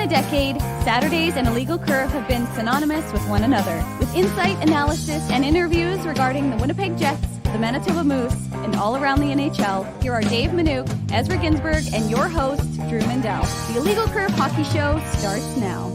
a decade, Saturdays and Illegal Curve have been synonymous with one another. With insight, analysis, and interviews regarding the Winnipeg Jets, the Manitoba Moose, and all around the NHL, here are Dave Minuk, Ezra Ginsburg, and your host, Drew Mindell. The Illegal Curve Hockey Show starts now.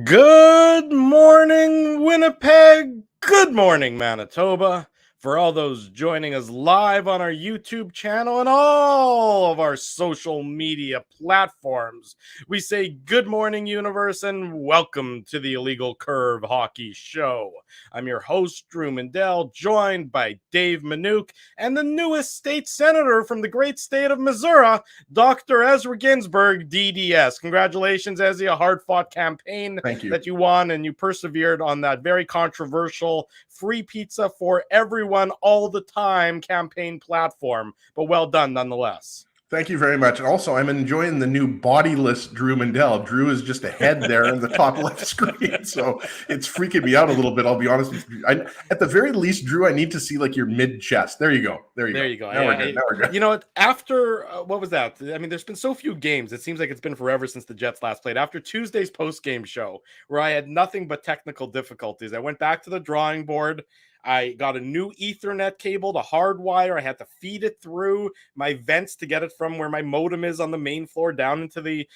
Good morning, Winnipeg. Good morning, Manitoba. For all those joining us live on our YouTube channel and all of our social media platforms, we say good morning, universe, and welcome to the Illegal Curve Hockey Show. I'm your host, Drew Mindell, joined by Dave Minuk and the newest state senator from the great state of Missouri, Dr. Ezra Ginsburg, DDS. Congratulations, Ezzy, a hard-fought campaign that you won, and you persevered on that very controversial free pizza for everyone all the time campaign platform, but well done nonetheless. Thank you very much. And also, I'm enjoying the new bodiless Drew Mindell. Drew is just a head there in the top left screen, so it's freaking me out a little bit, I'll be honest with you. At the very least, Drew, I need to see like your mid-chest. There you go. There you go. Now we're good. You know what? After, what was that? I mean, there's been so few games. It seems like it's been forever since the Jets last played. After Tuesday's post-game show, where I had nothing but technical difficulties, I went back to the drawing board. I got a new Ethernet cable to hardwire. I had to feed it through my vents to get it from where my modem is on the main floor down into the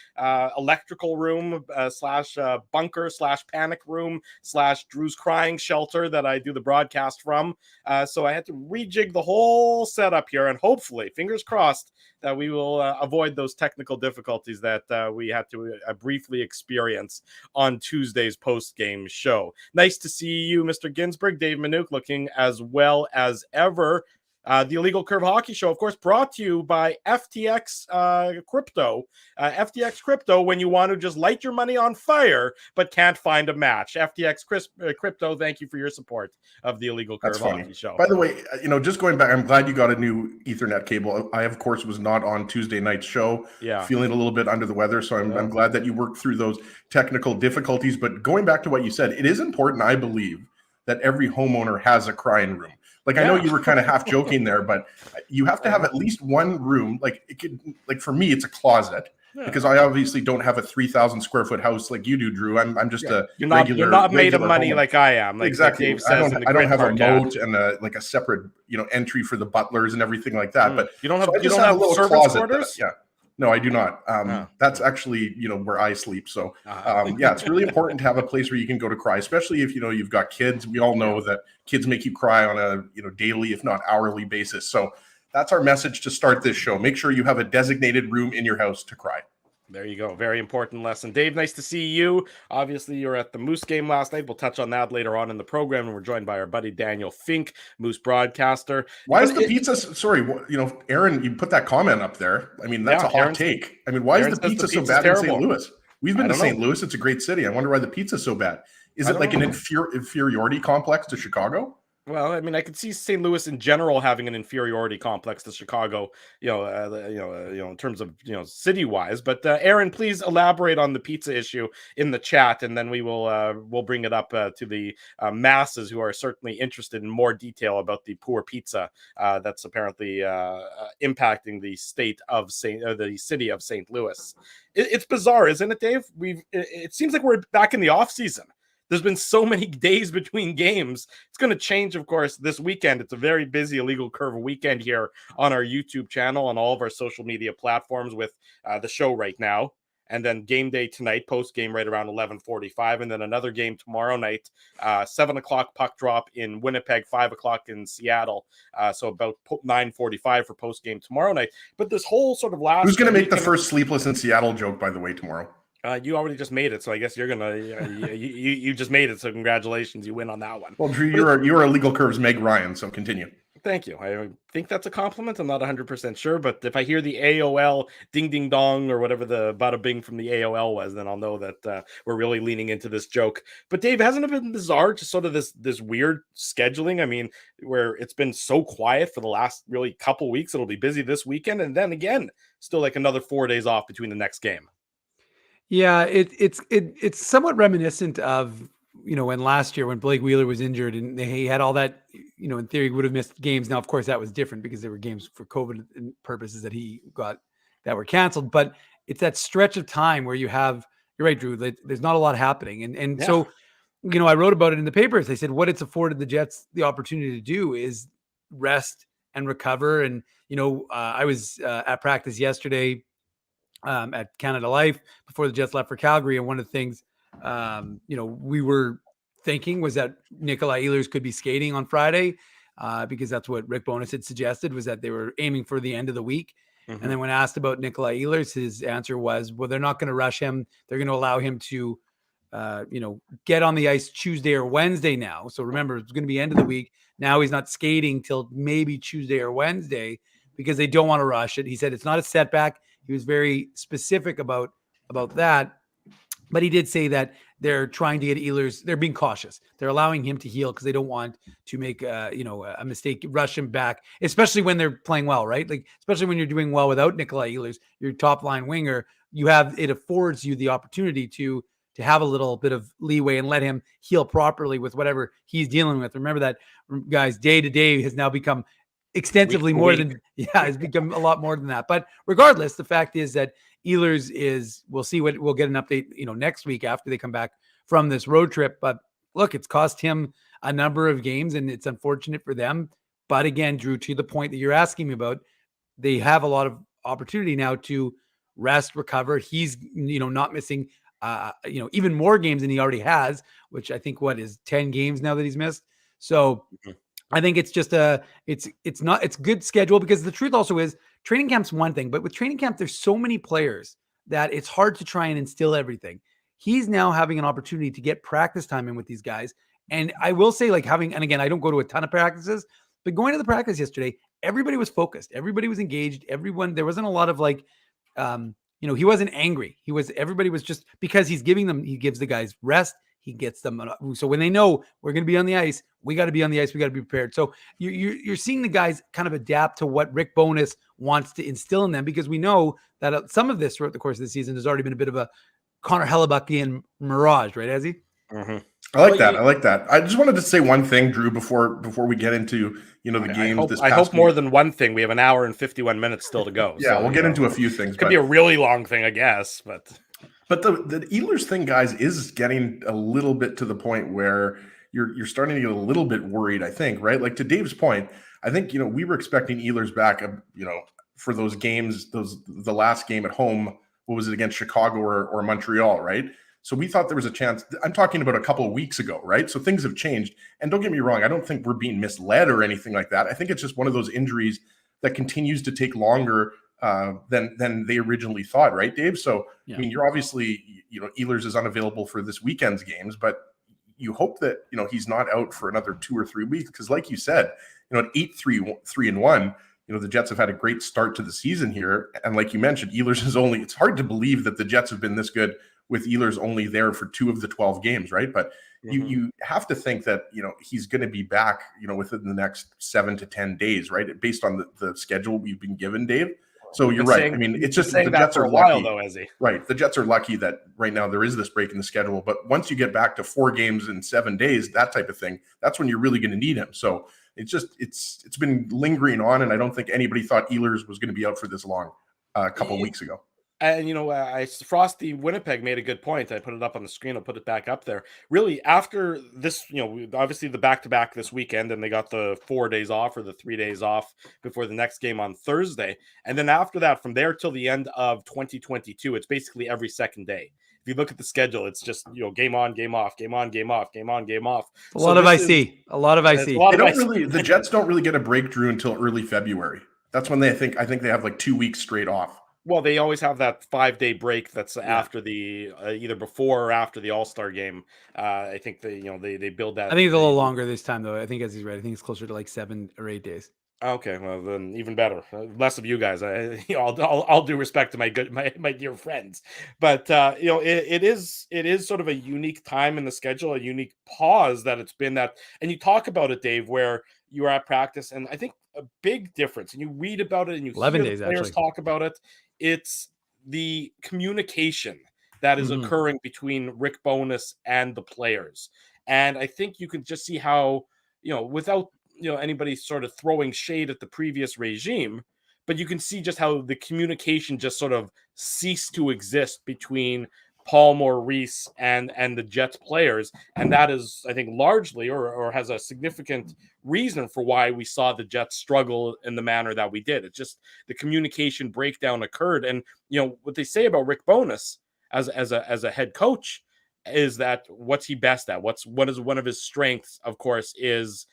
electrical room slash bunker slash panic room slash Drew's crying shelter that I do the broadcast from. So I had to rejig the whole setup here, and hopefully, fingers crossed, that we will avoid those technical difficulties that we had to briefly experience on Tuesday's post-game show. Nice to see you, Mr. Ginsburg. Dave Minuk looking as well as ever. The Illegal Curve Hockey Show, of course, brought to you by FTX Crypto. FTX Crypto, when you want to just light your money on fire but can't find a match. FTX Crypto, thank you for your support of the Illegal Curve Hockey Show. By the way, just going back, I'm glad you got a new Ethernet cable. I, of course, was not on Tuesday night's show. Yeah. Feeling a little bit under the weather, so I'm glad that you worked through those technical difficulties. But going back to what you said, it is important, I believe, that every homeowner has a crying room. Like, I know you were kind of half joking there, but you have to have at least one room. Like, it could, like for me, it's a closet because I obviously don't have a 3,000 square foot house like you do, Drew. I'm just a you're not made of money like I am. Like exactly. Dave says I don't have a moat and a separate separate entry for the butlers and everything like that. But you don't have a service quarters. No, I do not. That's actually, where I sleep. So, it's really important to have a place where you can go to cry, especially if, you've got kids. We all know that kids make you cry on a, daily, if not hourly basis. So that's our message to start this show. Make sure you have a designated room in your house to cry. There you go. Very important lesson. Dave, nice to see you. Obviously, you were at the Moose game last night. We'll touch on that later on in the program. And we're joined by our buddy Daniel Fink, Moose broadcaster. Why is the pizza? Sorry, Aaron, you put that comment up there. I mean, that's a hot take. I mean, why is the pizza so bad in St. Louis? We've been to St. Louis. It's a great city. I wonder why the pizza's so bad. Is it like an inferiority complex to Chicago? Well, I mean, I could see St. Louis in general having an inferiority complex to Chicago, in terms of, city-wise. But Aaron, please elaborate on the pizza issue in the chat, and then we'll bring it up to the masses who are certainly interested in more detail about the poor pizza that's apparently impacting the city of St. Louis. It's bizarre, isn't it, Dave? It seems like we're back in the off season. There's been so many days between games. It's going to change, of course, this weekend. It's a very busy Illegal Curve weekend here on our YouTube channel and all of our social media platforms with the show right now. And then game day tonight, post-game right around 11:45. And then another game tomorrow night, 7 o'clock puck drop in Winnipeg, 5 o'clock in Seattle. So about 9:45 for post-game tomorrow night. But this whole sort of last... Who's going to make the first sleepless in Seattle joke, by the way, tomorrow? You already just made it, so I guess you're gonna. You just made it, so congratulations, you win on that one. Well, Drew, you're a Legal Curve's Meg Ryan, so continue. Thank you. I think that's a compliment. I'm not 100% sure, but if I hear the AOL ding ding dong or whatever the bada bing from the AOL was, then I'll know that we're really leaning into this joke. But Dave, hasn't it been bizarre, just sort of this weird scheduling? I mean, where it's been so quiet for the last really couple weeks. It'll be busy this weekend, and then again, still like another 4 days off between the next game. Yeah, it's somewhat reminiscent of, when last year when Blake Wheeler was injured and he had all that, in theory would have missed games. Now, of course, that was different because there were games for COVID purposes that he got that were canceled. But it's that stretch of time where you're right, Drew, there's not a lot happening. And so, I wrote about it in the papers. I said, what it's afforded the Jets the opportunity to do is rest and recover. And, I was at practice yesterday at Canada Life before the Jets left for Calgary. And one of the things, we were thinking was that Nikolaj Ehlers could be skating on Friday because that's what Rick Bowness had suggested, was that they were aiming for the end of the week. Mm-hmm. And then when asked about Nikolaj Ehlers, his answer was, well, they're not going to rush him. They're going to allow him to, get on the ice Tuesday or Wednesday now. So remember, it's going to be end of the week. Now he's not skating till maybe Tuesday or Wednesday because they don't want to rush it. He said it's not a setback. He was very specific about that. But he did say that they're trying to get Ehlers. They're being cautious. They're allowing him to heal because they don't want to make a mistake, rush him back, especially when they're playing well, right? Like, especially when you're doing well without Nikolaj Ehlers, your top line winger, it affords you the opportunity to have a little bit of leeway and let him heal properly with whatever he's dealing with. Remember that, guys, day to day has now become extensively it's become a lot more than that. But regardless, the fact is that Ehlers we'll get an update, next week after they come back from this road trip. But look, it's cost him a number of games and it's unfortunate for them. But again, Drew, to the point that you're asking me about, they have a lot of opportunity now to rest, recover. He's, not missing, even more games than he already has, which I think is 10 games now that he's missed. So I think it's just it's good schedule, because the truth also is training camp's one thing, but with training camp, there's so many players that it's hard to try and instill everything. He's now having an opportunity to get practice time in with these guys. And I will say, and again, I don't go to a ton of practices, but going to the practice yesterday, everybody was focused. Everybody was engaged. There wasn't a lot of he wasn't angry. Everybody was just, because he gives the guys rest. He gets them. So when they know we're going to be on the ice, we got to be on the ice. We got to be prepared. So you're seeing the guys kind of adapt to what Rick Bowness wants to instill in them, because we know that some of this throughout the course of the season has already been a bit of a Connor Hellebuckian mirage, right, Ezzy? Mm-hmm. I like that. I just wanted to say one thing, Drew, before we get into the games. I hope more than one thing. We have an hour and 51 minutes still to go. Yeah, so, we'll get into a few things. Could be a really long thing, I guess, but the Ehlers thing, guys, is getting a little bit to the point where you're starting to get a little bit worried, I think, right? Like, to Dave's point, I think, we were expecting Ehlers back, for those games, the last game at home. What was it, against Chicago or Montreal, right? So we thought there was a chance. I'm talking about a couple of weeks ago, right? So things have changed. And don't get me wrong, I don't think we're being misled or anything like that. I think it's just one of those injuries that continues to take longer than they originally thought, right, Dave? So, yeah. I mean, you're obviously, Ehlers is unavailable for this weekend's games, but you hope that, he's not out for another 2 or 3 weeks. Because like you said, at 8-3-1, the Jets have had a great start to the season here. And like you mentioned, Ehlers it's hard to believe that the Jets have been this good with Ehlers only there for 2 of the 12 games, right? But you have to think that, he's going to be back, within the next 7 to 10 days, right? Based on the schedule we've been given, Dave. So you're right. I mean, it's just the Jets are lucky. Though, Ezzy. Right. The Jets are lucky that right now there is this break in the schedule. But once you get back to 4 games in 7 days, that type of thing, that's when you're really going to need him. So it's been lingering on, and I don't think anybody thought Ehlers was going to be out for this long a couple of weeks ago. And Frosty Winnipeg made a good point. I put it up on the screen. I'll put it back up there. Really, after this, obviously the back-to-back this weekend, and they got the 4 days off or the 3 days off before the next game on Thursday. And then after that, from there till the end of 2022, it's basically every second day. If you look at the schedule, it's just, game on, game off, game on, game off, game on, game off. A lot of IC. The Jets don't really get a breakthrough until early February. That's when I think they have like 2 weeks straight off. Well, they always have that 5-day break that's after the either before or after the All-Star game. I think they build that. I think it's a little longer this time, though. I think, as he's right, I think it's closer to like 7 or 8 days. Okay, well then even better. Less of you guys. I'll do respect to my dear friends, but it is sort of a unique time in the schedule, a unique pause that it's been that. And you talk about it, Dave, where you were at practice, and I think a big difference. And you read about it, and you 11 hear days, the players actually talk about it. It's the communication that is occurring between Rick Bowness and the players. And I think you can just see how, without, anybody sort of throwing shade at the previous regime, but you can see just how the communication just sort of ceased to exist between Paul Maurice and the Jets players. And that is, I think, largely or has a significant reason for why we saw the Jets struggle in the manner that we did. It's just the communication breakdown occurred. And, you know, what they say about Rick Bowness as a head coach is that what's he best at? What is one of his strengths, of course, is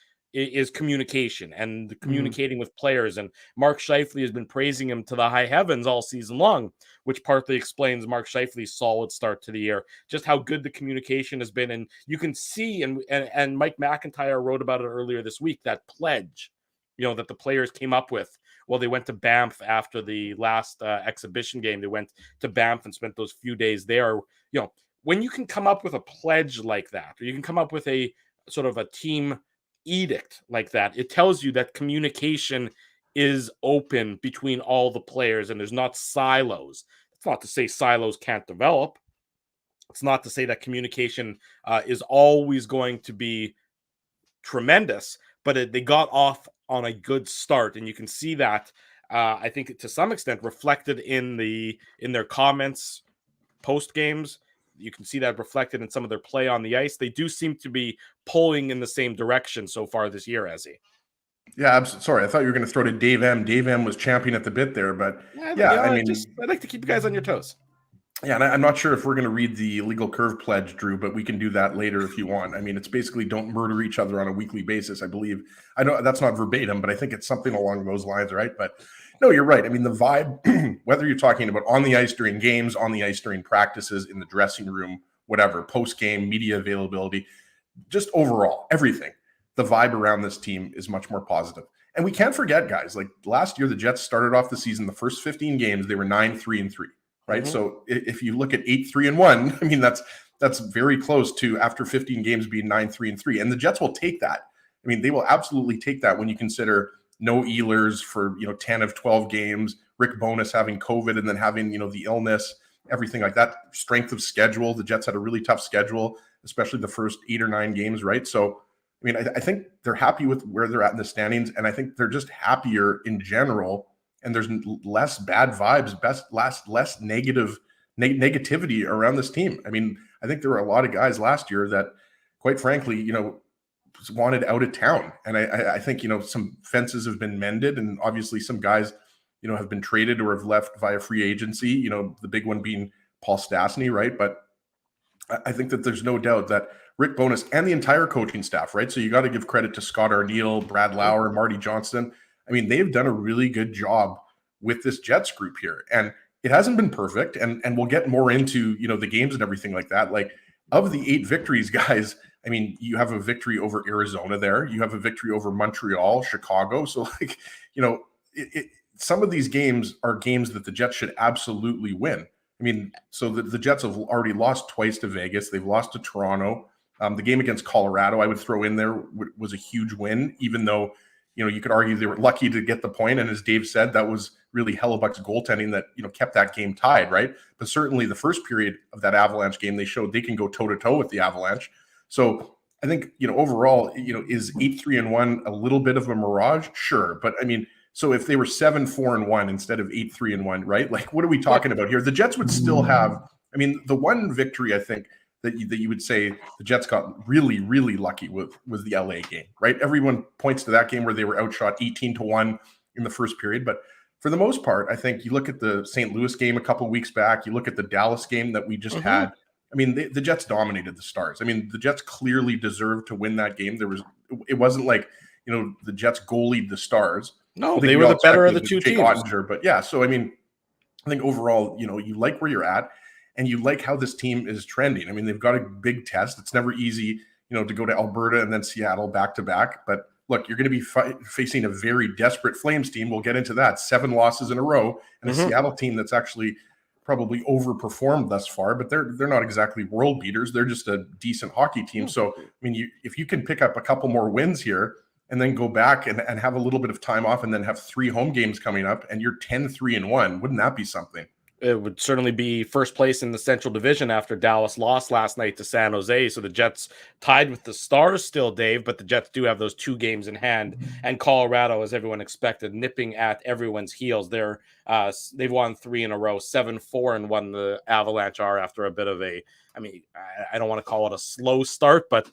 communication and communicating with players. And Mark Scheifele has been praising him to the high heavens all season long, which partly explains Mark Scheifele's solid start to the year, just how good the communication has been. And you can see, and Mike McIntyre wrote about it earlier this week, that pledge, you know, that the players came up with. Well, they went to Banff after the last exhibition game. They went to Banff and spent those few days there. You know, when you can come up with a pledge like that, or you can come up with a sort of a team edict like that, it tells you that communication is open between all the players and there's not silos. It's not to say silos can't develop. It's not to say that communication is always going to be tremendous, but they got off on a good start, and you can see that I think to some extent reflected in their comments post games. You can see that reflected in some of their play on the ice. They do seem to be pulling in the same direction so far this year, Ezzy. Yeah, sorry. I thought you were going to throw to Dave M. Dave M was champing at the bit there, but I mean, I'd like to keep you guys on your toes. Yeah, and I'm not sure if we're going to read the legal curve pledge, Drew, but we can do that later if you want. I mean, it's basically don't murder each other on a weekly basis, I believe. I know that's not verbatim, but I think it's something along those lines, right? But no, you're right. I mean, the vibe, whether you're talking about on the ice during games, on the ice during practices, in the dressing room, whatever, post-game, media availability, just overall, everything, the vibe around this team is much more positive. And we can't forget, guys, like last year, the Jets started off the season, the first 15 games, they were 9-3-3. Right. So if you look at 8-3-1, I mean, that's very close to after 15 games being 9-3-3. And the Jets will take that. I mean, they will absolutely take that when you consider no Ehlers for, 10 of 12 games, Rick Bowness having COVID and then having, the illness, everything like that, strength of schedule. The Jets had a really tough schedule, especially the first 8 or 9 games. Right. So, I mean, I think they're happy with where they're at in the standings. And I think they're just happier in general. And there's less bad vibes, less negativity around this team. I mean, I think there were a lot of guys last year that, quite frankly, wanted out of town. And I think, some fences have been mended, and obviously some guys, have been traded or have left via free agency, the big one being Paul Stastny, right? But I think that there's no doubt that Rick Bowness and the entire coaching staff, right? So you got to give credit to Scott Arniel, Brad Lauer, Marty Johnston. I mean, they've done a really good job with this Jets group here. And it hasn't been perfect. And we'll get more into, the games and everything like that. Like, of the 8 victories, guys, I mean, you have a victory over Arizona there. You have a victory over Montreal, Chicago. So, like, some of these games are games that the Jets should absolutely win. I mean, so the Jets have already lost twice to Vegas. They've lost to Toronto. The game against Colorado, I would throw in there, was a huge win, even though, you could argue they were lucky to get the point. And as Dave said, that was really Hellebuck's goaltending that, kept that game tied, right? But certainly the first period of that Avalanche game, they showed they can go toe-to-toe with the Avalanche. So I think, overall, is 8-3-1 a little bit of a mirage? Sure. But I mean, so if they were 7-4-1 instead of 8-3-1, right? Like, what are we talking about here? The Jets would still have, I mean, the one victory, I think, that you would say the Jets got really, really lucky with was the LA game, right? Everyone points to that game where they were outshot 18-1 in the first period. But for the most part, I think you look at the St. Louis game a couple of weeks back, you look at the Dallas game that we just had. I mean, the Jets dominated the Stars. I mean, the Jets clearly deserved to win that game. It wasn't like, the Jets goalied the Stars. No, they were the better of the two teams. Ottinger, but yeah, so I mean, I think overall, you like where you're at. And you like how this team is trending. I mean, they've got a big test. It's never easy, to go to Alberta and then Seattle back to back. But look, you're going to be facing a very desperate Flames team. We'll get into that. 7 losses in a row, and a Seattle team that's actually probably overperformed thus far. But they're not exactly world beaters. They're just a decent hockey team. So, I mean, if you can pick up a couple more wins here and then go back and have a little bit of time off and then have 3 home games coming up and you're 10-3-1, wouldn't that be something? it would certainly be first place in the Central Division after Dallas lost last night to San Jose. So the Jets tied with the Stars still, Dave, but the Jets do have those 2 games in hand. And Colorado, as everyone expected, nipping at everyone's heels. They've won 3 in a row, 7-4, and won. The Avalanche are after a bit of a, I mean, I don't want to call it a slow start, but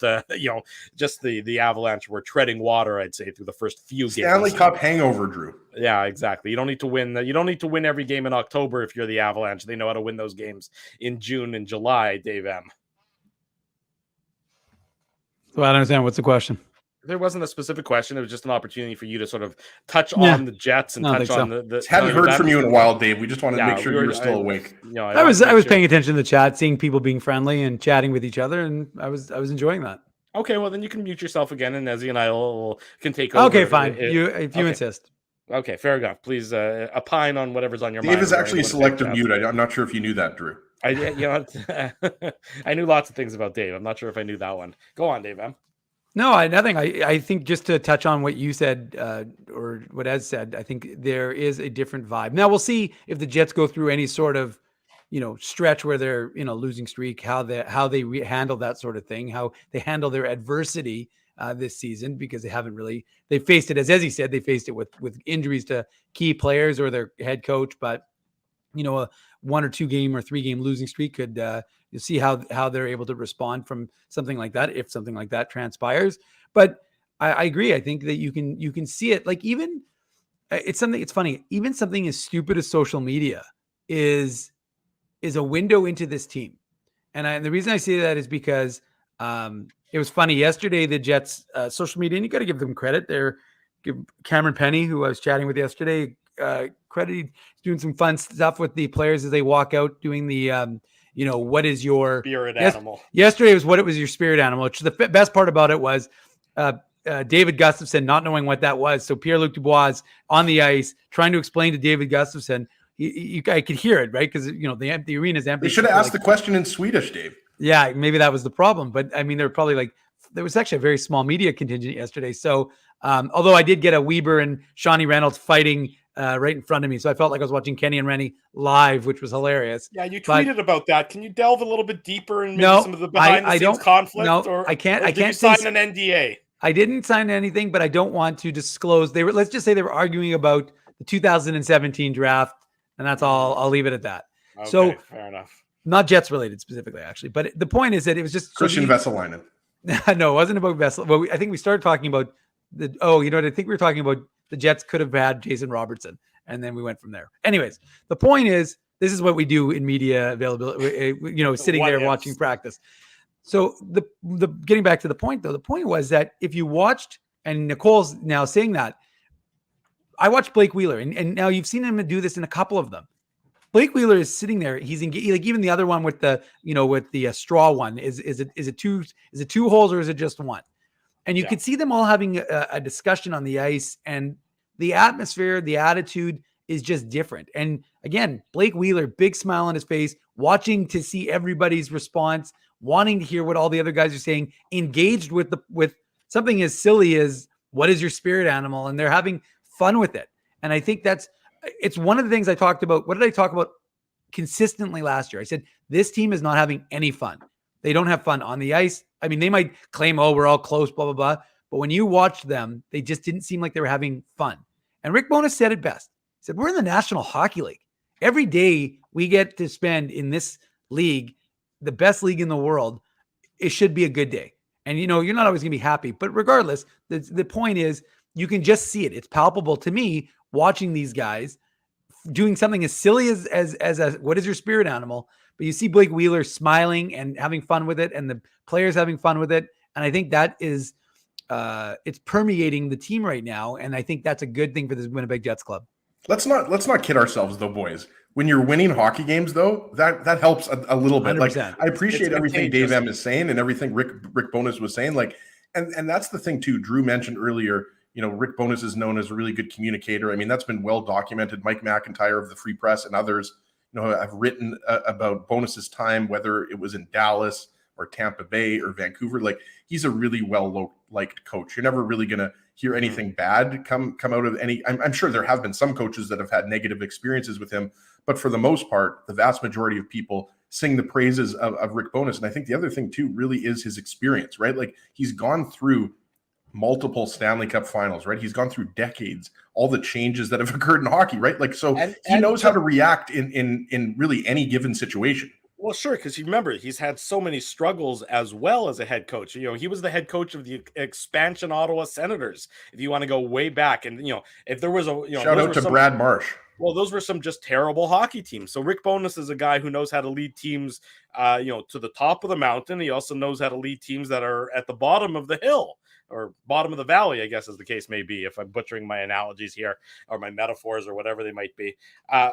just the Avalanche were treading water, I'd say, through the first few games. Stanley Cup hangover, Drew. Yeah, exactly. You don't need to win. You don't need to win every game in October if you're the Avalanche. They know how to win those games in June and July. Dave M. So I don't understand. What's the question? There wasn't a specific question. It was just an opportunity for you to sort of touch on the Jets and touch on the. Hadn't heard from you in a while, Dave. We just wanted to make sure you were still awake. I was paying attention to the chat, seeing people being friendly and chatting with each other, and I was enjoying that. Okay, well then you can mute yourself again, and Ezzy and I can take over. Okay, fine. If you insist. Okay, fair enough. Please opine on whatever's on your mind. Dave is actually selective mute. I'm not sure if you knew that, Drew. I knew lots of things about Dave. I'm not sure if I knew that one. Go on, Dave M. No, nothing. I think just to touch on what you said or what Ez said, I think there is a different vibe. Now we'll see if the Jets go through any sort of, stretch where they're in a losing streak, how they handle that sort of thing, how they handle their adversity this season, because they faced it, as Ezzy said, they faced it with injuries to key players or their head coach. But, a 1 or 2 game or 3 game losing streak could, you'll see how they're able to respond from something like that, if something like that transpires. But I agree. I think that you can see it. Like, even it's funny, even something as stupid as social media is a window into this team. And the reason I say that is because it was funny yesterday, the Jets social media, and you got to give them credit. Give Cameron Penny, who I was chatting with yesterday, credit. He's doing some fun stuff with the players as they walk out, doing the what is your spirit animal? Yesterday was what was your spirit animal, which the best part about it was David Gustafsson not knowing what that was. So Pierre-Luc Dubois on the ice trying to explain to David Gustafsson. I could hear it, right? Because the arena's empty. They should have asked the question in Swedish, Dave. Yeah, maybe that was the problem. But I mean, there was actually a very small media contingent yesterday. So although I did get a Weber and Shawnee Reynolds fighting right in front of me, so I felt like I was watching Kenny and Rennie live, which was hilarious. Yeah, you tweeted about that. Can you delve a little bit deeper in maybe some of the behind-the-scenes conflict? No, I can't. Did you sign an NDA? I didn't sign anything, but I don't want to disclose. Let's just say they were arguing about the 2017 draft, and that's all. I'll leave it at that. Okay, so fair enough. Not Jets related specifically, actually, but the point is that it was just Christian Vesalainen. No, it wasn't about Vessel. Well, I think we started talking about I think we were talking about the Jets could have had Jason Robertson, and then we went from there. Anyways, the point is, this is what we do in media availability, sitting there watching practice. So the getting back to the point, though, the point was that if you watched, and Nicole's now saying that, I watched Blake Wheeler, and now you've seen him do this in a couple of them. Blake Wheeler is sitting there. He's engaged, like even the other one with the straw one. Is it two holes or is it just one? And you could see them all having a discussion on the ice, and the atmosphere, the attitude is just different. And again, Blake Wheeler, big smile on his face, watching to see everybody's response, wanting to hear what all the other guys are saying, engaged with something as silly as what is your spirit animal, and they're having fun with it. And I think it's one of the things I talked about. What did I talk about consistently last year? I said, this team is not having any fun. They don't have fun on the ice. I mean, they might claim, we're all close, blah, blah, blah. But when you watch them, they just didn't seem like they were having fun. And Rick Bowness said it best. He said, we're in the National Hockey League. Every day we get to spend in this league, the best league in the world, it should be a good day. And, you're not always going to be happy. But regardless, the point is, you can just see it. It's palpable to me watching these guys doing something as silly as what is your spirit animal, but you see Blake Wheeler smiling and having fun with it, and the players having fun with it. And I think that is it's permeating the team right now. And I think that's a good thing for this Winnipeg Jets club. Let's not kid ourselves though, boys. When you're winning hockey games though, that helps a little bit. 100%. Like, I appreciate everything Dave M is saying and everything Rick Bowness was saying. Like, and that's the thing too. Drew mentioned earlier, Rick Bowness is known as a really good communicator. I mean, that's been well documented. Mike McIntyre of the Free Press and others, have written about Bowness's time, whether it was in Dallas or Tampa Bay or Vancouver. Like, he's a really well-liked coach. You're never really going to hear anything bad come out of any. I'm sure there have been some coaches that have had negative experiences with him, But for the most part, the vast majority of people sing the praises of Rick Bowness. And I think the other thing too really is his experience, right? Like he's gone through multiple Stanley Cup finals, right? He's gone through decades, all the changes that have occurred in hockey, right? Like, so he knows how to react in really any given situation. Well, sure, because you remember he's had so many struggles as well as a head coach. You know, he was the head coach of the expansion Ottawa Senators. If you want to go way back, and if there was shout out to Brad Marsh. Well, those were some just terrible hockey teams. So Rick Bowness is a guy who knows how to lead teams, to the top of the mountain. He also knows how to lead teams that are at the bottom of the hill. Or bottom of the valley, I guess, as the case may be, if I'm butchering my analogies here or my metaphors or whatever they might be.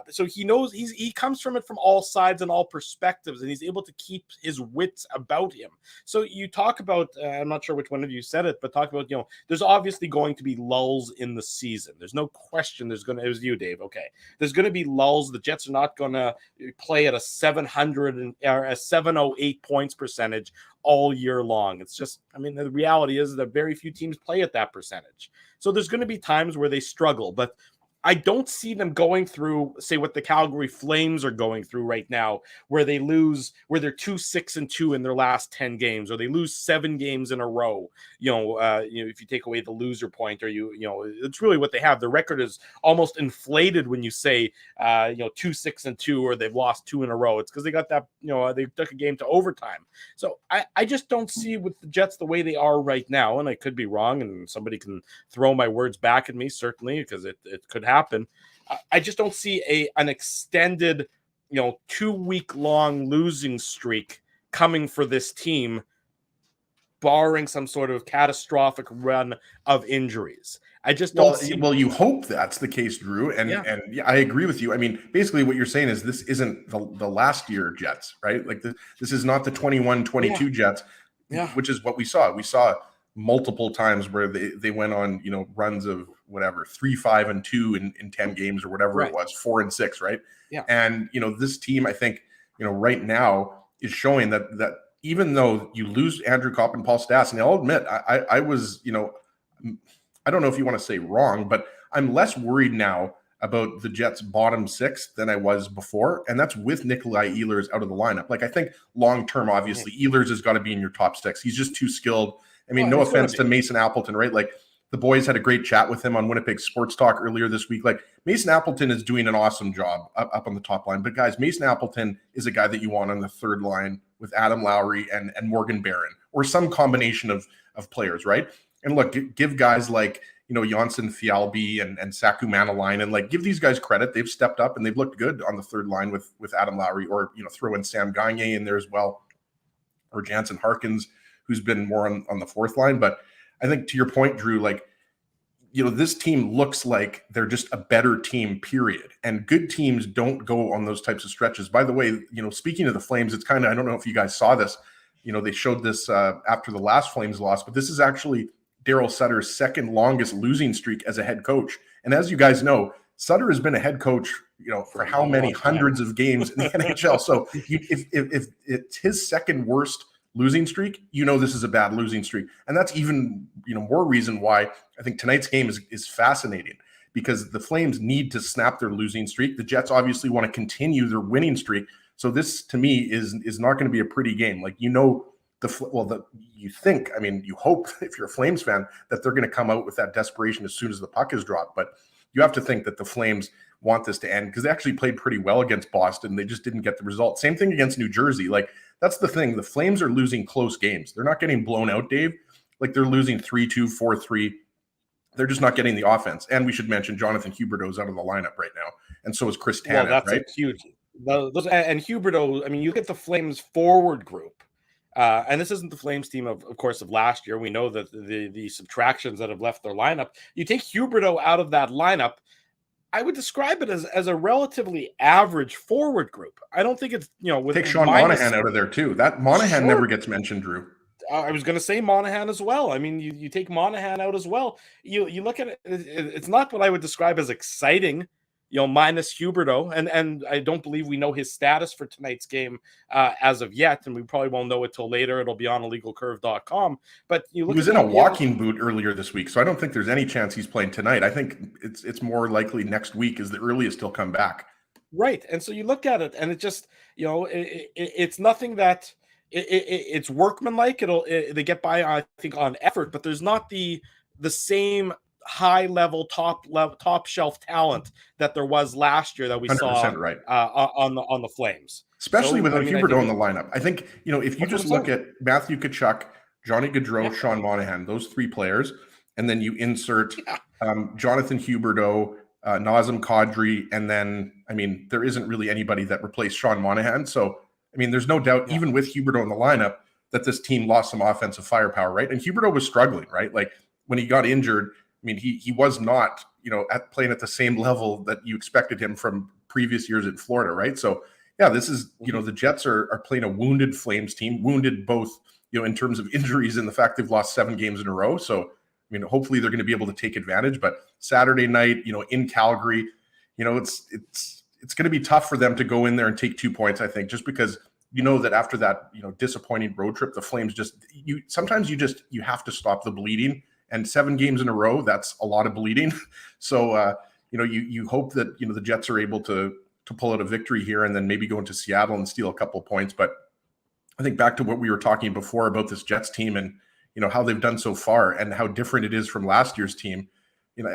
So he knows he comes from it from all sides and all perspectives, and he's able to keep his wits about him. So you talk about, I'm not sure which one of you said it, but talk about, there's obviously going to be lulls in the season. There's no question it was you, Dave. Okay. There's going to be lulls. The Jets are not going to play at a 700 or a 708 points percentage all year long. It's just, the reality is that very few teams play at that percentage. So there's going to be times where they struggle, but I don't see them going through, say, what the Calgary Flames are going through right now, where they're 2-6-2 in their last 10 games, or they lose 7 games in a row. If you take away the loser point, or it's really what they have. The record is almost inflated when you say, 2-6-2, or they've lost 2 in a row. It's because they got that, they took a game to overtime. So I just don't see with the Jets the way they are right now, and I could be wrong, and somebody can throw my words back at me, certainly, because it could happen. I just don't see an extended, 2-week long losing streak coming for this team, barring some sort of catastrophic run of injuries. I just don't see. Well, you hope that's the case, Drew, and I agree with you. Basically what you're saying is this isn't the last year Jets, right? Like this is not the 21-22 Jets, which is what we saw. We saw multiple times where they went on, runs of whatever 3-5-2 in 10 games or whatever it was, 4-6, right? Yeah. And this team, I think, right now is showing that even though you lose Andrew Kopp and Paul Stas, and I'll admit I was, I don't know if you want to say wrong, but I'm less worried now about the Jets' bottom 6 than I was before, and that's with Nikolaj Ehlers out of the lineup. Like, I think long term, obviously, Ehlers has got to be in your top 6. He's just too skilled. No offense to Mason Appleton, right? Like, the boys had a great chat with him on Winnipeg Sports Talk earlier this week. Like, Mason Appleton is doing an awesome job up on the top line. But guys, Mason Appleton is a guy that you want on the third line with Adam Lowry and Morgan Barron, or some combination of players, right? And look, give guys like, Janssen Fialbi and Saku Manalainen, and like, give these guys credit. They've stepped up and they've looked good on the third line with Adam Lowry, or, throw in Sam Gagner in there as well, or Jansen Harkins, who's been more on the fourth line. But I think to your point, Drew, like, this team looks like they're just a better team, period. And good teams don't go on those types of stretches. By the way, speaking of the Flames, it's kind of, I don't know if you guys saw this, they showed this after the last Flames loss, but this is actually Daryl Sutter's second longest losing streak as a head coach. And as you guys know, Sutter has been a head coach, for how many hundreds of games in the NHL. So if it's his second worst losing streak, this is a bad losing streak. And that's even, more reason why I think tonight's game is fascinating, because the Flames need to snap their losing streak. The Jets obviously want to continue their winning streak. So this, to me, is not going to be a pretty game. Like, you hope, if you're a Flames fan, that they're going to come out with that desperation as soon as the puck is dropped. But you have to think that the Flames want this to end, because they actually played pretty well against Boston. They just didn't get the result. Same thing against New Jersey. Like, that's the thing. The Flames are losing close games. They're not getting blown out, Dave. Like, they're losing 3-2, 4-3. They're just not getting the offense. And we should mention Jonathan Huberdeau is out of the lineup right now. And so is Chris Tanev, well, that's right? Huge. And Huberdeau, you look at the Flames forward group. And this isn't the Flames team, of course, of last year. We know that the subtractions that have left their lineup. You take Huberdeau out of that lineup, I would describe it as a relatively average forward group. I don't think it's, with take Sean Monahan out of there too. That Monahan never gets mentioned, Drew. I was going to say Monahan as well. You take Monahan out as well. You look at it, it's not what I would describe as exciting, minus Huberdeau. And I don't believe we know his status for tonight's game as of yet. And we probably won't know it till later. It'll be on illegalcurve.com. But he was in a walking boot earlier this week. So I don't think there's any chance he's playing tonight. I think it's more likely next week is the earliest he'll come back. Right. And so you look at it and it just, it's nothing that it's workmanlike. They get by, I think, on effort, but there's not the same high level, top shelf talent that there was last year that we saw right. on the Flames. Especially without Huberdeau in the lineup. I think, if you just look at Matthew Tkachuk, Johnny Gaudreau, Sean Monahan, those three players, and then you insert Jonathan Huberdeau, Nazem Kadri, and then, there isn't really anybody that replaced Sean Monahan. So, there's no doubt, even with Huberdeau in the lineup, that this team lost some offensive firepower, right? And Huberdeau was struggling, right? Like, when he got injured, he was not, playing at the same level that you expected him from previous years in Florida, right? So, yeah, this is, the Jets are playing a wounded Flames team, wounded both, in terms of injuries and the fact they've lost 7 games in a row. So, hopefully they're going to be able to take advantage. But Saturday night, in Calgary, it's going to be tough for them to go in there and take 2 points, I think, just because that after that, disappointing road trip, the Flames sometimes you have to stop the bleeding. And 7 games in a row, that's a lot of bleeding. So, you hope that, the Jets are able to pull out a victory here and then maybe go into Seattle and steal a couple of points. But I think back to what we were talking before about this Jets team and, how they've done so far and how different it is from last year's team.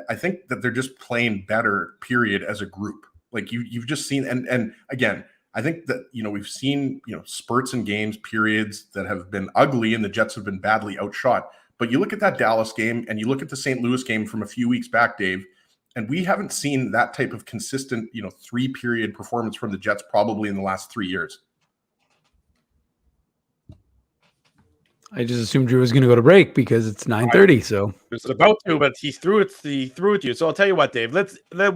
I think that they're just playing better, period, as a group. Like you've just seen, and again, I think that, we've seen, spurts in games, periods that have been ugly and the Jets have been badly outshot. But you look at that Dallas game and you look at the St. Louis game from a few weeks back, Dave, and we haven't seen that type of consistent, 3-period performance from the Jets probably in the last 3 years. I just assumed Drew was going to go to break because it's 9:30. So he was about to, but he threw it to you. So I'll tell you what, Dave.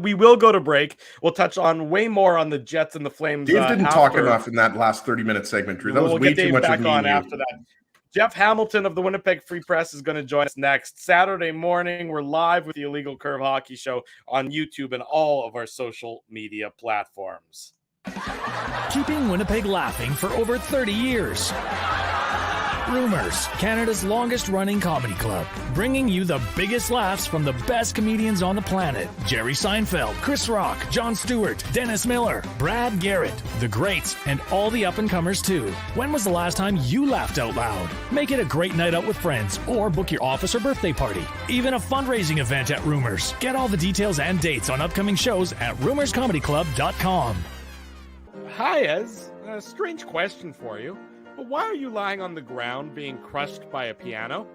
We will go to break. We'll touch on way more on the Jets and the Flames. Dave didn't talk enough in that last 30-minute segment, Drew. That was way too much of me. After that. Jeff Hamilton of the Winnipeg Free Press is going to join us next Saturday morning. We're live with the Illegal Curve Hockey Show on YouTube and all of our social media platforms. Keeping Winnipeg laughing for over 30 years. Rumors, Canada's longest-running comedy club, bringing you the biggest laughs from the best comedians on the planet. Jerry Seinfeld, Chris Rock, Jon Stewart, Dennis Miller, Brad Garrett, the greats, and all the up-and-comers too. When was the last time you laughed out loud? Make it a great night out with friends, or book your office or birthday party. Even a fundraising event at Rumors. Get all the details and dates on upcoming shows at rumorscomedyclub.com. Hi, Ez. A strange question for you. But why are you lying on the ground being crushed by a piano?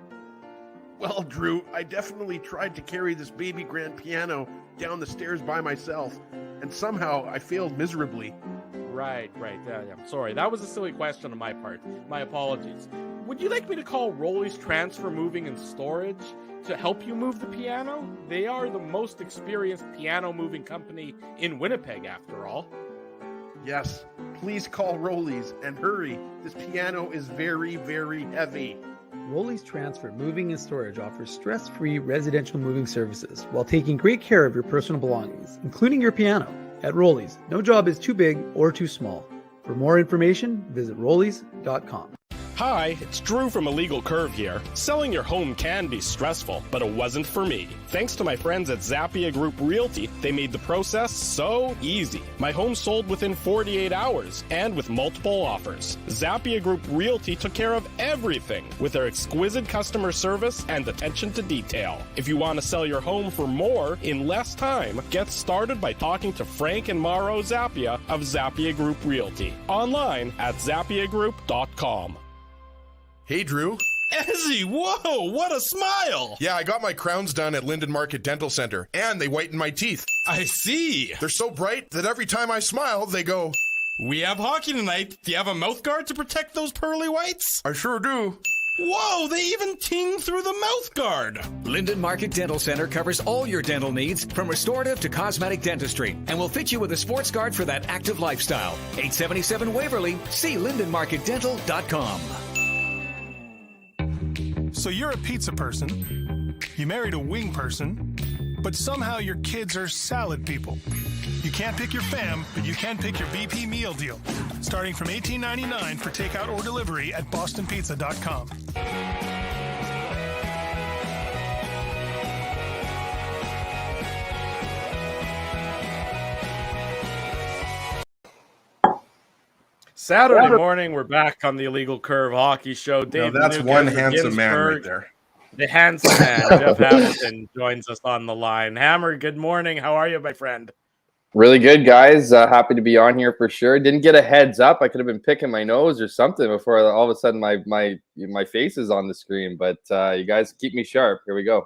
Well, Drew, I definitely tried to carry this baby grand piano down the stairs by myself, and somehow I failed miserably. Right. Yeah. Sorry, that was a silly question on my part. My apologies. Would you like me to call Rolly's Transfer Moving and Storage to help you move the piano? They are the most experienced piano moving company in Winnipeg, after all. Yes, please call Rolly's and hurry. This piano is very, very heavy. Rolly's Transfer Moving and Storage offers stress-free residential moving services while taking great care of your personal belongings, including your piano. At Rolly's, no job is too big or too small. For more information, visit rollys.com. Hi, it's Drew from Illegal Curve here. Selling your home can be stressful, but it wasn't for me. Thanks to my friends at Zappia Group Realty, they made the process so easy. My home sold within 48 hours and with multiple offers. Zappia Group Realty took care of everything with their exquisite customer service and attention to detail. If you want to sell your home for more in less time, get started by talking to Frank and Mauro Zappia of Zappia Group Realty. Online at zappiagroup.com. Hey, Drew. Ezzy, whoa, what a smile! Yeah, I got my crowns done at Linden Market Dental Center, and they whiten my teeth. I see. They're so bright that every time I smile, they go... We have hockey tonight. Do you have a mouth guard to protect those pearly whites? I sure do. Whoa, they even ting through the mouth guard. Linden Market Dental Center covers all your dental needs from restorative to cosmetic dentistry and will fit you with a sports guard for that active lifestyle. 877 Waverly, see lindenmarketdental.com. So you're a pizza person, you married a wing person, but somehow your kids are salad people. You can't pick your fam, but you can pick your BP meal deal, starting from $18.99 for takeout or delivery at bostonpizza.com. Saturday morning, we're back on the Illegal Curve Hockey Show. Dave, that's Minuk, one Ezra handsome man right Ginsburg, there. the handsome man, Jeff Hamilton, joins us on the line. Hammer, good morning. How are you, my friend? Really good, guys. Happy to be on here for sure. Didn't get a heads up. I could have been picking my nose or something before all of a sudden my face is on the screen. But you guys keep me sharp. Here we go.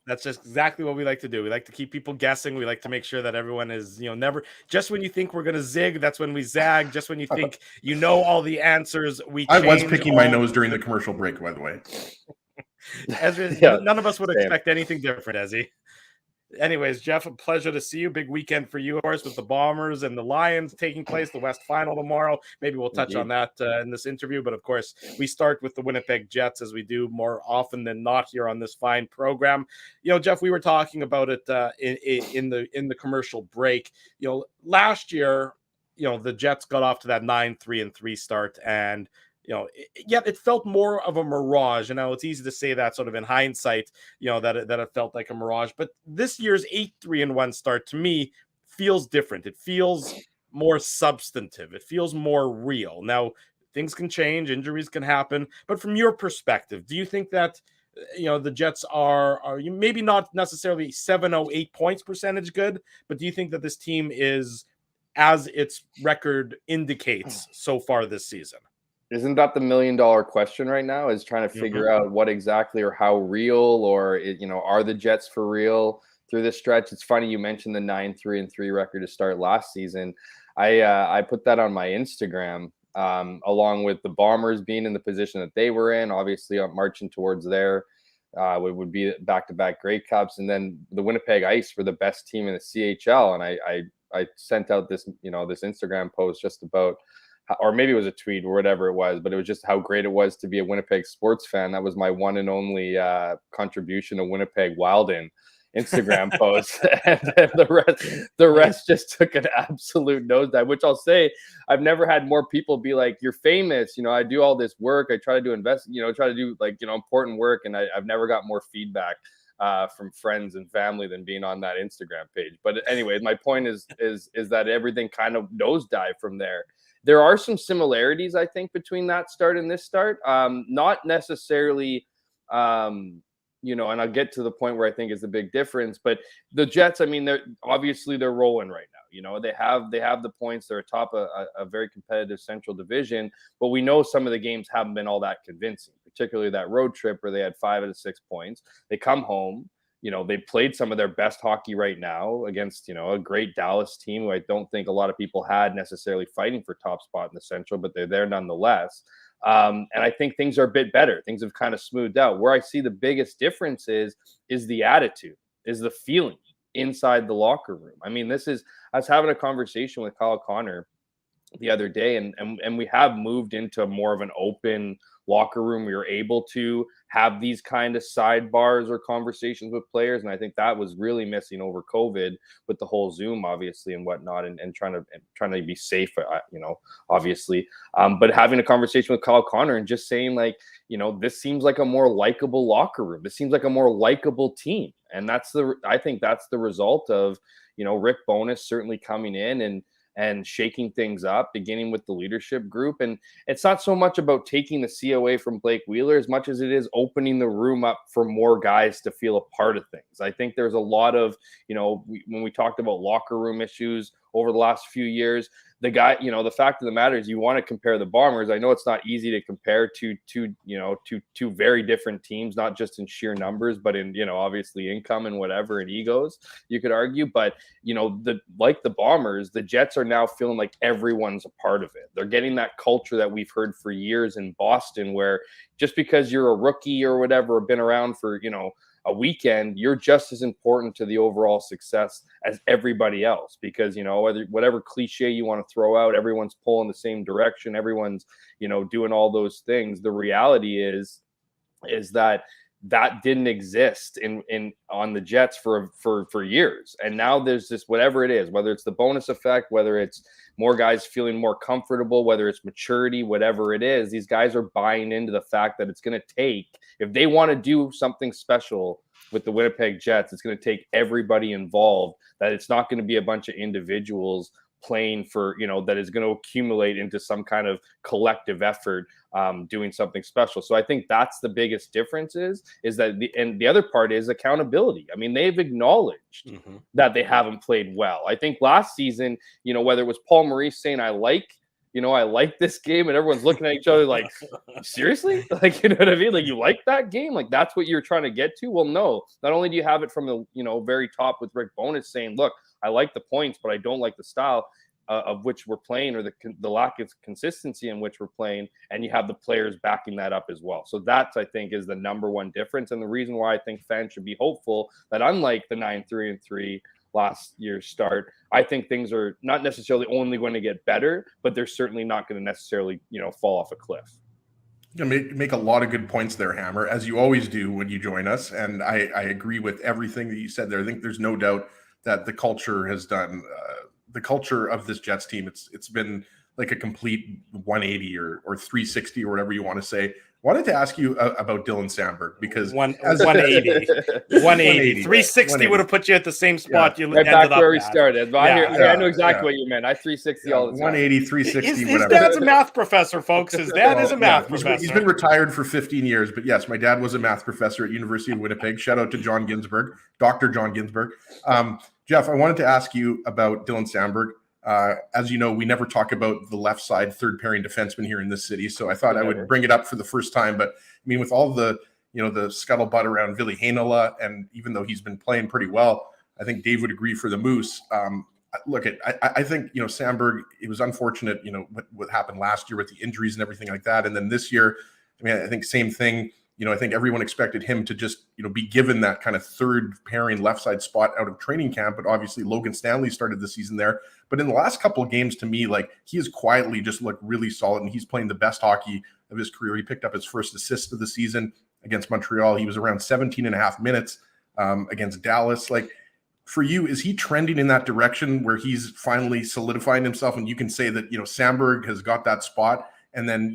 That's just exactly what we like to do. We like to keep people guessing. We like to make sure that everyone is, never just when you think we're gonna zig, that's when we zag. Just when you think all the answers, I was picking my nose during the commercial break, by the way. Ezra, none of us would expect anything different, Ezzy. Anyways, Jeff, a pleasure to see you. Big weekend for you, of course, with the Bombers and the Lions taking place, the West Final tomorrow. Maybe we'll touch on that in this interview. But, of course, we start with the Winnipeg Jets, as we do more often than not here on this fine program. Jeff, we were talking about it in the commercial break. Last year, the Jets got off to that 9-3-3 start, and it felt more of a mirage. And now it's easy to say that sort of in hindsight, that it felt like a mirage. But this year's 8-3-1 start to me feels different. It feels more substantive. It feels more real. Now, things can change, injuries can happen. But from your perspective, do you think that the Jets are maybe not necessarily 708 points percentage good, but do you think that this team is, as its record indicates so far this season? Isn't that the $1 million question right now? Is trying to figure out what exactly or how real or are the Jets for real through this stretch? It's funny you mentioned the 9-3-3 record to start last season. I put that on my Instagram along with the Bombers being in the position that they were in, obviously marching towards there. It would be back-to-back Grey Cups, and then the Winnipeg Ice were the best team in the CHL. And I sent out this this Instagram post just about, or maybe it was a tweet or whatever it was, but it was just how great it was to be a Winnipeg sports fan. That was my one and only contribution to Winnipeg Wilden Instagram post. And the rest just took an absolute nosedive, which I'll say, I've never had more people be like, you're famous. I do all this work. I try to do try to do important work. And I've never got more feedback from friends and family than being on that Instagram page. But anyway, my point is that everything kind of nosedive from there. There are some similarities, I think, between that start and this start. Not necessarily, and I'll get to the point where I think is the big difference. But the Jets, I mean, they're rolling right now. They have the points. They're atop a very competitive Central Division. But we know some of the games haven't been all that convincing, particularly that road trip where they had 5 out of 6 points. They come home. They played some of their best hockey right now against, a great Dallas team who I don't think a lot of people had necessarily fighting for top spot in the Central, but they're there nonetheless. And I think things are a bit better. Things have kind of smoothed out. Where I see the biggest difference is the attitude, is the feeling inside the locker room. I mean, I was having a conversation with Kyle Connor the other day, and we have moved into more of an open locker room. We were able to have these kind of sidebars or conversations with players, and I think that was really missing over COVID with the whole Zoom, obviously, and whatnot, and trying to be safe, obviously. But having a conversation with Kyle Connor and just saying, this seems like a more likable locker room. This seems like a more likable team, and I think that's the result of Rick Bowness certainly coming in and shaking things up, beginning with the leadership group. And it's not so much about taking the COA from Blake Wheeler as much as it is opening the room up for more guys to feel a part of things. I think there's a lot of, when we talked about locker room issues over the last few years, the fact of the matter is you want to compare the Bombers. I know it's not easy to compare two very different teams, not just in sheer numbers, but in, obviously income and whatever, and egos, you could argue. But, like the Bombers, the Jets are now feeling like everyone's a part of it. They're getting that culture that we've heard for years in Boston, where just because you're a rookie or whatever, or been around for, a weekend, you're just as important to the overall success as everybody else, because whatever cliche you want to throw out, everyone's pulling the same direction, everyone's doing all those things. The reality is that didn't exist on the Jets for years, and now there's this, whatever it is, whether it's the bonus effect, whether it's more guys feeling more comfortable, whether it's maturity, whatever it is, these guys are buying into the fact that it's going to take, if they want to do something special with the Winnipeg Jets, it's going to take everybody involved, that it's not going to be a bunch of individuals playing for, that is going to accumulate into some kind of collective effort, doing something special. So I think that's the biggest difference is that the other part is accountability. I mean, they've acknowledged that they haven't played well. I think last season, whether it was Paul Maurice saying, I like this game, and everyone's looking at each other like, seriously? Like, you know what I mean? Like, you like that game? Like, that's what you're trying to get to? Well, no. Not only do you have it from the, very top with Rick Bowness saying, look, I like the points, but I don't like the style of which we're playing, or the lack of consistency in which we're playing, and you have the players backing that up as well. So that's, I think, is the number one difference, and the reason why I think fans should be hopeful that unlike the 9-3-3 last year's start, I think things are not necessarily only going to get better, but they're certainly not going to necessarily, fall off a cliff. You make a lot of good points there, Hammer, as you always do when you join us. And I agree with everything that you said there. I think there's no doubt that the culture has done, the culture of this Jets team, it's been like a complete 180 or 360 or whatever you want to say. Wanted to ask you about Dylan Sandberg, because 180, 360 would have put you at the same spot. You right back where we started. But I know exactly what you meant. I 360 all the time. 180, 360, his dad's a math professor, folks. His dad is a math professor. He's been retired for 15 years, but yes, my dad was a math professor at University of Winnipeg. Shout out to John Ginsburg, Dr. John Ginsburg. Jeff, I wanted to ask you about Dylan Sandberg. As you know, we never talk about the left side third pairing defenseman here in this city, so I thought I would bring it up for the first time. But I mean, with all the the scuttlebutt around Ville Heinola, and even though he's been playing pretty well, I think Dave would agree for the Moose. I think Sandberg, it was unfortunate what happened last year with the injuries and everything like that, and then this year, I mean, I think same thing. I think everyone expected him to just, be given that kind of third pairing left side spot out of training camp. But obviously Logan Stanley started the season there. But in the last couple of games, to me, like, he has quietly just looked really solid, and he's playing the best hockey of his career. He picked up his first assist of the season against Montreal. He was around 17 and a half minutes against Dallas. Like, for you, is he trending in that direction where he's finally solidifying himself, and you can say that, Sandberg has got that spot? And then,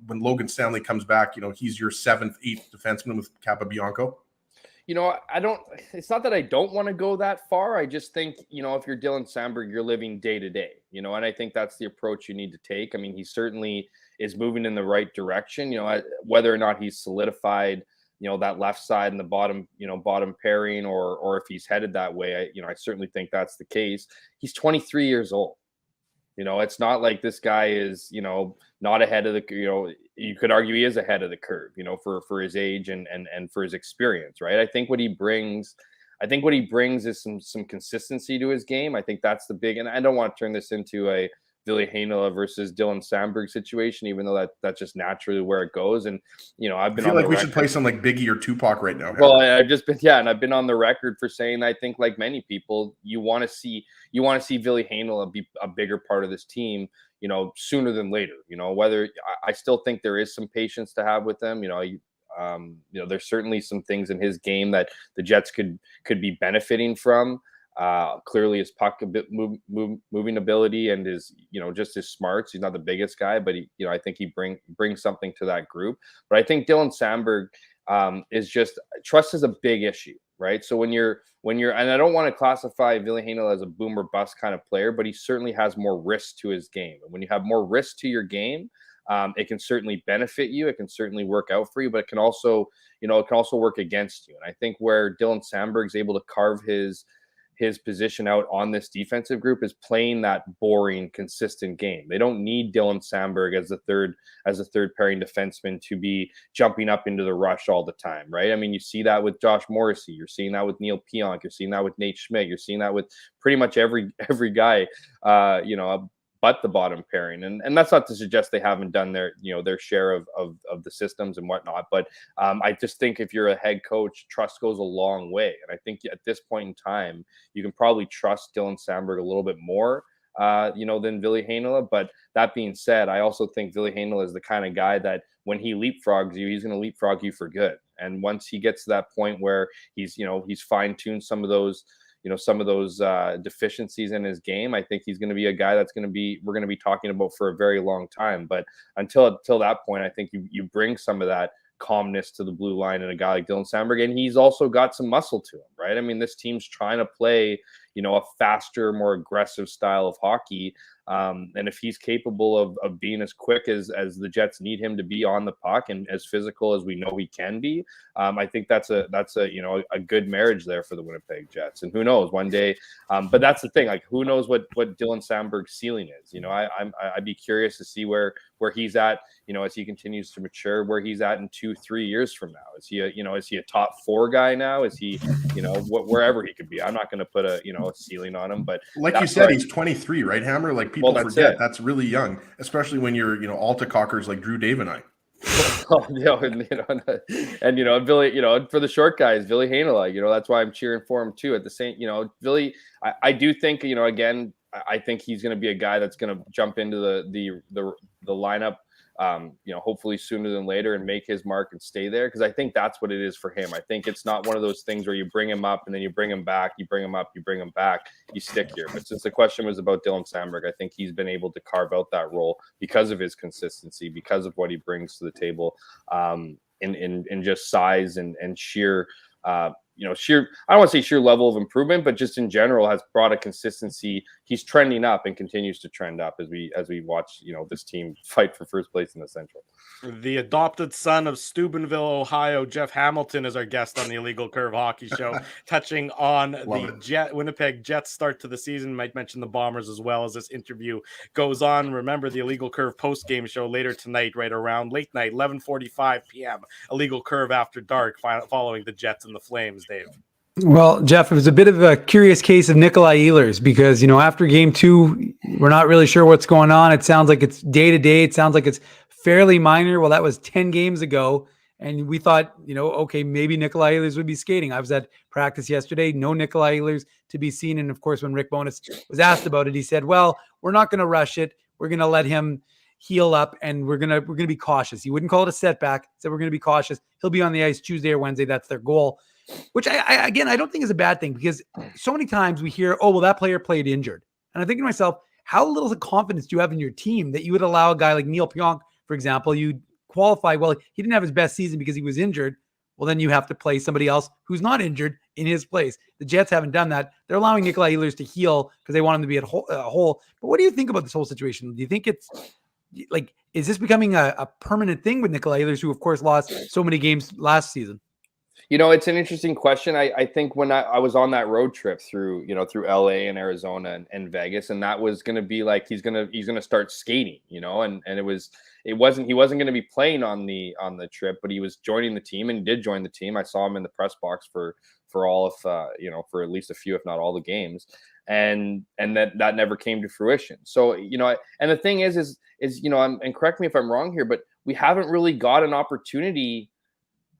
when Logan Stanley comes back, he's your 7th, 8th defenseman with Capobianco. It's not that I don't want to go that far. I just think, if you're Dylan Sandberg, you're living day to day, and I think that's the approach you need to take. I mean, he certainly is moving in the right direction, whether or not he's solidified, that left side and the bottom pairing, or if he's headed that way. I certainly think that's the case. He's 23 years old. It's not like this guy is, not ahead of the, you could argue he is ahead of the curve, for his age and for his experience, right? I think what he brings is some consistency to his game. I think that's the big, and I don't want to turn this into a Ville Heinola versus Dylan Sandberg situation, even though that's just naturally where it goes. And I've been. I feel like we should play some like Biggie or Tupac right now. Well, I've just been and I've been on the record for saying I think, like many people, you want to see Ville Heinola be a bigger part of this team, sooner than later. Whether I still think there is some patience to have with them. There's certainly some things in his game that the Jets could be benefiting from. Clearly his puck moving ability and his, just his smarts. He's not the biggest guy, but he, I think he brings something to that group. But I think Dylan Sandberg is just, trust is a big issue, right? So when you're, and I don't want to classify Ville Heinola as a boom or bust kind of player, but he certainly has more risk to his game. And when you have more risk to your game, it can certainly benefit you. It can certainly work out for you, but it can also, work against you. And I think where Dylan Sandberg's able to carve his position out on this defensive group is playing that boring, consistent game. They don't need Dylan Sandberg as a third pairing defenseman to be jumping up into the rush all the time, right? I mean, you see that with Josh Morrissey. You're seeing that with Neil Pionk. You're seeing that with Nate Schmidt. You're seeing that with pretty much every guy, but the bottom pairing. And that's not to suggest they haven't done their share of the systems and whatnot. But I just think if you're a head coach, trust goes a long way. And I think at this point in time, you can probably trust Dylan Sandberg a little bit more, than Ville Heinola. But that being said, I also think Ville Heinola is the kind of guy that when he leapfrogs you, he's going to leapfrog you for good. And once he gets to that point where he's fine-tuned some of those deficiencies in his game, I think he's going to be a guy we're going to be talking about for a very long time. But until that point, I think you bring some of that calmness to the blue line in a guy like Dylan Sandberg, and he's also got some muscle to him, right? I mean, this team's trying to play, a faster, more aggressive style of hockey. And if he's capable of being as quick as the Jets need him to be on the puck and as physical as we know he can be, I think that's a good marriage there for the Winnipeg Jets. And who knows, one day, but that's the thing, like, who knows what Dylan Sandberg's ceiling is. I'd be curious to see where he's at, as he continues to mature, where he's at in 2-3 years from now. Is he a top 4 guy now? Is he, wherever he could be? I'm not going to put a ceiling on him, but like you said, he's 23, right, Hammer? Like, people forget that's really young, especially when you're, Alta cockers like Drew, Dave, and I. And Ville, for the short guys, Ville Heinola, that's why I'm cheering for him too. At the same, Ville, I do think, again, I think he's going to be a guy that's going to jump into the lineup, hopefully sooner than later and make his mark and stay there. Because I think that's what it is for him. I think it's not one of those things where you bring him up and then you bring him back, you bring him up, you bring him back, you stick here. But since the question was about Dylan Sandberg, I think he's been able to carve out that role because of his consistency, because of what he brings to the table, in just size and sheer, sheer, I don't want to say sheer level of improvement, but just in general has brought a consistency. He's trending up and continues to trend up as we watch, this team fight for first place in the Central. The adopted son of Steubenville, Ohio, Jeff Hamilton, is our guest on the Illegal Curve Hockey Show, touching on Winnipeg Jets start to the season. Might mention the Bombers as well as this interview goes on. Remember, the Illegal Curve post-game show later tonight, right around late night, 11:45 p.m. Illegal Curve After Dark, following the Jets and the Flames, Dave. Well, Jeff, it was a bit of a curious case of Nikolaj Ehlers because, after game 2, we're not really sure what's going on. It sounds like it's day to day. It sounds like it's fairly minor. Well, that was 10 games ago. And we thought, okay, maybe Nikolaj Ehlers would be skating. I was at practice yesterday. No Nikolaj Ehlers to be seen. And of course, when Rick Bowness was asked about it, he said, well, we're not going to rush it. We're going to let him heal up and we're going to be cautious. He wouldn't call it a setback. He said, we're going to be cautious. He'll be on the ice Tuesday or Wednesday. That's their goal. Which I don't think is a bad thing because so many times we hear, oh, well, that player played injured. And I think to myself, how little confidence do you have in your team that you would allow a guy like Neil Pionk, for example, you qualify, well, he didn't have his best season because he was injured. Well, then you have to play somebody else who's not injured in his place. The Jets haven't done that. They're allowing Nikolaj Ehlers to heal because they want him to be at whole. But what do you think about this whole situation? Do you think it's like, is this becoming a permanent thing with Nikolaj Ehlers, who of course lost so many games last season? It's an interesting question. I think when I was on that road trip through LA and Arizona and Vegas, and that was going to be like, he's going to start skating, and he wasn't going to be playing on the trip, but he was joining the team and did join the team. I saw him in the press box for all of, for at least a few, if not all the games. And that never came to fruition. So, and the thing is, and correct me if I'm wrong here, but we haven't really got an opportunity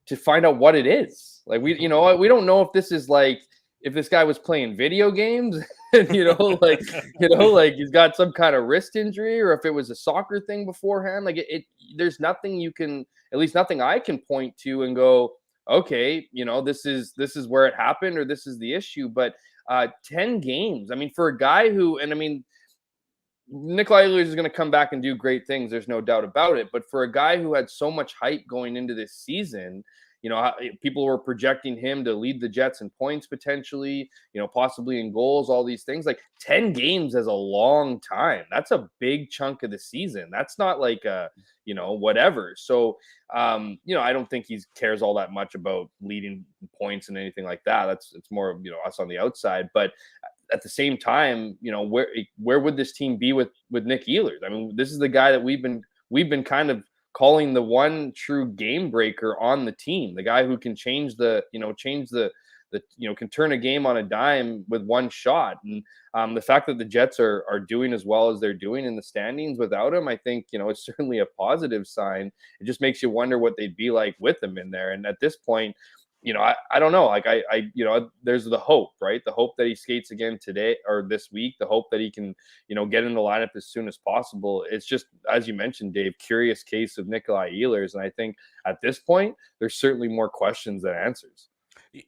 to find out what it is. Like, we don't know if this is like, if this guy was playing video games and, like he's got some kind of wrist injury, or if it was a soccer thing beforehand. Like there's nothing at least nothing I can point to and go, okay, this is where it happened, or this is the issue. But 10 games, I mean, for a guy who, and I mean, Nikolaj Ehlers is going to come back and do great things. There's no doubt about it. But for a guy who had so much hype going into this season, people were projecting him to lead the Jets in points potentially, possibly in goals, all these things. Like 10 games is a long time. That's a big chunk of the season. That's not like whatever. So, I don't think he cares all that much about leading points and anything like that. It's more, us on the outside. But at the same time, where would this team be with Nick Ehlers? I mean, this is the guy that we've been kind of calling the one true game breaker on the team, the guy who can change can turn a game on a dime with one shot. And the fact that the Jets are doing as well as they're doing in the standings without him, I think, it's certainly a positive sign. It just makes you wonder what they'd be like with him in there. And at this point, I don't know. Like there's the hope, right? The hope that he skates again today or this week, the hope that he can, get in the lineup as soon as possible. It's just, as you mentioned, Dave, curious case of Nikolaj Ehlers. And I think at this point, there's certainly more questions than answers.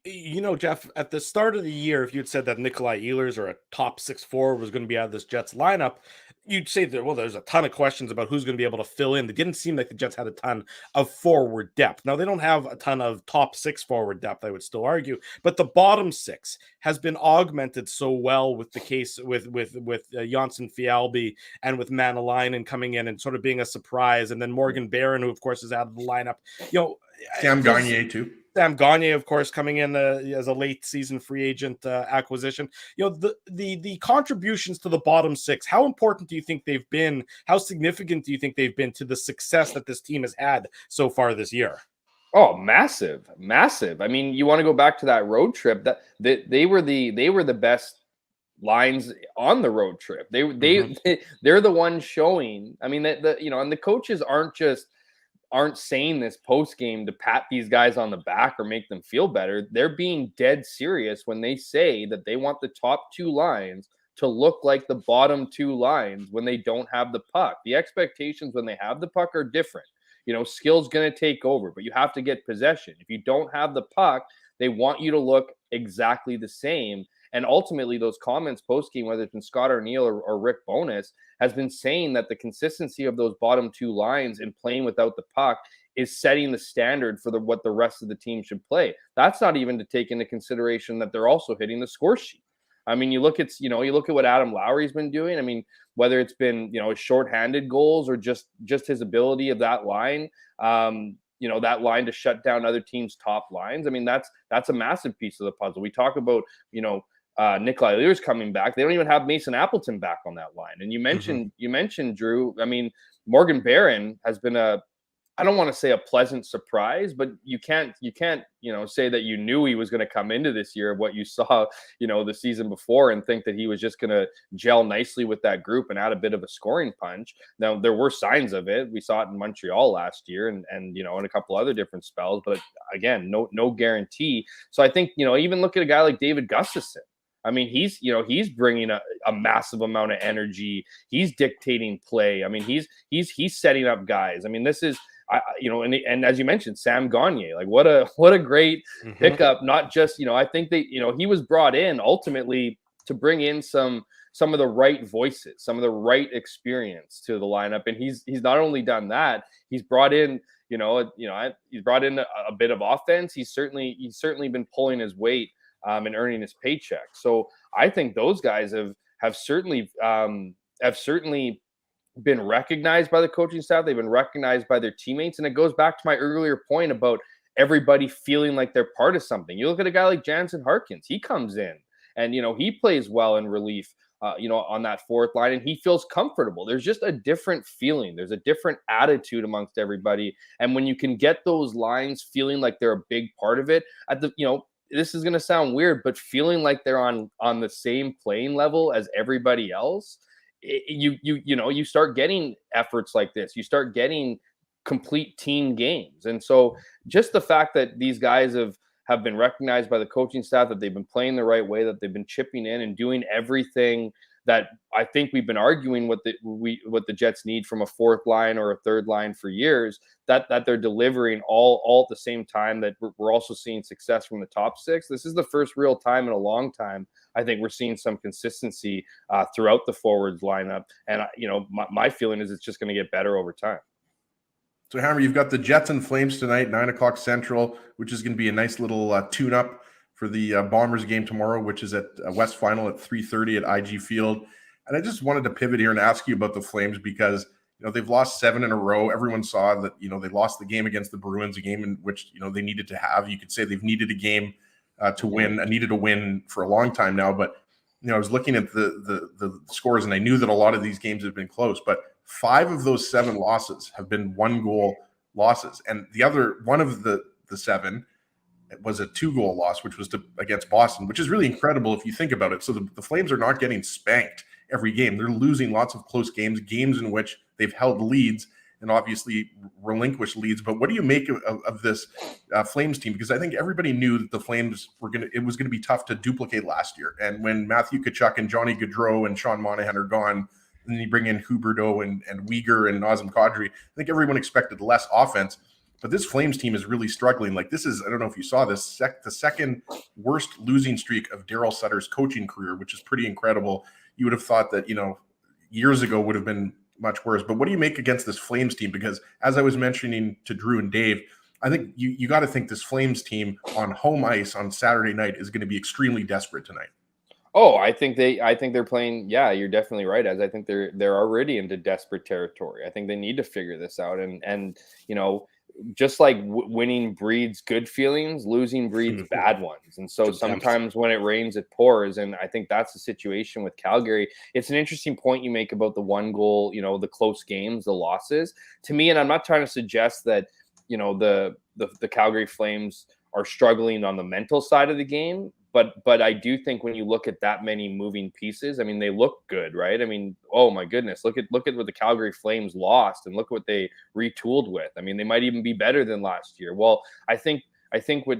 You know, Jeff, at the start of the year, if you'd said that Nikolaj Ehlers or a top 6 forward was going to be out of this Jets lineup, you'd say that, well, there's a ton of questions about who's going to be able to fill in. It didn't seem like the Jets had a ton of forward depth. Now, they don't have a ton of top 6 forward depth, I would still argue, but the bottom 6 has been augmented so well with the case with Jonsson Fjällby and with Manalainen coming in and sort of being a surprise. And then Morgan Barron, who, of course, is out of the lineup. You know, Sam Gagner, too. Sam Gagner, of course, coming in as a late season free agent acquisition. You know, the contributions to the bottom 6, how important do you think they've been? How significant do you think they've been to the success that this team has had so far this year? Oh, massive. I mean, you want to go back to that road trip, that they were the best lines on the road trip. They're the ones showing. I mean, and the coaches aren't saying this post game to pat these guys on the back or make them feel better. They're being dead serious when they say that they want the top 2 lines to look like the bottom 2 lines when they don't have the puck. The expectations when they have the puck are different. You know, skill's going to take over, but you have to get possession. If you don't have the puck, they want you to look exactly the same. And ultimately, those comments post-game, whether it's been Scott Arniel or Rick Bowness, has been saying that the consistency of those bottom 2 lines in playing without the puck is setting the standard for what the rest of the team should play. That's not even to take into consideration that they're also hitting the score sheet. I mean, you look at what Adam Lowry's been doing. I mean, whether it's been, his shorthanded goals or just his ability of that line, that line to shut down other teams' top lines. I mean, that's a massive piece of the puzzle. We talk about, Nikolaj Ehlers coming back. They don't even have Mason Appleton back on that line. And you mentioned Drew. I mean, Morgan Barron has been I don't want to say a pleasant surprise, but you can't, say that you knew he was going to come into this year of what you saw, the season before and think that he was just going to gel nicely with that group and add a bit of a scoring punch. Now, there were signs of it. We saw it in Montreal last year and in a couple other different spells, but again, no guarantee. So I think, even look at a guy like David Gustafsson. I mean, he's bringing a massive amount of energy. He's dictating play. I mean, he's setting up guys. I mean, this is, and as you mentioned, Sam Gagner, like what a great pickup. Not just, I think that, he was brought in ultimately to bring in some of the right voices, some of the right experience to the lineup. And he's not only done that, he's brought in, he's brought in a bit of offense. He's certainly been pulling his weight and earning his paycheck. So I think those guys have certainly been recognized by the coaching staff. They've been recognized by their teammates. And it goes back to my earlier point about everybody feeling like they're part of something. You look at a guy like Jansen Harkins, he comes in and, he plays well in relief, on that 4th line and he feels comfortable. There's just a different feeling. There's a different attitude amongst everybody. And when you can get those lines feeling like they're a big part of it this is going to sound weird, but feeling like they're on the same playing level as everybody else, you start getting efforts like this. You start getting complete team games. And so just the fact that these guys have been recognized by the coaching staff, that they've been playing the right way, that they've been chipping in and doing everything that I think we've been arguing what the Jets need from a 4th line or a 3rd line for years, that they're delivering all at the same time, that we're also seeing success from the top 6. This is the first real time in a long time I think we're seeing some consistency throughout the forwards lineup. And, my feeling is it's just going to get better over time. So, Hammer, you've got the Jets and Flames tonight, 9:00 Central, which is going to be a nice little tune-up for the Bombers game tomorrow, which is at West Final at 3:30 at IG Field. And I just wanted to pivot here and ask you about the Flames because, they've lost 7 in a row. Everyone saw that, they lost the game against the Bruins, a game in which, they needed to have. You could say they've needed a game to win, needed a win for a long time now. But, I was looking at the scores and I knew that a lot of these games have been close, but 5 of those 7 losses have been 1-goal losses. And the other one of the 7 was a 2-goal loss, which was against Boston, which is really incredible if you think about it. So the Flames are not getting spanked every game. They're losing lots of close games in which they've held leads and obviously relinquished leads. But what do you make of this Flames team? Because I think everybody knew that the Flames it was going to be tough to duplicate last year. And when Matthew Tkachuk and Johnny Gaudreau and Sean Monahan are gone, and then you bring in Huberdeau and Uyghur and Nazem Kadri, I think everyone expected less offense. but this Flames team is really struggling. Like this is, I don't know if you saw this, the second worst losing streak of Daryl Sutter's coaching career, which is pretty incredible. You would have thought that, years ago would have been much worse. But what do you make against this Flames team? Because as I was mentioning to Drew and Dave, I think you got to think this Flames team on home ice on Saturday night is going to be extremely desperate tonight. Oh, I think they're playing. Yeah, you're definitely right. As I think they're already into desperate territory. I think they need to figure this out. And just like winning breeds good feelings, losing breeds bad ones. And so sometimes when it rains, it pours. And I think that's the situation with Calgary. It's an interesting point you make about the one goal, the close games, the losses. To me, and I'm not trying to suggest that the Calgary Flames are struggling on the mental side of the game. But I do think when you look at that many moving pieces, I mean, they look good, right? I mean, oh my goodness, look at what the Calgary Flames lost and look what they retooled with. I mean, they might even be better than last year. Well, I think what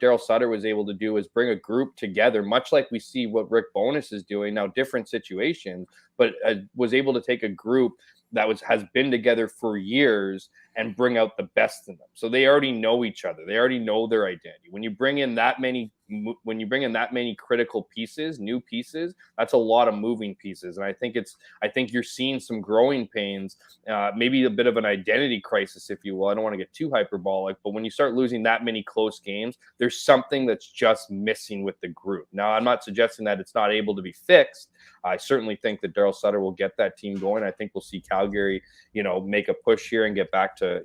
Daryl Sutter was able to do is bring a group together, much like we see what Rick Bowness is doing now, different situations, but was able to take a group that has been together for years and bring out the best in them. So they already know each other. They already know their identity. When you bring in that many critical pieces, new pieces, that's a lot of moving pieces. And I think you're seeing some growing pains, maybe a bit of an identity crisis, if you will. I don't want to get too hyperbolic, but when you start losing that many close games, there's something that's just missing with the group. Now, I'm not suggesting that it's not able to be fixed. I certainly think that Daryl Sutter will get that team going. I think we'll see Calgary, make a push here and get back to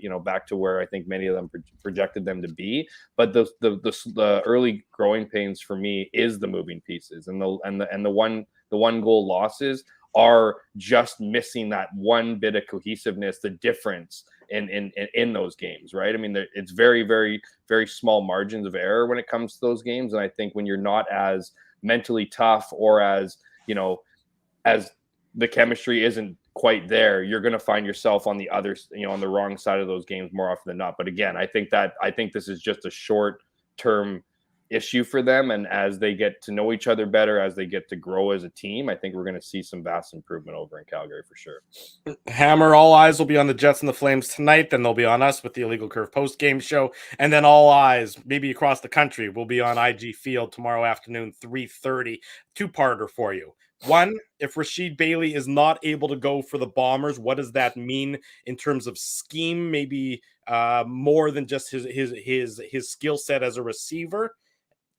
where I think many of them projected them to be. But the early growing pains for me is the moving pieces and the one goal losses are just missing that one bit of cohesiveness, the difference in those games, right? I mean, it's very, very, very small margins of error when it comes to those games. And I think when you're not as mentally tough or as the chemistry isn't quite there, you're going to find yourself on the other, on the wrong side of those games more often than not. But again, I think this is just a short-term issue for them. And as they get to know each other better, as they get to grow as a team, I think we're going to see some vast improvement over in Calgary for sure. Hammer, all eyes will be on the Jets and the Flames tonight. Then they'll be on us with the Illegal Curve post-game show. And then all eyes, maybe across the country, will be on IG Field tomorrow afternoon, 3:30. Two-parter for you. One, if Rasheed Bailey is not able to go for the Bombers, what does that mean in terms of scheme? Maybe more than just his skill set as a receiver.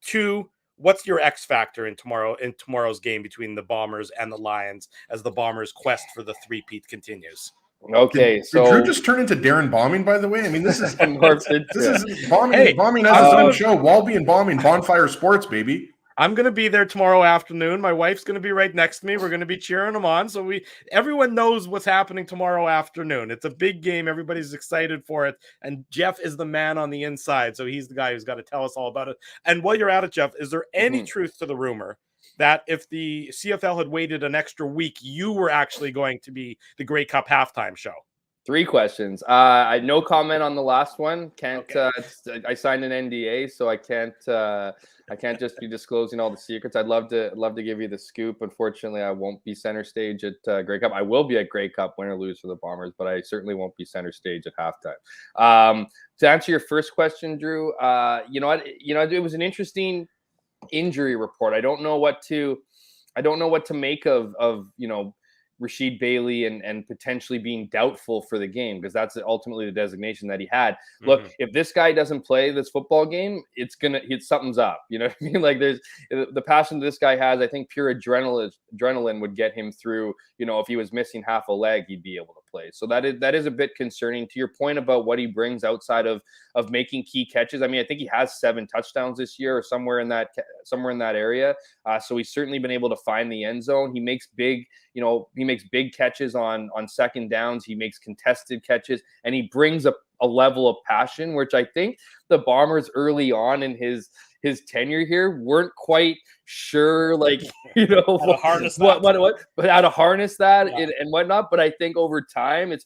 Two, what's your X factor in tomorrow's game between the Bombers and the Lions as the Bombers' quest for the three-peat continues? Okay, so did Drew just turn into Darren Bombing, by the way? I mean, this is bombing as his own show. Walby and Bombing, Bonfire Sports, baby. I'm going to be there tomorrow afternoon. My wife's going to be right next to me. We're going to be cheering them on. So everyone knows what's happening tomorrow afternoon. It's a big game. Everybody's excited for it. And Jeff is the man on the inside. So he's the guy who's got to tell us all about it. And while you're at it, Jeff, is there any truth to the rumor that if the CFL had waited an extra week, you were actually going to be the Grey Cup halftime show? 3 questions. I no comment on the last one. Can't. Okay. I signed an NDA, so I can't just be disclosing all the secrets. I'd love to give you the scoop. Unfortunately, I won't be center stage at Grey Cup. I will be at Grey Cup, win or lose for the Bombers, but I certainly won't be center stage at halftime. To answer your first question, Drew, it was an interesting injury report. I don't know what to make of Rasheed Bailey and potentially being doubtful for the game, because that's ultimately the designation that he had. Look, if this guy doesn't play this football game, something's up. You know what I mean? Like, there's the passion this guy has. I think pure adrenaline would get him through. If he was missing half a leg, he'd be able to play. So that is a bit concerning. To your point about what he brings outside of making key catches, I mean, I think he has 7 touchdowns this year or somewhere in that area. So he's certainly been able to find the end zone. He makes big catches on second downs. He makes contested catches, and he brings a level of passion, which I think the Bombers early on in his tenure here weren't quite sure, like, how to harness that and whatnot. But I think over time he's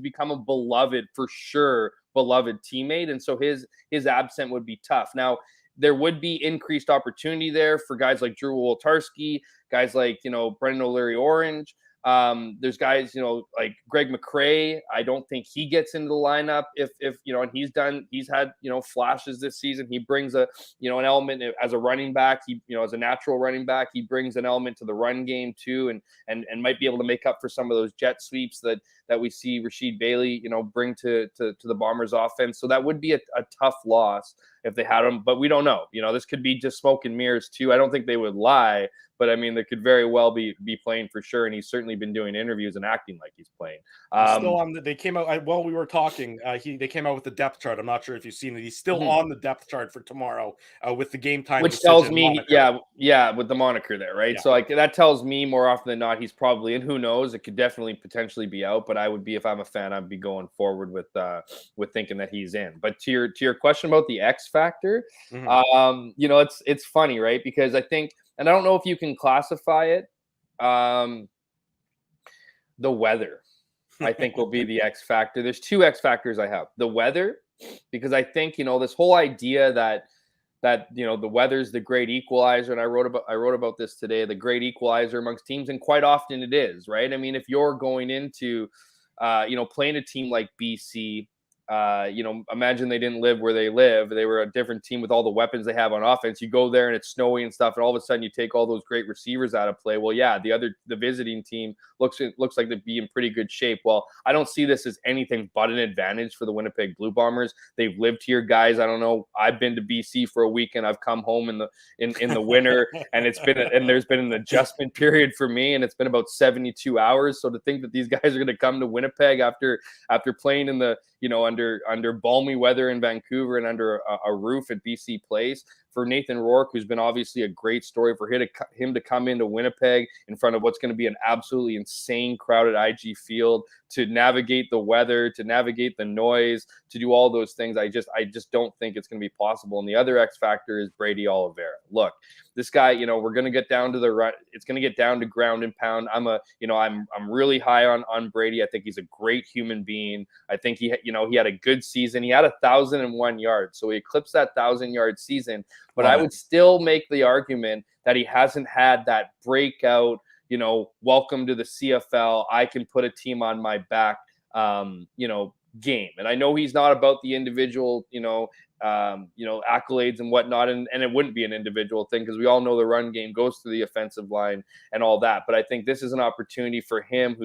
become a beloved teammate, and so his absence would be tough. Now, there would be increased opportunity there for guys like Drew Woltarski, guys like Brendan O'Leary Orange. There's guys, like Greg McRae. I don't think he gets into the lineup if and he's had, flashes this season. He brings an element as a running back. He, as a natural running back, he brings an element to the run game too, and might be able to make up for some of those jet sweeps that we see Rasheed Bailey, bring to the Bombers offense. So that would be a tough loss if they had him, but we don't know. This could be just smoke and mirrors too. I don't think they would lie, but I mean, they could very well be playing for sure. And he's certainly been doing interviews and acting like he's playing. Still on they came out while we were talking. They came out with the depth chart. I'm not sure if you've seen it. He's still on the depth chart for tomorrow with the game time, which tells me, moniker. with the moniker there, right? Yeah. So like that tells me more often than not he's probably in. Who knows? It could definitely potentially be out, but I would be, if I'm a fan, I'd be going forward with thinking that he's in. But to your question about the X factor, it's funny, right? Because I think. And I don't know if you can classify it. The weather, I think, will be the X factor. There's two X factors I have. The weather, because I think, this whole idea that the weather's the great equalizer, and I wrote about this today, the great equalizer amongst teams, and quite often it is, right? I mean, if you're going into, playing a team like BC, imagine they didn't live where they live. They were a different team with all the weapons they have on offense. You go there and it's snowy and stuff, and all of a sudden you take all those great receivers out of play. Well, yeah, the visiting team looks like they'd be in pretty good shape. Well, I don't see this as anything but an advantage for the Winnipeg Blue Bombers. They've lived here, guys. I don't know. I've been to BC for a weekend. I've come home in the winter, and there's been an adjustment period for me, and it's been about 72 hours. So to think that these guys are going to come to Winnipeg after playing in the under balmy weather in Vancouver and under a roof at BC Place, for Nathan Rourke, who's been obviously a great story, for him to come into Winnipeg in front of what's going to be an absolutely insane crowd at IG Field, to navigate the weather, to navigate the noise, to do all those things. I just don't think it's going to be possible. And the other X factor is Brady Oliveira. Look, this guy, we're going to get down to the run. It's going to get down to ground and pound. I'm really high on Brady. I think he's a great human being. I think he had a good season. He had 1,001 yards, so he eclipsed that 1,000-yard season. But I would still make the argument that he hasn't had that breakout, welcome to the CFL, I can put a team on my back, game. And I know he's not about the individual, accolades and whatnot, and it wouldn't be an individual thing, because we all know the run game goes through the offensive line and all that. But I think this is an opportunity for him,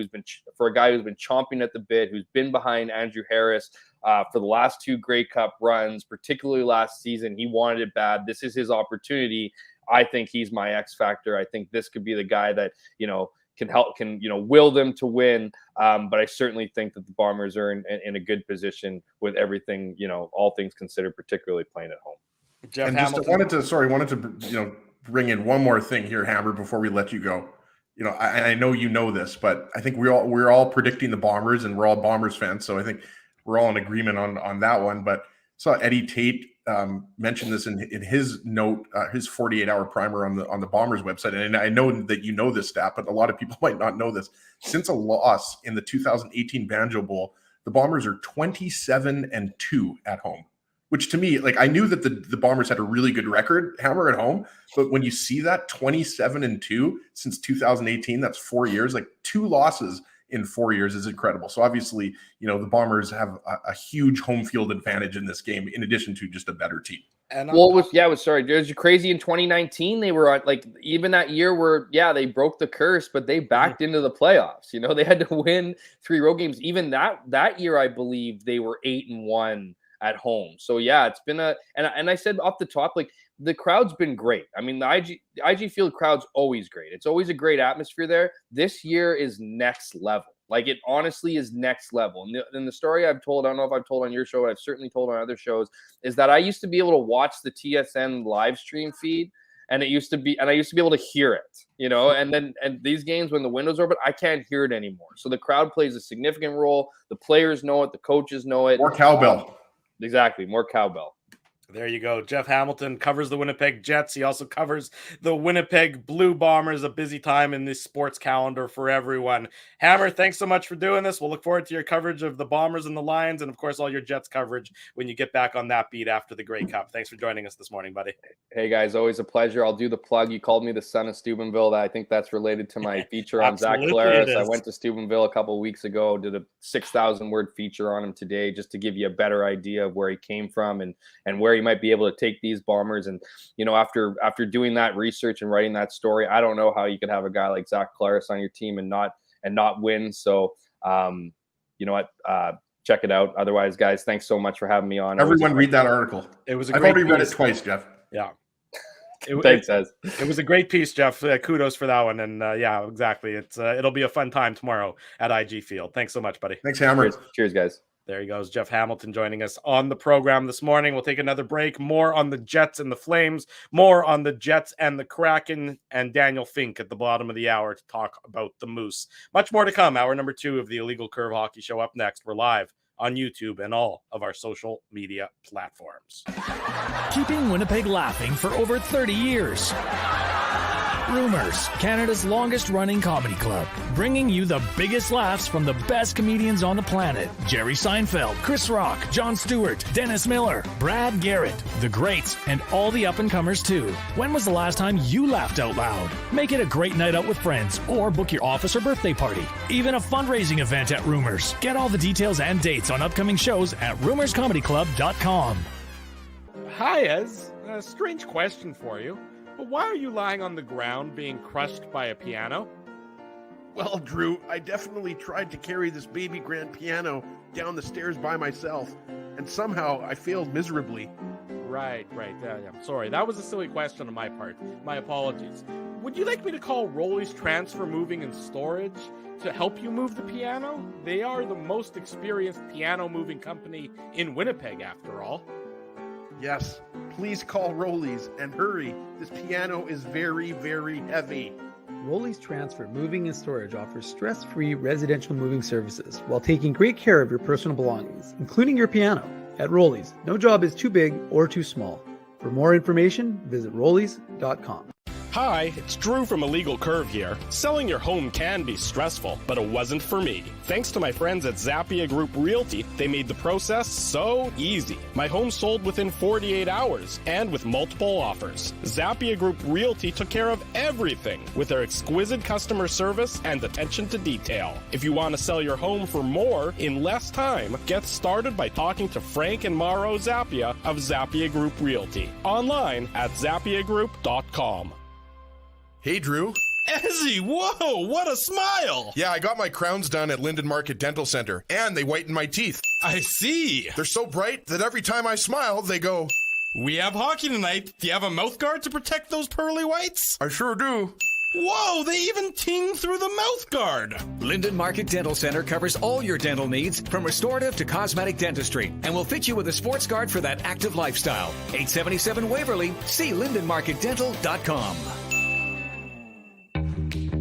for a guy who's been chomping at the bit, who's been behind Andrew Harris for the last two Grey Cup runs, particularly last season. He wanted it bad. This is his opportunity. I think he's my X factor. I think this could be the guy that, can will them to win. But I certainly think that the Bombers are in a good position with everything, all things considered, particularly playing at home. Jeff and Hamilton. just wanted to bring in one more thing here, Hammer, before we let you go. I know you know this, but I think we're all predicting the Bombers, and we're all Bombers fans, so I think we're all in agreement on that one. But saw Eddie Tate mentioned this in his note, his 48-hour primer on the Bombers website. And I know that you know this stat, but a lot of people might not know this. Since a loss in the 2018 Banjo Bowl, the Bombers are 27-2 at home, which to me, like, I knew that the Bombers had a really good record, Hammer, at home. But when you see that 27-2 since 2018, that's 4 years, like 2 losses in 4 years is incredible. So obviously, the Bombers have a huge home field advantage in this game, in addition to just a better team. And it was crazy in 2019. They were even that year where, they broke the curse, but they backed into the playoffs. They had to win 3 road games. Even that year, I believe they were 8-1 at home. So it's been and I said off the top, like, the crowd's been great. I mean, the IG Field crowd's always great. It's always a great atmosphere there. This year is next level. Like, it honestly is next level. And the story I've told, I don't know if I've told on your show, but I've certainly told on other shows, is that I used to be able to watch the TSN live stream feed, and I used to be able to hear it, and these games when the window's open, I can't hear it anymore. So the crowd plays a significant role. The players know it. The coaches know it. More cowbell. Exactly. More cowbell. There you go. Jeff Hamilton covers the Winnipeg Jets. He also covers the Winnipeg Blue Bombers. A busy time in this sports calendar for everyone. Hammer, thanks so much for doing this. We'll look forward to your coverage of the Bombers and the Lions, and of course, all your Jets coverage when you get back on that beat after the Grey Cup. Thanks for joining us this morning, buddy. Hey guys, always a pleasure. I'll do the plug. You called me the son of Steubenville. I think that's related to my feature on Zach Collaros. I went to Steubenville a couple of weeks ago, did a 6,000 word feature on him today, just to give you a better idea of where he came from and where he might be able to take these Bombers. And after doing that research and writing that story, I don't know how you could have a guy like Zach Collaros on your team and not win. So you know what, check it out. Otherwise, guys, thanks so much for having me on. Everyone read that article. It was I've already read it twice, Jeff. Yeah. Thanks, Ez. It was a great piece, Jeff. Kudos for that one. And yeah, exactly. It'll be a fun time tomorrow at IG Field. Thanks so much, buddy. Thanks, Hammer. Cheers, guys. There he goes. Jeff Hamilton joining us on the program this morning. We'll take another break. More on the Jets and the Flames, more on the Jets and the Kraken, and Daniel Fink at the bottom of the hour to talk about the Moose. Much more to come. Hour number 2 of the Illegal Curve Hockey Show up next. We're live on YouTube and all of our social media platforms. Keeping Winnipeg laughing for over 30 years. Rumors, Canada's longest-running comedy club, bringing you the biggest laughs from the best comedians on the planet. Jerry Seinfeld, Chris Rock, Jon Stewart, Dennis Miller, Brad Garrett, the greats, and all the up-and-comers too. When was the last time you laughed out loud? Make it a great night out with friends, or book your office or birthday party. Even a fundraising event at Rumors. Get all the details and dates on upcoming shows at rumorscomedyclub.com. Hi, Ez. A strange question for you. But why are you lying on the ground being crushed by a piano? Well, Drew, I definitely tried to carry this baby grand piano down the stairs by myself, and somehow I failed miserably. Right. Yeah, sorry. That was a silly question on my part. My apologies. Would you like me to call Rolly's Transfer Moving and Storage to help you move the piano? They are the most experienced piano moving company in Winnipeg, after all. Yes, please call Rolly's and hurry. This piano is very, very heavy. Rolly's Transfer Moving and Storage offers stress-free residential moving services while taking great care of your personal belongings, including your piano. At Rolly's, no job is too big or too small. For more information, visit rollys.com. Hi, it's Drew from Illegal Curve here. Selling your home can be stressful, but it wasn't for me. Thanks to my friends at Zappia Group Realty, they made the process so easy. My home sold within 48 hours and with multiple offers. Zappia Group Realty took care of everything with their exquisite customer service and attention to detail. If you want to sell your home for more in less time, get started by talking to Frank and Mauro Zappia of Zappia Group Realty. Online at zappiagroup.com. Hey, Drew. Ezzy, whoa, what a smile! Yeah, I got my crowns done at Linden Market Dental Center, and they whiten my teeth. I see. They're so bright that every time I smile, they go, "We have hockey tonight. Do you have a mouth guard to protect those pearly whites?" "I sure do." Whoa, they even ting through the mouth guard. Linden Market Dental Center covers all your dental needs from restorative to cosmetic dentistry and will fit you with a sports guard for that active lifestyle. 877 Waverly. See lindenmarketdental.com.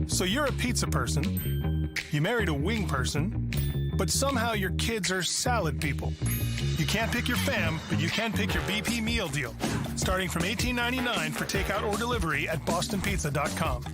So you're a pizza person, you married a wing person, but somehow your kids are salad people. You can't pick your fam, but you can pick your BP meal deal, starting from $18.99 for takeout or delivery at bostonpizza.com.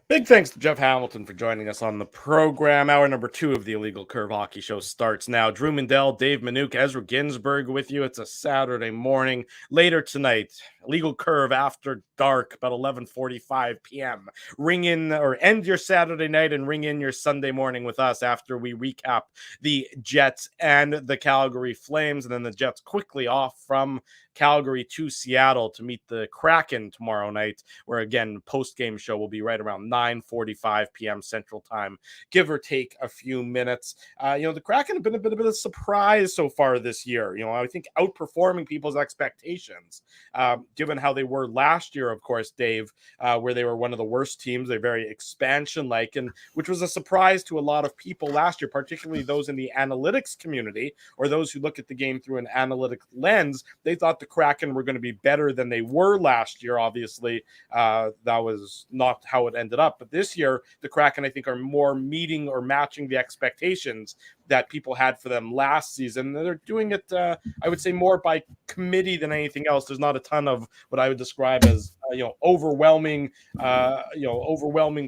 Big thanks to Jeff Hamilton for joining us on the program. Hour number 2 of the Illegal Curve Hockey Show starts now. Drew Mindell, Dave Minuk, Ezra Ginsburg with you. It's a Saturday morning. Later tonight, Illegal Curve after dark, about 11:45 p.m. Ring in or end your Saturday night and ring in your Sunday morning with us after we recap the Jets and the Calgary Flames. And then the Jets quickly off from Calgary to Seattle to meet the Kraken tomorrow night, where again, post-game show will be right around 9:45 p.m. Central Time, give or take a few minutes. The Kraken have been a bit of a surprise so far this year. I think outperforming people's expectations. given how they were last year, of course, Dave, where they were one of the worst teams. They're very expansion-like, and which was a surprise to a lot of people last year, particularly those in the analytics community or those who look at the game through an analytic lens. They thought the Kraken were going to be better than they were last year. Obviously, that was not how it ended up. But this year, the Kraken, I think, are more meeting or matching the expectations that people had for them last season. They're doing it, I would say, more by committee than anything else. There's not a ton of what I would describe as overwhelming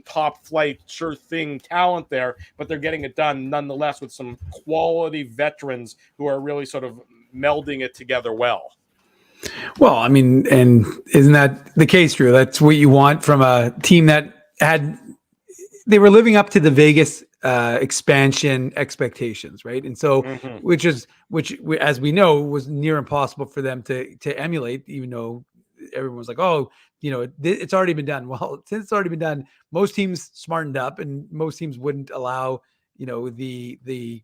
top flight, sure thing talent there, but they're getting it done nonetheless with some quality veterans who are really sort of melding it together well. Well, I mean, and isn't that the case, Drew? That's what you want from a team that they were living up to the Vegas expansion expectations, right? And so, which as we know was near impossible for them to emulate, even though everyone was like, oh, it's already been done. Well, since it's already been done, most teams smartened up, and most teams wouldn't allow the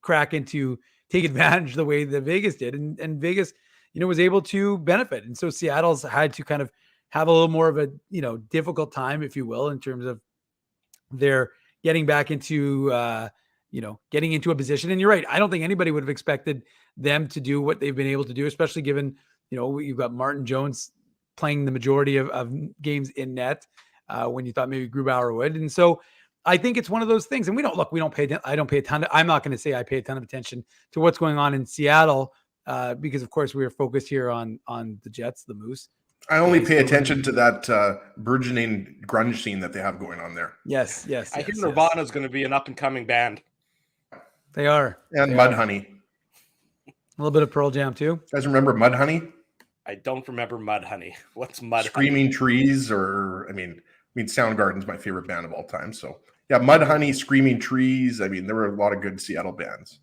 Kraken to take advantage the way that Vegas did, and Vegas was able to benefit. And so Seattle's had to kind of have a little more of a difficult time, if you will, in terms of their getting back into getting into a position. And you're right, I don't think anybody would have expected them to do what they've been able to do, especially given you've got Martin Jones playing the majority of games in net when you thought maybe Grubauer would. And so I think it's one of those things. And I don't pay a ton. I'm not going to say I pay a ton of attention to what's going on in Seattle because of course we are focused here on the Jets, the Moose. I only pay attention to that burgeoning grunge scene that they have going on there. Yes. I hear Nirvana is going to be an up-and-coming band. They are. And Mudhoney. A little bit of Pearl Jam, too. You guys remember Mudhoney? I don't remember Mudhoney. What's Mudhoney? Screaming Trees, or, I mean, Soundgarden's my favorite band of all time. So, yeah, Mudhoney, Screaming Trees. I mean, there were a lot of good Seattle bands.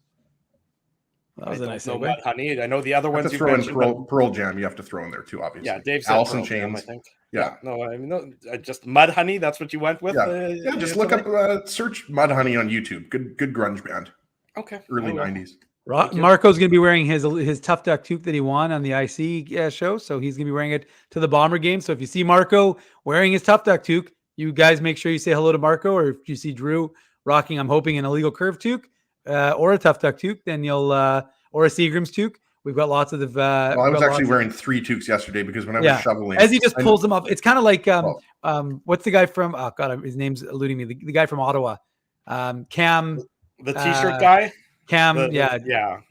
That was a nice segue. Mudhoney. I know the other ones you mentioned. Pearl Jam, you have to throw in there too, obviously. Yeah, Dave said Alice Pearl in Chains. Jam, I think. Yeah. No, I mean, just Mudhoney. That's what you went with. Yeah, just look up, search Mudhoney on YouTube. Good grunge band. Okay. Early 90s. Marco's going to be wearing his Tough Duck toque that he won on the IC show, so he's going to be wearing it to the Bomber game. So if you see Marco wearing his Tough Duck toque, you guys make sure you say hello to Marco. Or if you see Drew rocking, I'm hoping, an illegal curve toque or a Tough Duck toque, then you'll or a Seagram's toque. We've got lots of the. I was actually wearing 3 toques yesterday because when I was shoveling, as he just pulls them up, it's kind of like what's the guy from? Oh God, his name's eluding me. The guy from Ottawa, Cam, the T-shirt guy. Cam,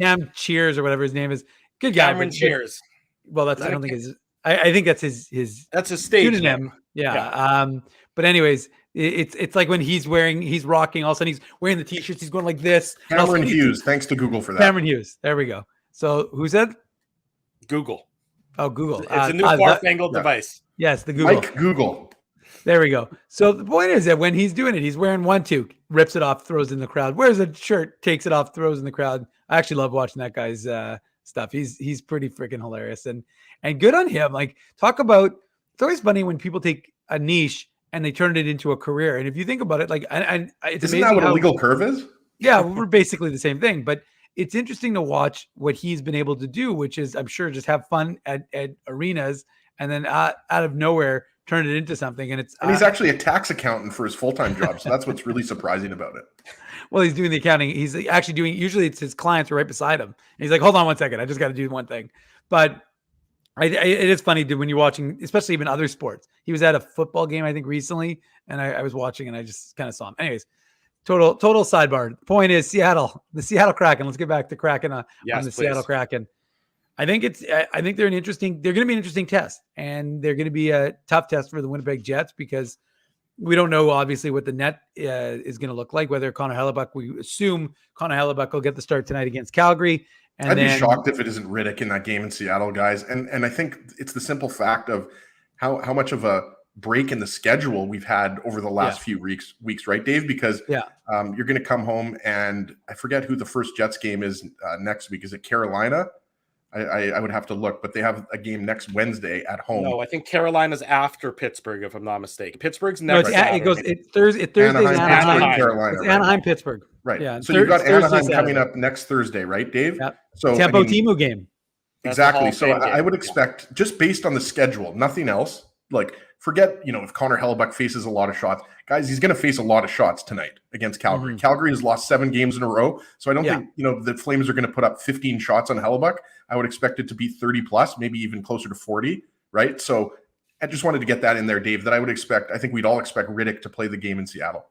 Cam Cheers or whatever his name is. Good guy. Cameron Cheers. Well, that's I don't think his. I think that's his. That's his stage name. Yeah. But anyways, it's like when he's rocking. All of a sudden he's wearing the T-shirts. He's going like this. Cameron Hughes. Thanks to Google for that. Cameron Hughes. There we go. So who said? Google. Oh, Google. It's a new far-angled device. Yes, the Google. Mike Google. There we go. So the point is that when he's doing it, he's wearing one toque, rips it off, throws it in the crowd. Wears a shirt, takes it off, throws in the crowd. I actually love watching that guy's stuff. He's pretty freaking hilarious and good on him. Like, talk about, it's always funny when people take a niche and they turn it into a career. And if you think about it, like, and it's isn't that what a legal curve is? Yeah, we're basically the same thing. But it's interesting to watch what he's been able to do, which is, I'm sure, just have fun at arenas and then out of nowhere turn it into something. And he's actually a tax accountant for his full-time job. So that's what's really surprising about it. Well, he's doing the accounting. He's actually doing, usually it's his clients are right beside him. And he's like, hold on one second. I just got to do one thing. But it is funny when you're watching, especially even other sports. He was at a football game, I think, recently. And I was watching and I just kind of saw him. Anyways, total sidebar. The point is the Seattle Kraken. Let's get back to Kraken on the Seattle Kraken. I think they're going to be an interesting test, and they're going to be a tough test for the Winnipeg Jets because we don't know obviously what the net is going to look like, whether Connor Hellebuck, we assume Connor Hellebuck will get the start tonight against Calgary. And I'd be shocked if it isn't Riddick in that game in Seattle, guys. And I think it's the simple fact of how much of a break in the schedule we've had over the last few weeks, right, Dave? Because you're going to come home and I forget who the first Jets game is next week. Is it Carolina? I would have to look, but they have a game next Wednesday at home. No, I think Carolina's after Pittsburgh, if I'm not mistaken. Pittsburgh's next. It's Thursday. Anaheim, Carolina. It's Anaheim, Pittsburgh. Right. Yeah. So you've got Anaheim coming up next Thursday, right, Dave? Yep. So Tempo Timu game. Exactly. So I would expect, just based on the schedule, nothing else. Like, forget, if Connor Hellebuck faces a lot of shots. Guys, he's going to face a lot of shots tonight against Calgary. Calgary has lost 7 games in a row. So I don't think, the Flames are going to put up 15 shots on Hellebuck. I would expect it to be 30 plus, maybe even closer to 40, right? So I just wanted to get that in there, Dave, that I think we'd all expect Riddick to play the game in Seattle.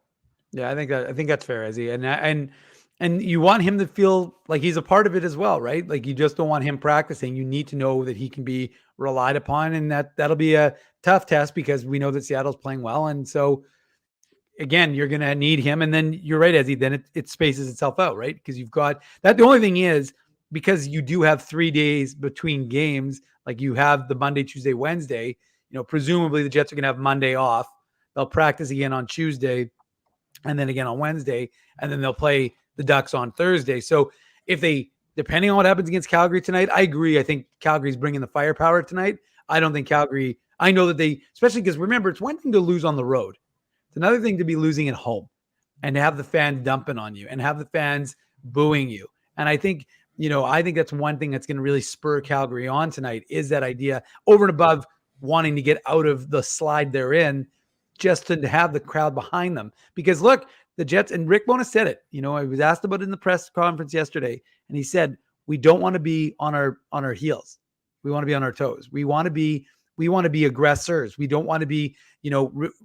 Yeah, I think that's fair, Ezzy. And you want him to feel like he's a part of it as well, right? Like, you just don't want him practicing. You need to know that he can be relied upon, and that'll be a tough test because we know that Seattle's playing well. And so again, you're going to need him. And then you're right, Ezzy, then it spaces itself out, right? Because you've got that. The only thing is, because you do have 3 days between games, like you have the Monday, Tuesday, Wednesday, presumably the Jets are going to have Monday off. They'll practice again on Tuesday and then again on Wednesday, and then they'll play the Ducks on Thursday. So depending on what happens against Calgary tonight, I agree. I think Calgary's bringing the firepower tonight. I don't think Calgary, I know that especially because remember, it's one thing to lose on the road. It's another thing to be losing at home and to have the fans dumping on you and have the fans booing you. And I think, I think that's one thing that's going to really spur Calgary on tonight, is that idea over and above wanting to get out of the slide they're in, just to have the crowd behind them. Because look, the Jets, and Rick Bowness said it, I was asked about it in the press conference yesterday, and he said, we don't want to be on our heels. We want to be on our toes. We want to be aggressors. We don't want to be,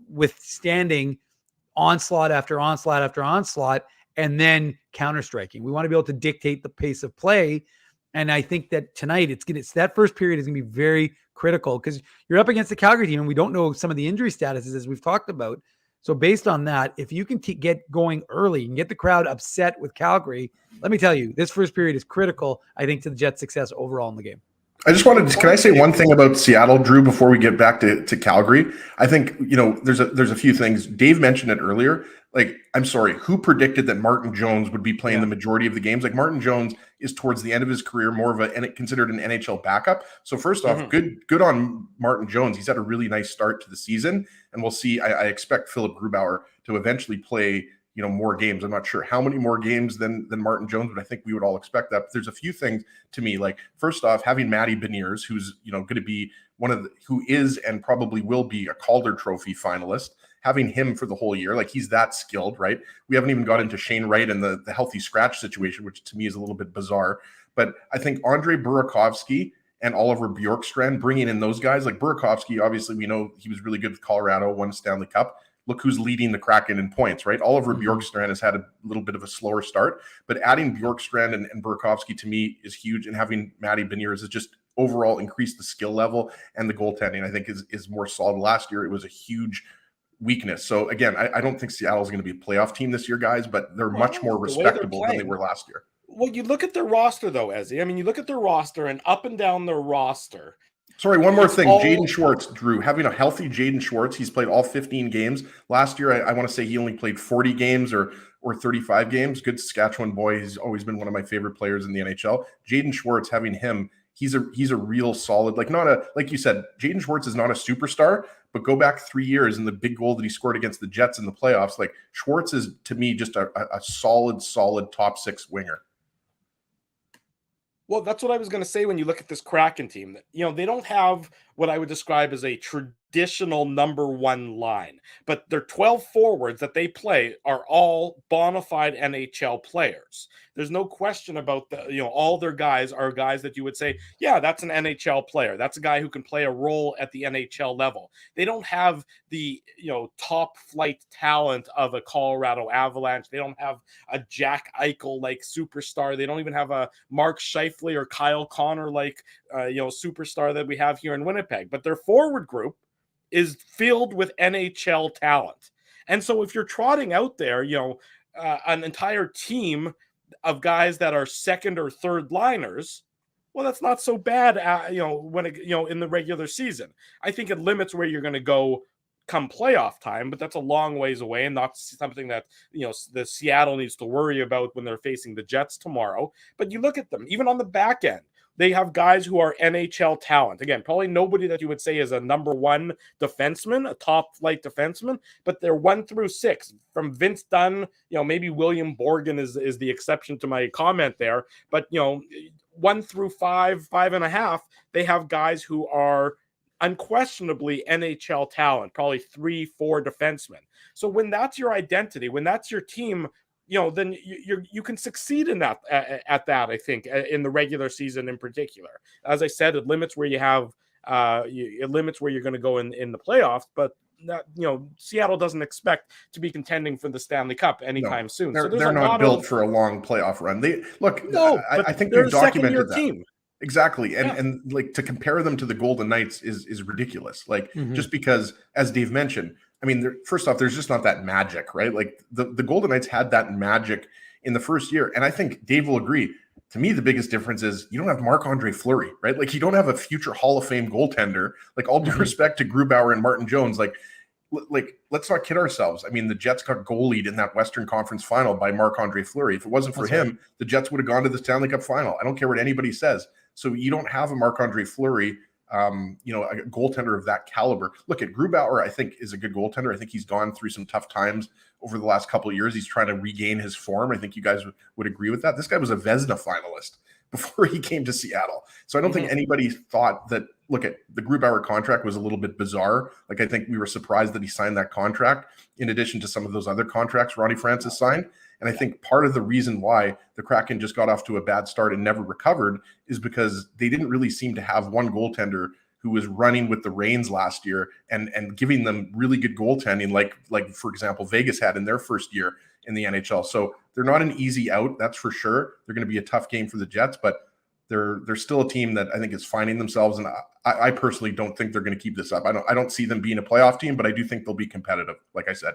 withstanding onslaught after onslaught after onslaught and then counter-striking. We want to be able to dictate the pace of play. And I think that tonight it's that first period is going to be very critical because you're up against the Calgary team and we don't know some of the injury statuses as we've talked about. So based on that, if you can get going early and get the crowd upset with Calgary, let me tell you, this first period is critical, I think, to the Jets' success overall in the game. I just can I say one thing about Seattle, Drew, before we get back to Calgary? I think, there's a few things. Dave mentioned it earlier. Like, I'm sorry, who predicted that Martin Jones would be playing the majority of the games? Like, Martin Jones is towards the end of his career, more of considered an NHL backup. So first off, good on Martin Jones. He's had a really nice start to the season, and we'll see. I expect Philip Grubauer to eventually play, more games. I'm not sure how many more games than Martin Jones, but I think we would all expect that. But there's a few things to me, like, first off, having Matty Beniers, who's, going to be who is and probably will be a Calder Trophy finalist, having him for the whole year, like, he's that skilled, right? We haven't even got into Shane Wright and the healthy scratch situation, which to me is a little bit bizarre. But I think Andre Burakovsky and Oliver Bjorkstrand, bringing in those guys, like Burakovsky, obviously we know he was really good with Colorado, won Stanley Cup. Look who's leading the Kraken in points, right? Oliver Bjorkstrand has had a little bit of a slower start, but adding Bjorkstrand and Burakovsky to me is huge, and having Matty Beniers is just overall increased the skill level, and the goaltending, I think, is more solid. Last year, it was a huge weakness. So again, I don't think Seattle's going to be a playoff team this year, guys, but they're much more respectable than they were last year. Well, you look at their roster, though, Ezzy. I mean, you look at their roster, and up and down their roster. Sorry, one more thing. Jaden Schwartz, Drew, having a healthy Jaden Schwartz, he's played all 15 games. Last year, I want to say he only played 40 games or 35 games. Good Saskatchewan boy. He's always been one of my favorite players in the NHL. Jaden Schwartz, having him, he's a real solid, like you said, Jaden Schwartz is not a superstar, but go back 3 years and the big goal that he scored against the Jets in the playoffs, like, Schwartz is, to me, just a solid top 6 winger. Well, that's what I was going to say when you look at this Kraken team. That, they don't have what I would describe as a traditional number one line, but their 12 forwards that they play are all bona fide NHL players. There's no question about all their guys are guys that you would say, yeah, that's an NHL player. That's a guy who can play a role at the NHL level. They don't have the, top flight talent of a Colorado Avalanche. They don't have a Jack Eichel like superstar. They don't even have a Mark Scheifele or Kyle Connor like, superstar that we have here in Winnipeg. But their forward group is filled with NHL talent. And so if you're trotting out there, an entire team of guys that are second or third liners, well, that's not so bad, when in the regular season. I think it limits where you're going to go come playoff time, but that's a long ways away and not something that, the Seattle needs to worry about when they're facing the Jets tomorrow. But you look at them, even on the back end, they have guys who are NHL talent. Again, probably nobody that you would say is a number one defenseman, a top flight defenseman, but they're 1 through 6 from Vince Dunn. Maybe William Borgen is the exception to my comment there, but 1 through 5, 5.5, they have guys who are unquestionably NHL talent, probably 3-4 defensemen. So when that's your identity, when that's your team, then you can succeed in that at that, I think, in the regular season in particular. As I said, it limits where you have it limits where you're going to go in the playoffs, but Seattle doesn't expect to be contending for the Stanley Cup anytime soon. They're not built for a long playoff run. I think they're we've documented that. Team. Exactly. And like to compare them to the Golden Knights is ridiculous. Like just because, as Dave mentioned, I mean, first off, there's just not that magic, right? Like the Golden Knights had that magic in the first year. And I think Dave will agree. To me, the biggest difference is you don't have Marc-Andre Fleury, right? Like you don't have a future Hall of Fame goaltender. Like all due respect to Grubauer and Martin Jones, like let's not kid ourselves. I mean, the Jets got goalied in that Western Conference final by Marc-Andre Fleury. If it wasn't for him, the Jets would have gone to the Stanley Cup final. I don't care what anybody says. So you don't have a Marc-Andre Fleury, a goaltender of that caliber. Look at Grubauer, I think, is a good goaltender. I think he's gone through some tough times over the last couple of years. He's trying to regain his form. I think you guys would agree with that. This guy was a Vezina finalist before he came to Seattle. So I don't think anybody thought that, look at the Grubauer contract was a little bit bizarre. Like I think we were surprised that he signed that contract in addition to some of those other contracts Ronnie Francis signed. And I think part of the reason why the Kraken just got off to a bad start and never recovered is because they didn't really seem to have one goaltender who was running with the reins last year and giving them really good goaltending, like for example, Vegas had in their first year in the NHL. So they're not an easy out, that's for sure. They're going to be a tough game for the Jets, but they're still a team that I think is finding themselves. And I personally don't think they're going to keep this up. I don't see them being a playoff team, but I do think they'll be competitive, like I said.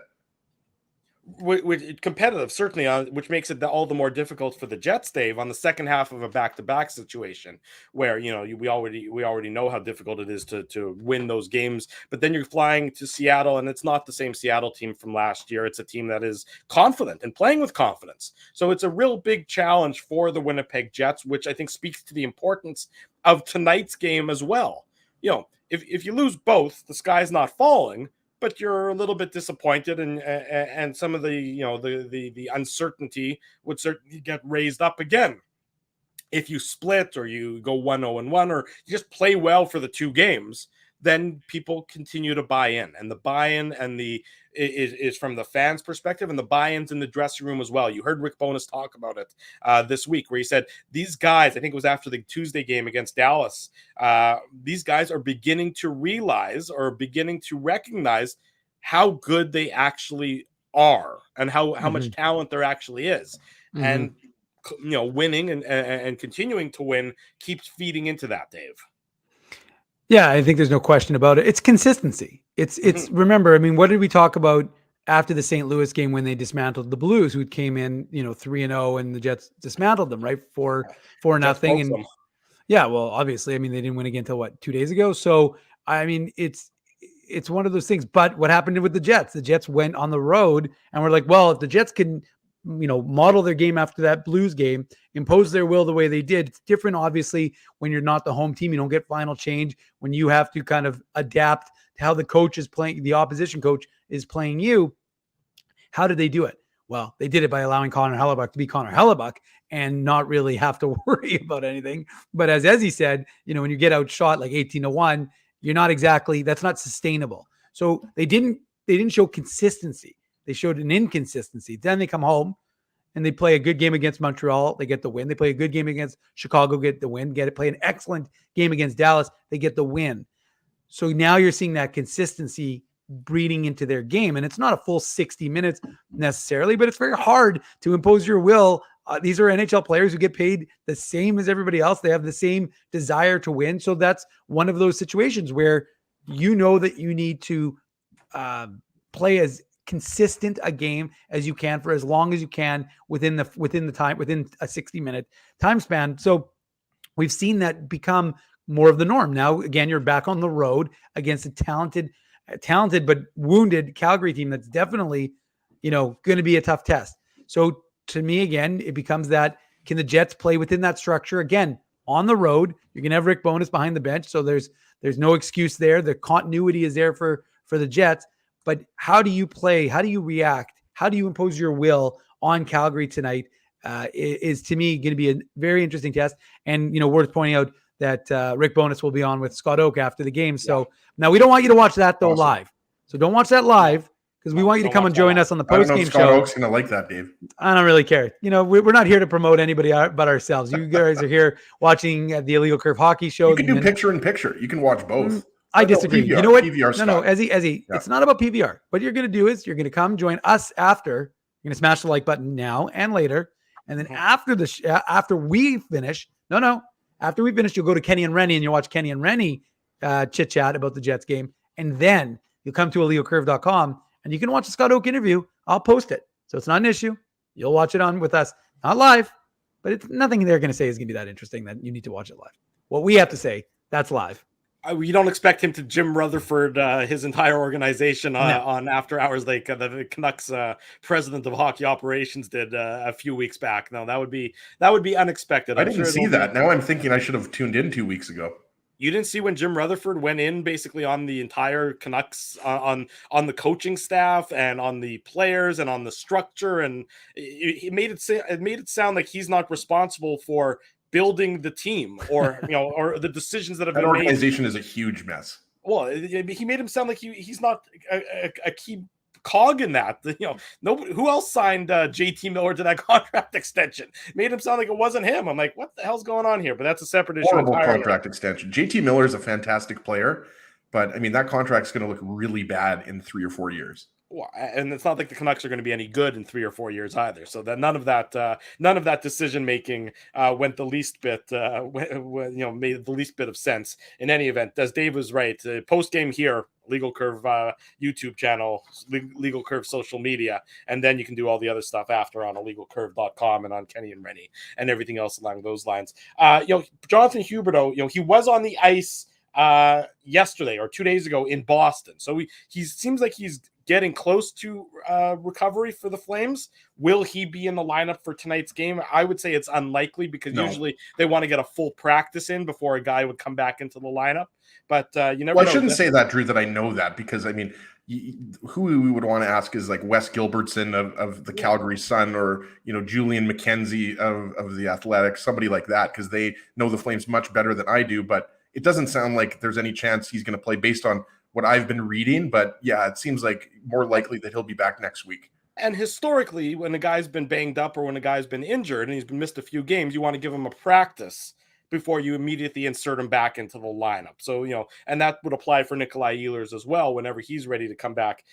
Competitive, certainly, which makes it all the more difficult for the Jets, Dave, on the second half of a back-to-back situation where we already know how difficult it is to win those games. But then you're flying to Seattle, and it's not the same Seattle team from last year. It's a team that is confident and playing with confidence. So it's a real big challenge for the Winnipeg Jets, which I think speaks to the importance of tonight's game as well. If you lose both, the sky's not falling, but you're a little bit disappointed, and some of the uncertainty would certainly get raised up again. If you split or you go 1-0-1 or you just play well for the two games, then people continue to buy in, and the buy-in and is from the fans' perspective, and the buy-ins in the dressing room as well. You heard Rick Bowness talk about it this week, where he said these guys, I think it was after the Tuesday game against Dallas, these guys are beginning to realize or beginning to recognize how good they actually are and how much talent there actually is. And winning and continuing to win keeps feeding into that, Dave. Yeah, I think there's no question about it. It's consistency. It's remember, I mean, what did we talk about after the St. Louis game when they dismantled the Blues, who came in, 3-0, and the Jets dismantled them, right? 4-0. And yeah, well, obviously, I mean, they didn't win again until 2 days ago. So, I mean, it's one of those things. But what happened with the Jets? The Jets went on the road, and we're like, well, if the Jets can, model their game after that Blues game, impose their will the way they did. It's different, obviously, when you're not the home team. You don't get final change when you have to kind of adapt to how the coach is playing, the opposition coach is playing you. How did they do it? Well, they did it by allowing Connor Hellebuyck to be Connor Hellebuyck and not really have to worry about anything. But as Ezzy said, when you get outshot like 18-1, you're not exactly, that's not sustainable. So they didn't show consistency. They showed an inconsistency. Then they come home and they play a good game against Montreal. They get the win. They play a good game against Chicago, get the win. Play an excellent game against Dallas. They get the win. So now you're seeing that consistency breeding into their game. And it's not a full 60 minutes necessarily, but it's very hard to impose your will. These are NHL players who get paid the same as everybody else. They have the same desire to win. So that's one of those situations where that you need to play as consistent a game as you can for as long as you can within a 60-minute time span. So we've seen that become more of the norm. Now, again, you're back on the road against a talented but wounded Calgary team that's definitely, going to be a tough test. So to me, again, it becomes that, can the Jets play within that structure? Again, on the road, you're going to have Rick Bowness behind the bench. So there's no excuse there. The continuity is there for the Jets. But how do you play? How do you react? How do you impose your will on Calgary tonight is to me going to be a very interesting test. And, worth pointing out that Rick Bowness will be on with Scott Oak after the game. So now we don't want you to watch that though live. So don't watch that live because we want you to come and join us on the post-game show. Scott Oak's going to like that, Dave. I don't really care. We're not here to promote anybody but ourselves. You guys are here watching the Illegal Curve Hockey Show. You can do picture-in-picture. You can watch both. I disagree. PVR, you know what? PVR No, Ezzy, it's not about PVR. What you're going to do is you're going to come join us after. You're going to smash the like button now and later. And then after we finish, after we finish, you'll go to Kenny and Rennie and you'll watch Kenny and Rennie chit-chat about the Jets game. And then you'll come to illegalcurve.com and you can watch the Scott Oak interview. I'll post it. So it's not an issue. You'll watch it on with us. Not live, but it's nothing they're going to say is going to be that interesting that you need to watch it live. What we have to say, that's live. You don't expect him to Jim Rutherford his entire organization on after hours like the Canucks president of hockey operations did a few weeks back. No, that would be unexpected. I didn't see that. Now I'm thinking I should have tuned in 2 weeks ago. You didn't see when Jim Rutherford went in basically on the entire Canucks on the coaching staff and on the players and on the structure, and it made it sound like he's not responsible for building the team or or the decisions that have been made. That organization is a huge mess. Well, he made him sound like he's not a key cog in that. Nobody who else signed JT Miller to that contract extension. Made him sound like it wasn't him. I'm like, what the hell's going on here? But that's a separate issue. Horrible contract extension. JT Miller is a fantastic player, but I mean that contract's going to look really bad in 3 or 4 years. Well, and it's not like the Canucks are going to be any good in 3 or 4 years either. So that none of that decision making went the least bit, made the least bit of sense in any event. As Dave was right, post game here, Legal Curve YouTube channel, Legal Curve social media, and then you can do all the other stuff after on illegalcurve.com and on Kenny and Rennie and everything else along those lines. Jonathan Huberdeau, he was on the ice yesterday or 2 days ago in Boston. So he seems like he's getting close to recovery for the Flames. Will he be in the lineup for tonight's game? I would say it's unlikely because usually they want to get a full practice in before a guy would come back into the lineup. But you never know. I shouldn't say that, Drew, that I know that, because I mean, who we would want to ask is like Wes Gilbertson of the Calgary Sun, or Julian McKenzie of the Athletics, somebody like that, because they know the Flames much better than I do. But it doesn't sound like there's any chance he's going to play based on what I've been reading. But yeah, it seems like more likely that he'll be back next week. And historically, when a guy's been banged up or when a guy's been injured and he's been missed a few games, you want to give him a practice before you immediately insert him back into the lineup. So, and that would apply for Nikolaj Ehlers as well, whenever he's ready to come back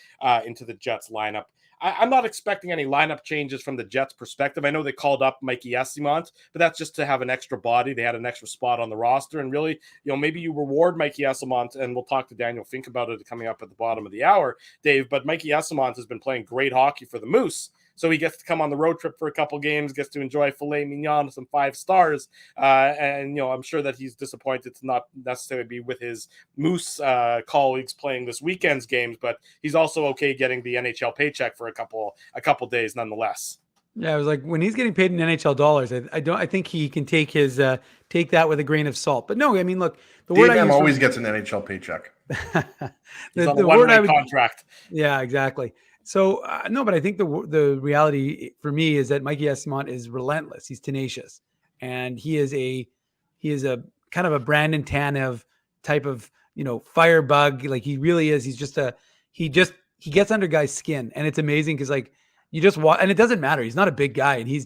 into the Jets lineup. I'm not expecting any lineup changes from the Jets perspective. I know they called up Mikey Eyssimont, but that's just to have an extra body. They had an extra spot on the roster, and really, maybe you reward Mikey Eyssimont, and we'll talk to Daniel Fink about it coming up at the bottom of the hour, Dave, but Mikey Eyssimont has been playing great hockey for the Moose. So he gets to come on the road trip for a couple games, gets to enjoy filet mignon, some 5 stars. And I'm sure that he's disappointed to not necessarily be with his Moose colleagues playing this weekend's games, but he's also okay getting the NHL paycheck for a couple days nonetheless. Yeah, it was like when he's getting paid in NHL dollars, I think he can take take that with a grain of salt. But no, I mean, look, the word Dave always gets an NHL paycheck. He's on a one-way contract. Yeah, exactly. So no, but I think the reality for me is that Mikey Eyssimont is relentless. He's tenacious, and he is a kind of a Brandon Tanev type of firebug. Like he really is. He gets under guys' skin, and it's amazing because like you just watch, and it doesn't matter. He's not a big guy, and he's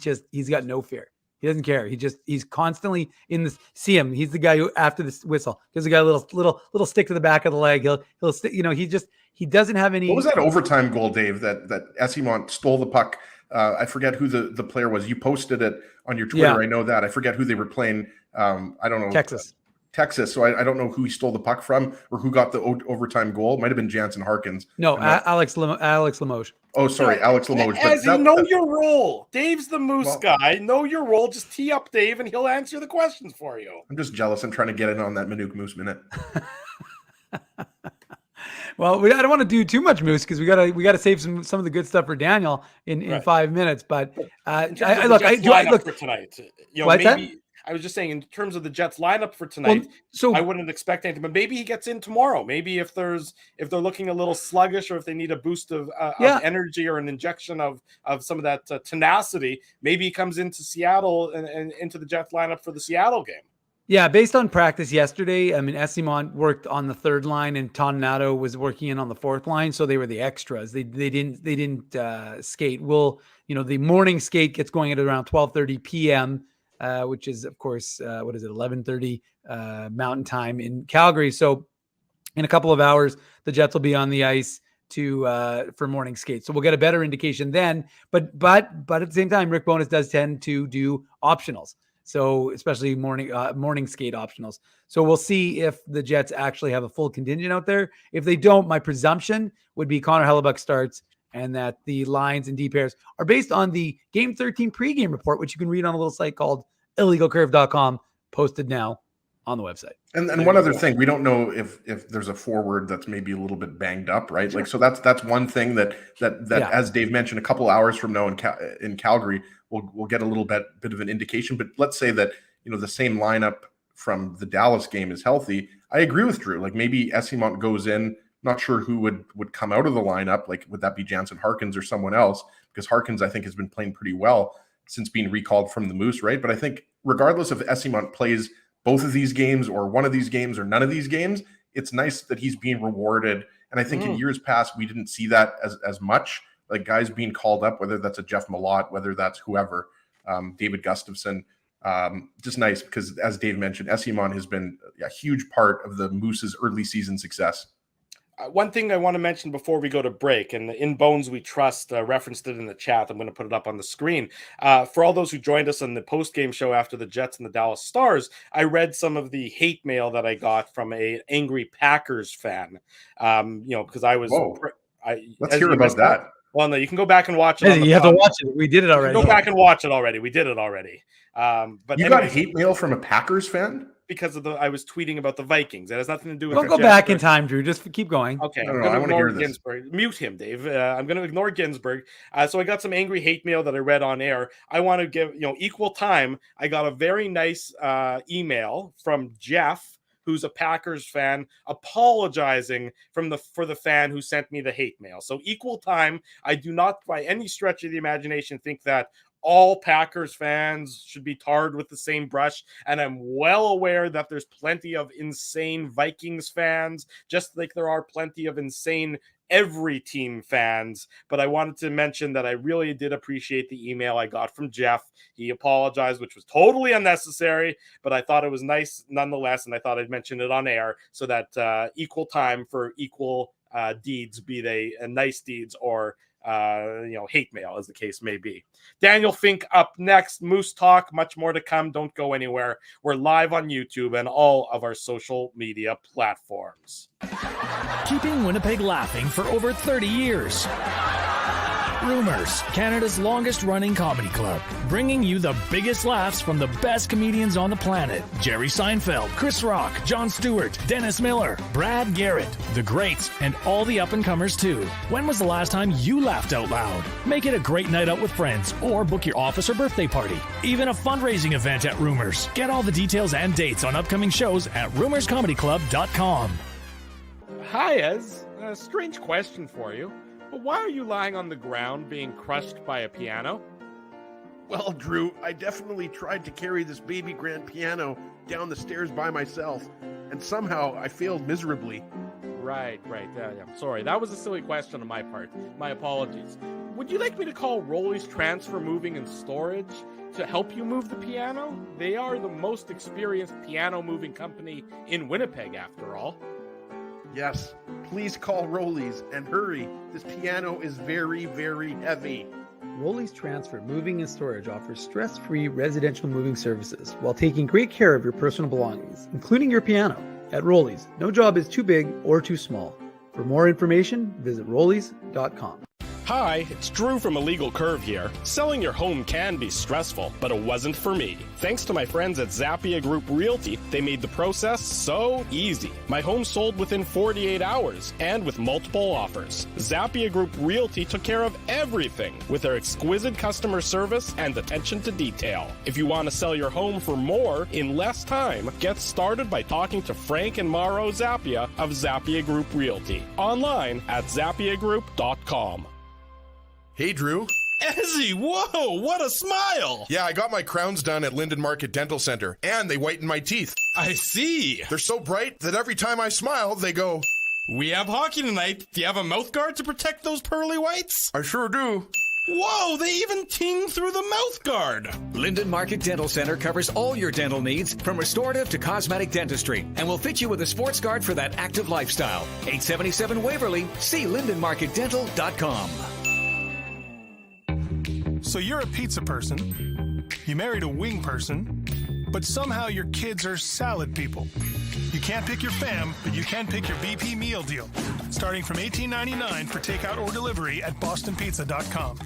got no fear. He doesn't care. He's constantly in this. See him. He's the guy who after this whistle gives the guy a little stick to the back of the leg. He'll stick. He doesn't have any. What was that overtime goal, Dave? That Eyssimont stole the puck. I forget who the player was. You posted it on your Twitter. Yeah. I know that. I forget who they were playing. I don't know. Texas. So I don't know who he stole the puck from or who got the overtime goal. It might have been Jansen Harkins. No, Alex Limoges. Oh, sorry, Alex Limoges. As you know your role. Dave's the Moose guy. Know your role. Just tee up Dave, and he'll answer the questions for you. I'm just jealous. I'm trying to get in on that Minuk Moose minute. Well, I don't want to do too much Moose because we gotta save some of the good stuff for Daniel in 5 minutes. But look for tonight. I was just saying, in terms of the Jets lineup for tonight, I wouldn't expect anything. But maybe he gets in tomorrow. Maybe if they're looking a little sluggish, or if they need a boost of energy or an injection of some of that tenacity, maybe he comes into Seattle and into the Jets lineup for the Seattle game. Yeah, based on practice yesterday, I mean, Eyssimont worked on the third line and Toninato was working in on the fourth line, so they were the extras. They didn't skate. The morning skate gets going at around 12:30 p.m., which is, of course, 11:30 Mountain Time in Calgary. So in a couple of hours, the Jets will be on the ice for morning skate. So we'll get a better indication then. But at the same time, Rick Bowness does tend to do optionals. So especially morning skate optionals. So we'll see if the Jets actually have a full contingent out there. If they don't, my presumption would be Connor Hellebuck starts, and that the lines and D pairs are based on the Game 13 pregame report, which you can read on a little site called illegalcurve.com, posted now on the website. And one other thing, we don't know if there's a forward that's maybe a little bit banged up, right? Sure. Like, so that's one thing that as Dave mentioned, a couple hours from now in Calgary, we'll get a little bit of an indication. But let's say that, the same lineup from the Dallas game is healthy. I agree with Drew. Like, maybe Eyssimont goes in. Not sure who would come out of the lineup. Like, would that be Jansen Harkins or someone else? Because Harkins, I think, has been playing pretty well since being recalled from the Moose, right? But I think regardless if Eyssimont plays both of these games or one of these games or none of these games, it's nice that he's being rewarded. And I think in years past, we didn't see that as much, like guys being called up, whether that's a Jeff Malott, whether that's whoever, David Gustafson. Just nice because, as Dave mentioned, Eyssimont has been a huge part of the Moose's early season success. One thing I want to mention before we go to break, and In Bones We Trust referenced it in the chat. I'm going to put it up on the screen. For all those who joined us on the post-game show after the Jets and the Dallas Stars, I read some of the hate mail that I got from an angry Packers fan. Because I was... Let's hear about that. Well, no, you can go back and watch it. Hey, you have to watch it. We did it already. Go back and watch it already. We did it already. But you got hate mail from a Packers fan? Because I was tweeting about the Vikings. It has nothing to do with. Don't go back in time, Drew. Just keep going. Okay, I want to hear Ginsburg. Mute him, Dave. I'm going to ignore Ginsburg. So I got some angry hate mail that I read on air. I want to give equal time. I got a very nice email from Jeff, who's a Packers fan, apologizing for the fan who sent me the hate mail. So equal time. I do not, by any stretch of the imagination, think that all Packers fans should be tarred with the same brush. And I'm well aware that there's plenty of insane Vikings fans, just like there are plenty of insane every team fans. But I wanted to mention that I really did appreciate the email I got from Jeff. He apologized, which was totally unnecessary, but I thought it was nice nonetheless. And I thought I'd mention it on air so that equal time for equal deeds, be they nice deeds or hate mail, as the case may be. Daniel Fink up next. Moose Talk, much more to come. Don't go anywhere. We're live on YouTube and all of our social media platforms. Keeping Winnipeg laughing for over 30 years. Rumors, Canada's longest running comedy club, bringing you the biggest laughs from the best comedians on the planet. Jerry Seinfeld, Chris Rock, Jon Stewart, Dennis Miller, Brad Garrett, the greats, and all the up-and-comers too. When was the last time you laughed out loud? Make it a great night out with friends or book your office or birthday party. Even a fundraising event at Rumors. Get all the details and dates on upcoming shows at rumorscomedyclub.com. Hi, Ez. A strange question for you. But why are you lying on the ground being crushed by a piano? Well, Drew, I definitely tried to carry this baby grand piano down the stairs by myself, and somehow I failed miserably. Right. Yeah. Sorry, that was a silly question on my part. My apologies. Would you like me to call Rolly's Transfer Moving and Storage to help you move the piano? They are the most experienced piano moving company in Winnipeg, after all. Yes, please call Rolly's and hurry. This piano is very, very heavy. Rolly's Transfer Moving and Storage offers stress-free residential moving services while taking great care of your personal belongings, including your piano. At Rolly's, no job is too big or too small. For more information, visit rollys.com. Hi, it's Drew from Illegal Curve here. Selling your home can be stressful, but it wasn't for me. Thanks to my friends at Zappia Group Realty, they made the process so easy. My home sold within 48 hours and with multiple offers. Zappia Group Realty took care of everything with their exquisite customer service and attention to detail. If you want to sell your home for more in less time, get started by talking to Frank and Mauro Zappia of Zappia Group Realty. Online at zappiagroup.com. Hey, Drew. Ezzy, whoa, what a smile! Yeah, I got my crowns done at Linden Market Dental Center, and they whiten my teeth. I see. They're so bright that every time I smile, they go, We have hockey tonight. Do you have a mouth guard to protect those pearly whites? I sure do. Whoa, they even ting through the mouth guard. Linden Market Dental Center covers all your dental needs from restorative to cosmetic dentistry and will fit you with a sports guard for that active lifestyle. 877 Waverly. See lindenmarketdental.com. So you're a pizza person, you married a wing person, but somehow your kids are salad people. You can't pick your fam, but you can pick your BP meal deal. Starting from $18.99 for takeout or delivery at bostonpizza.com.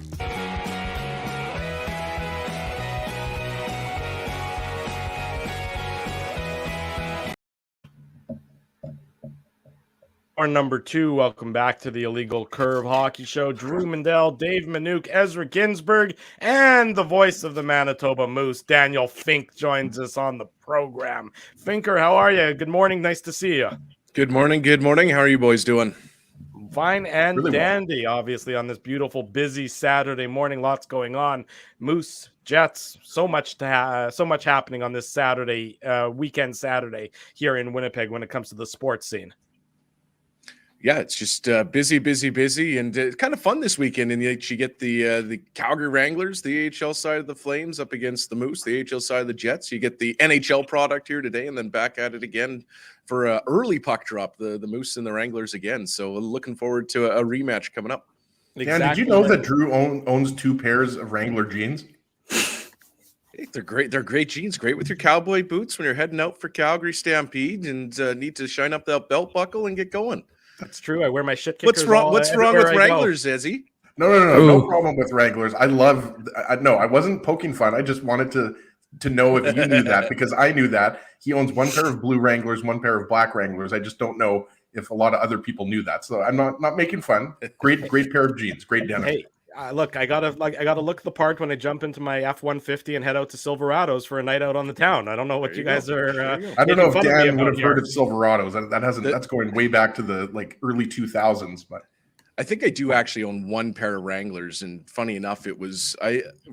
Our number 2, welcome back to the Illegal Curve Hockey Show. Drew Mindell, Dave Minuk, Ezra Ginsburg, and the voice of the Manitoba Moose, Daniel Fink, joins us on the program. Finker, how are you? Good morning. Nice to see you. Good morning. Good morning. How are you boys doing? Fine and Really dandy, obviously, on this beautiful, busy Saturday morning. Lots going on. Moose, Jets, so much happening on this Saturday, weekend Saturday here in Winnipeg when it comes to the sports scene. Yeah, it's just busy, and it's kind of fun this weekend. And you get the Calgary Wranglers, the AHL side of the Flames, up against the Moose, the AHL side of the Jets. You get the NHL product here today, and then back at it again for an early puck drop, the Moose and the Wranglers again. So looking forward to a rematch coming up. Dan, did you know that Drew owns 2 pairs of Wrangler jeans? Hey, they're great. They're great jeans. Great with your cowboy boots when you're heading out for Calgary Stampede and need to shine up that belt buckle and get going. That's true. I wear my shit kickers. What's wrong with Wranglers, Ezzy? No problem with Wranglers. I wasn't poking fun. I just wanted to know if you knew that, because I knew that. He owns 1 pair of blue Wranglers, 1 pair of black Wranglers. I just don't know if a lot of other people knew that. So I'm not making fun. Great pair of jeans. Great denim. Hey, look, I gotta look the part when I jump into my F-150 and head out to Silverado's for a night out on the town. I don't know what you guys are. I don't know if Dan would have heard of Silverado's. That's going way back to the early 2000s. But I think I do actually own 1 pair of Wranglers, and funny enough, it was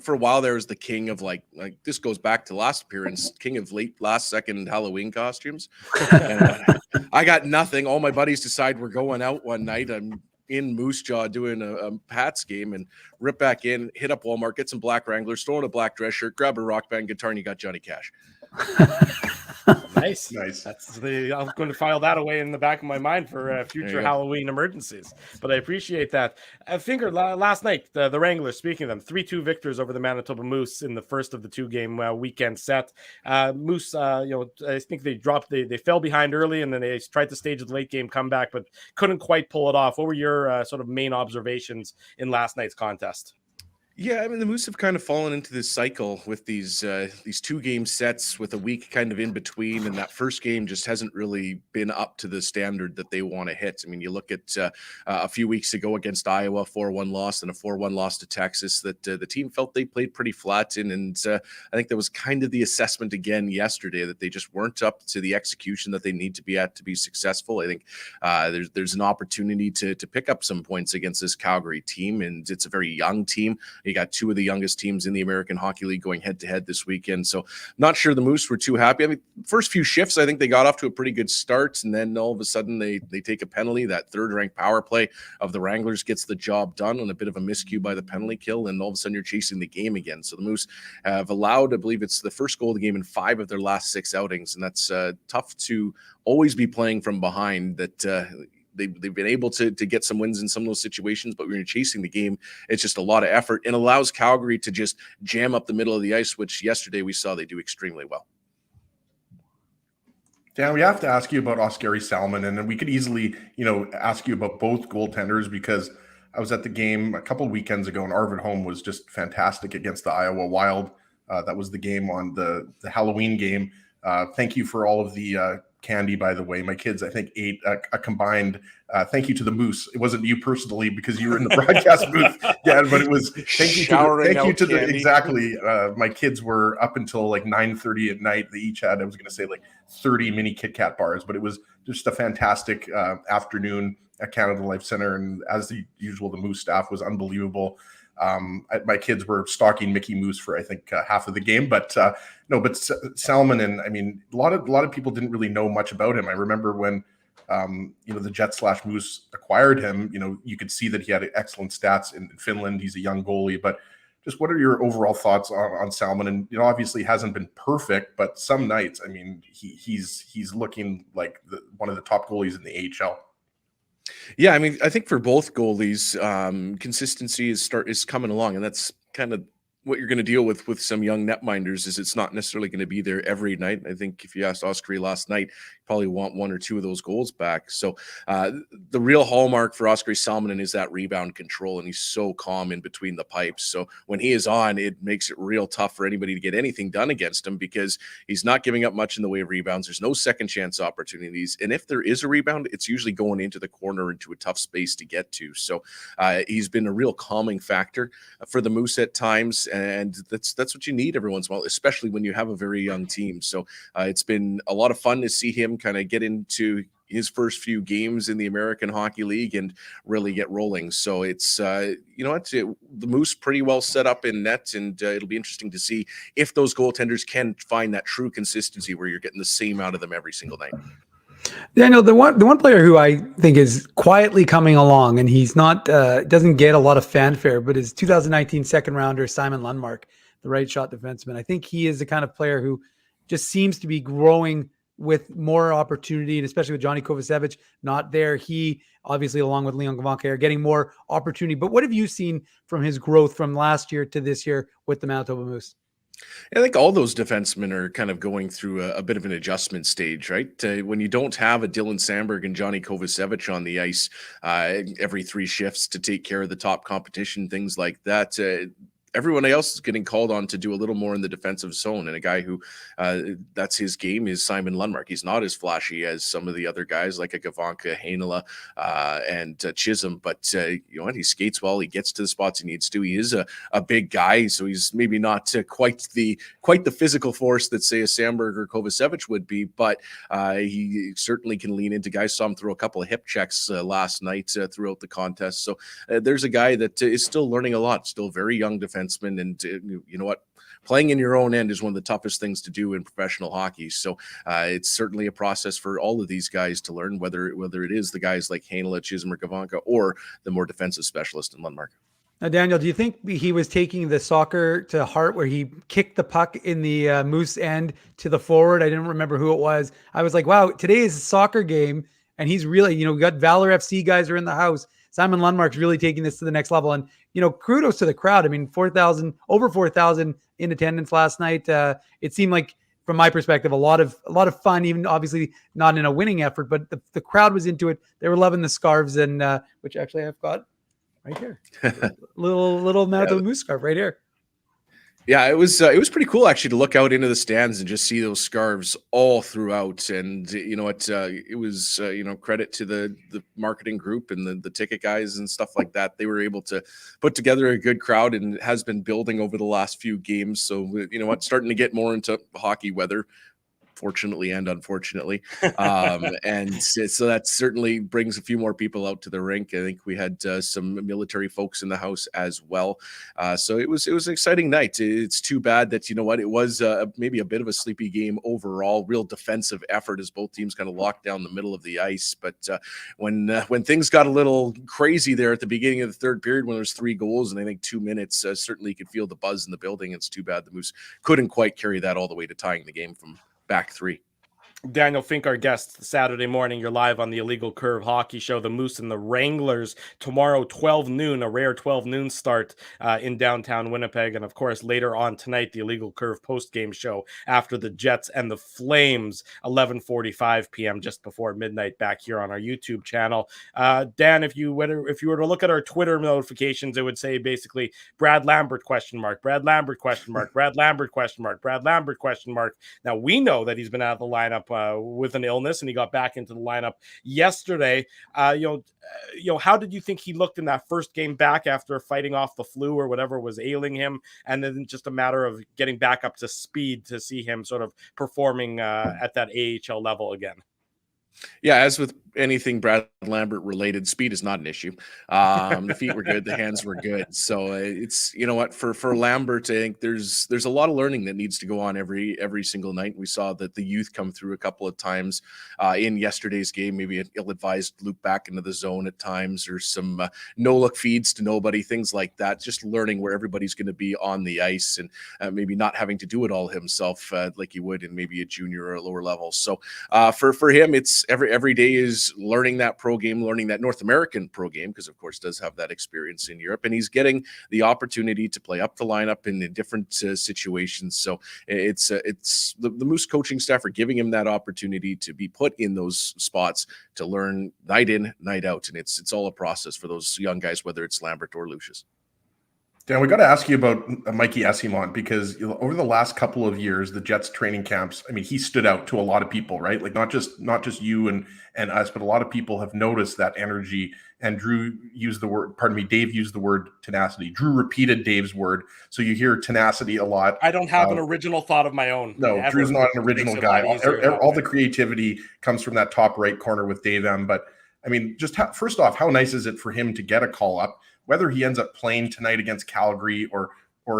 for a while there was the king of like this goes back to last appearance, king of last second Halloween costumes. And, I got nothing. All my buddies decide we're going out one night. I'm in Moose Jaw doing a Pats game and rip back in, hit up Walmart, get some black Wranglers, throw in a black dress shirt, grab a rock band guitar, and you got Johnny Cash. Nice. I'm going to file that away in the back of my mind for future Halloween emergencies. But I appreciate that. Finker, last night the Wranglers, speaking of them, 3-2 victors over the Manitoba Moose in the first of the 2-game weekend set. Moose, I think they fell behind early, and then they tried to stage a late game comeback, but couldn't quite pull it off. What were your sort of main observations in last night's contest? Yeah, I mean, the Moose have kind of fallen into this cycle with these 2-game sets with a week kind of in between, and that first game just hasn't really been up to the standard that they want to hit. I mean, you look at a few weeks ago against Iowa, 4-1 loss and a 4-1 loss to Texas, that the team felt they played pretty flat in, and I think that was kind of the assessment again yesterday, that they just weren't up to the execution that they need to be at to be successful. I think there's an opportunity to pick up some points against this Calgary team, and it's a very young team. You got 2 of the youngest teams in the American Hockey League going head-to-head this weekend. So not sure the Moose were too happy. I mean, first few shifts, I think they got off to a pretty good start, and then all of a sudden they take a penalty. That third-ranked power play of the Wranglers gets the job done on a bit of a miscue by the penalty kill, and all of a sudden you're chasing the game again. So the Moose have allowed, I believe it's the first goal of the game in 5 of their last 6 outings, and that's tough to always be playing from behind. That They've been able to get some wins in some of those situations, but when you're chasing the game, it's just a lot of effort and allows Calgary to just jam up the middle of the ice, which yesterday we saw they do extremely well. Dan, we have to ask you about Oskari Salmon, and then we could easily, ask you about both goaltenders, because I was at the game a couple weekends ago, and Arvid Holm was just fantastic against the Iowa Wild. That was the game on the Halloween game. Thank you for all of the candy, by the way. My kids, I think, ate a combined thank you to the Moose. It wasn't you personally because you were in the broadcast booth, Dan, but it was thank you to the exactly. My kids were up until like 9:30 at night. They each had, I was going to say, like 30 mini Kit Kat bars, but it was just a fantastic afternoon at Canada Life Center, and as usual, the Moose staff was unbelievable. My kids were stalking Mickey Moose for I think half of the game, but Salminen, I mean, a lot of people didn't really know much about him. I remember when the Jets/Moose acquired him, you could see that he had excellent stats in Finland. He's a young goalie, but just what are your overall thoughts on Salminen? Obviously he hasn't been perfect, but some nights, I mean, he's looking like one of the top goalies in the AHL. Yeah, I mean, I think for both goalies, consistency is coming along, and that's kind of what you're going to deal with some young netminders. Is it's not necessarily going to be there every night. I think if you asked Oskari last night, you probably want one or two of those goals back. So the real hallmark for Oskari Salminen is that rebound control, and he's so calm in between the pipes. So when he is on, it makes it real tough for anybody to get anything done against him because he's not giving up much in the way of rebounds. There's no second chance opportunities, and if there is a rebound, it's usually going into the corner into a tough space to get to. So he's been a real calming factor for the Moose at times. And that's what you need every once in a while, especially when you have a very young team. So it's been a lot of fun to see him kind of get into his first few games in the American Hockey League and really get rolling. So it's, the Moose pretty well set up in net, and it'll be interesting to see if those goaltenders can find that true consistency where you're getting the same out of them every single night. Daniel, the one player who I think is quietly coming along, and he's not doesn't get a lot of fanfare, but is 2019 second rounder Simon Lundmark, the right shot defenseman. I think he is the kind of player who just seems to be growing with more opportunity, and especially with Johnny Kovacevic not there. He obviously, along with Leon Gawanke, are getting more opportunity. But what have you seen from his growth from last year to this year with the Manitoba Moose? I think all those defensemen are kind of going through a bit of an adjustment stage, right? When you don't have a Dylan Sandberg and Johnny Kovacevic on the ice every 3 shifts to take care of the top competition, things like that, everyone else is getting called on to do a little more in the defensive zone. And a guy who that's his game is Simon Lundmark. He's not as flashy as some of the other guys like a Gawanke, Heinola, and Chisholm, but he skates well. He gets to the spots he needs to. He is a big guy, so he's maybe not quite the physical force that, say, a Sandberg or Kovacevic would be, but he certainly can lean into guys. Saw him throw a couple of hip checks last night throughout the contest. So there's a guy that is still learning a lot, still very young defenseman. And you know what? Playing in your own end is one of the toughest things to do in professional hockey. So it's certainly a process for all of these guys to learn, whether it is the guys like Heinola, Chisholm, or Gawanke, or the more defensive specialist in Lundmark. Now, Daniel, do you think he was taking the soccer to heart where he kicked the puck in the Moose end to the forward? I didn't remember who it was. I was like, wow, today is a soccer game, and he's really, we got Valor FC guys are in the house. Simon Lundmark's really taking this to the next level. And, kudos to the crowd. I mean, over 4,000 in attendance last night. It seemed like, from my perspective, a lot of fun, even obviously not in a winning effort, but the crowd was into it. They were loving the scarves, and which actually I've got right here. little Manitoba Moose scarf right here. Yeah, it was pretty cool actually to look out into the stands and just see those scarves all throughout. And it was credit to the marketing group and the ticket guys and stuff like that. They were able to put together a good crowd, and it has been building over the last few games. So starting to get more into hockey weather, fortunately and unfortunately. And so that certainly brings a few more people out to the rink. I think we had some military folks in the house as well. So it was an exciting night. It's too bad that, it was maybe a bit of a sleepy game overall, real defensive effort as both teams kind of locked down the middle of the ice. But when things got a little crazy there at the beginning of the third period, when there was 3 goals and I think 2 minutes, certainly you could feel the buzz in the building. It's too bad the Moose couldn't quite carry that all the way to tying the game from back 3. Daniel Fink, our guest Saturday morning. You're live on the Illegal Curve Hockey Show. The Moose and the Wranglers tomorrow, 12 noon, a rare 12 noon start in downtown Winnipeg. And of course, later on tonight, the Illegal Curve post-game show after the Jets and the Flames, 11:45 p.m., just before midnight, back here on our YouTube channel. Dan, if you were to look at our Twitter notifications, it would say basically Brad Lambert question mark, Brad Lambert question mark, Brad Lambert question mark, Brad Lambert question mark. Now we know that he's been out of the lineup with an illness, and he got back into the lineup yesterday. How did you think he looked in that first game back after fighting off the flu or whatever was ailing him, and then just a matter of getting back up to speed to see him sort of performing at that AHL level again? Yeah, as with anything Brad Lambert related, speed is not an issue. The feet were good, the hands were good. So it's, you know what, for Lambert, I think there's a lot of learning that needs to go on every single night. We saw that the youth come through a couple of times in yesterday's game, maybe an ill-advised loop back into the zone at times, or some no-look feeds to nobody, things like that. Just learning where everybody's going to be on the ice, and maybe not having to do it all himself like he would in maybe a junior or a lower level. So for him, it's every day is learning that pro game, learning that North American pro game, because of course does have that experience in Europe, and he's getting the opportunity to play up the lineup in different situations. So it's the Moose coaching staff are giving him that opportunity to be put in those spots to learn night in, night out, and it's all a process for those young guys, whether it's Lambert or Lucius. Dan, we got to ask you about Mikey Eyssimont, because over the last couple of years, the Jets training camps, I mean, he stood out to a lot of people, right? Like not just you and us, but a lot of people have noticed that energy. And Dave used the word tenacity. Drew repeated Dave's word. So you hear tenacity a lot. I don't have an original thought of my own. No, ever. Drew's not an original guy. All the creativity comes from that top right corner with Dave M. But I mean, first off, how nice is it for him to get a call up? Whether he ends up playing tonight against Calgary or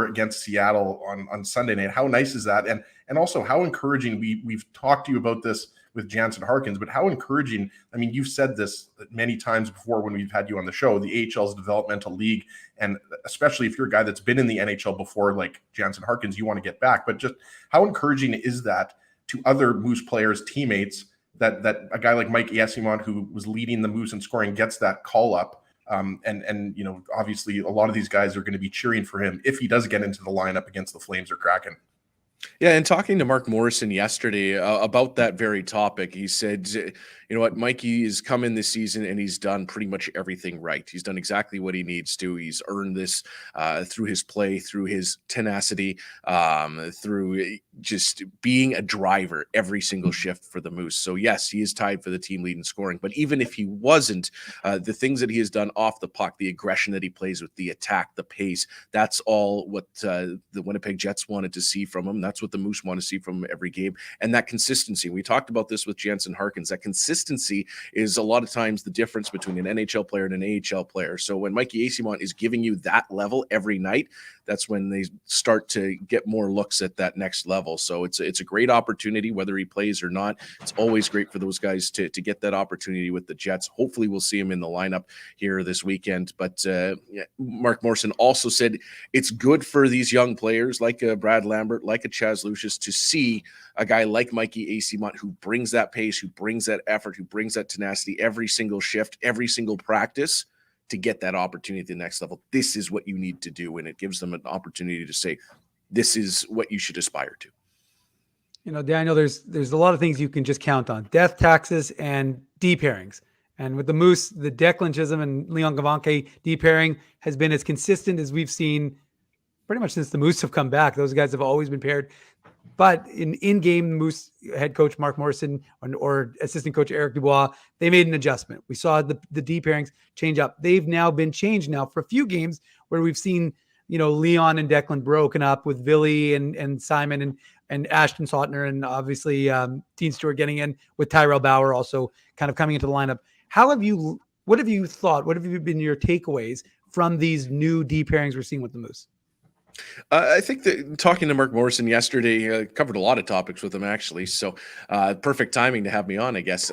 against Seattle on Sunday night, how nice is that? And also how encouraging, we've talked to you about this with Jansen Harkins, but how encouraging, I mean, you've said this many times before when we've had you on the show, the AHL is a developmental league, and especially if you're a guy that's been in the NHL before, like Jansen Harkins, you want to get back. But just how encouraging is that to other Moose players, teammates, that a guy like Mikey Eyssimont, who was leading the Moose in scoring, gets that call up? And obviously a lot of these guys are going to be cheering for him if he does get into the lineup against the Flames or Kraken. Yeah, and talking to Mark Morrison yesterday about that very topic, he said, you know what, Mikey has come in this season and he's done pretty much everything right. He's done exactly what he needs to. He's earned this through his play, through his tenacity, through just being a driver every single shift for the Moose. So yes, he is tied for the team lead in scoring, but even if he wasn't, the things that he has done off the puck, the aggression that he plays with, the attack, the pace, that's all what the Winnipeg Jets wanted to see from him. That's what the Moose want to see from him every game. And that consistency, we talked about this with Jansen Harkins, that consistency is a lot of times the difference between an NHL player and an AHL player. So when Mikey Eyssimont is giving you that level every night, that's when they start to get more looks at that next level. So it's a great opportunity, whether he plays or not. It's always great for those guys to get that opportunity with the Jets. Hopefully we'll see him in the lineup here this weekend. But Mark Morrison also said it's good for these young players like Brad Lambert, like a Chaz Lucius, to see a guy like Mikey Eyssimont who brings that pace, who brings that effort, who brings that tenacity every single shift, every single practice, to get that opportunity at the next level. This is what you need to do, and it gives them an opportunity to say, this is what you should aspire to. You know, Daniel, there's a lot of things you can just count on: death, taxes, and D pairings. And with the Moose, the Declan Chisholm and Leon Gawanke D pairing has been as consistent as we've seen pretty much since the Moose have come back. Those guys have always been paired. But in-game, Moose head coach Mark Morrison or assistant coach Eric Dubois, they made an adjustment. We saw the D pairings change up. They've now been changed now for a few games where we've seen, Leon and Declan broken up with Ville and Simon and Ashton Sautner, and obviously Dean Stewart getting in with Tyrell Bauer also kind of coming into the lineup. What have you thought? What have been your takeaways from these new D pairings we're seeing with the Moose? I think that talking to Mark Morrison yesterday covered a lot of topics with him, actually. So perfect timing to have me on, I guess.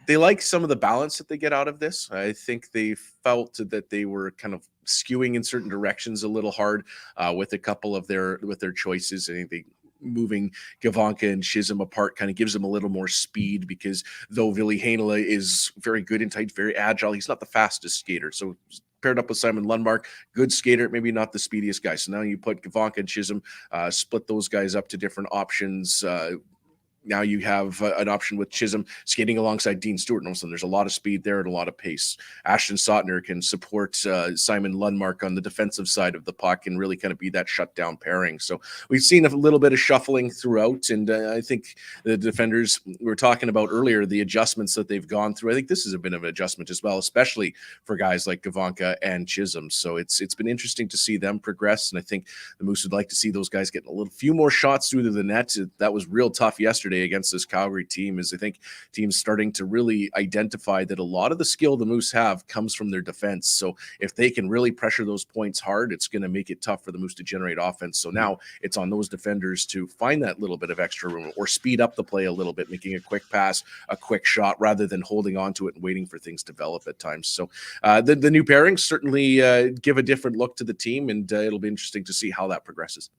They like some of the balance that they get out of this. I think they felt that they were kind of skewing in certain directions a little hard with a couple of their choices. I think they moving Gavanka and Chisholm apart kind of gives them a little more speed, because though Ville Heinola is very good and tight, very agile, he's not the fastest skater. So paired up with Simon Lundmark, good skater, maybe not the speediest guy. So now you put Gavanka and Chisholm, split those guys up to different options. Now you have an option with Chisholm skating alongside Dean Stewart. And also there's a lot of speed there and a lot of pace. Ashton Sautner can support Simon Lundmark on the defensive side of the puck and really kind of be that shutdown pairing. So we've seen a little bit of shuffling throughout. And I think the defenders we were talking about earlier, the adjustments that they've gone through, I think this is a bit of an adjustment as well, especially for guys like Gavanka and Chisholm. So it's been interesting to see them progress. And I think the Moose would like to see those guys getting a few more shots through the net. That was real tough yesterday against this Calgary team, is I think teams starting to really identify that a lot of the skill the Moose have comes from their defense. So if they can really pressure those points hard, it's going to make it tough for the Moose to generate offense. So now it's on those defenders to find that little bit of extra room or speed up the play a little bit, making a quick pass, a quick shot, rather than holding on to it and waiting for things to develop at times. So the new pairings certainly give a different look to the team, and it'll be interesting to see how that progresses.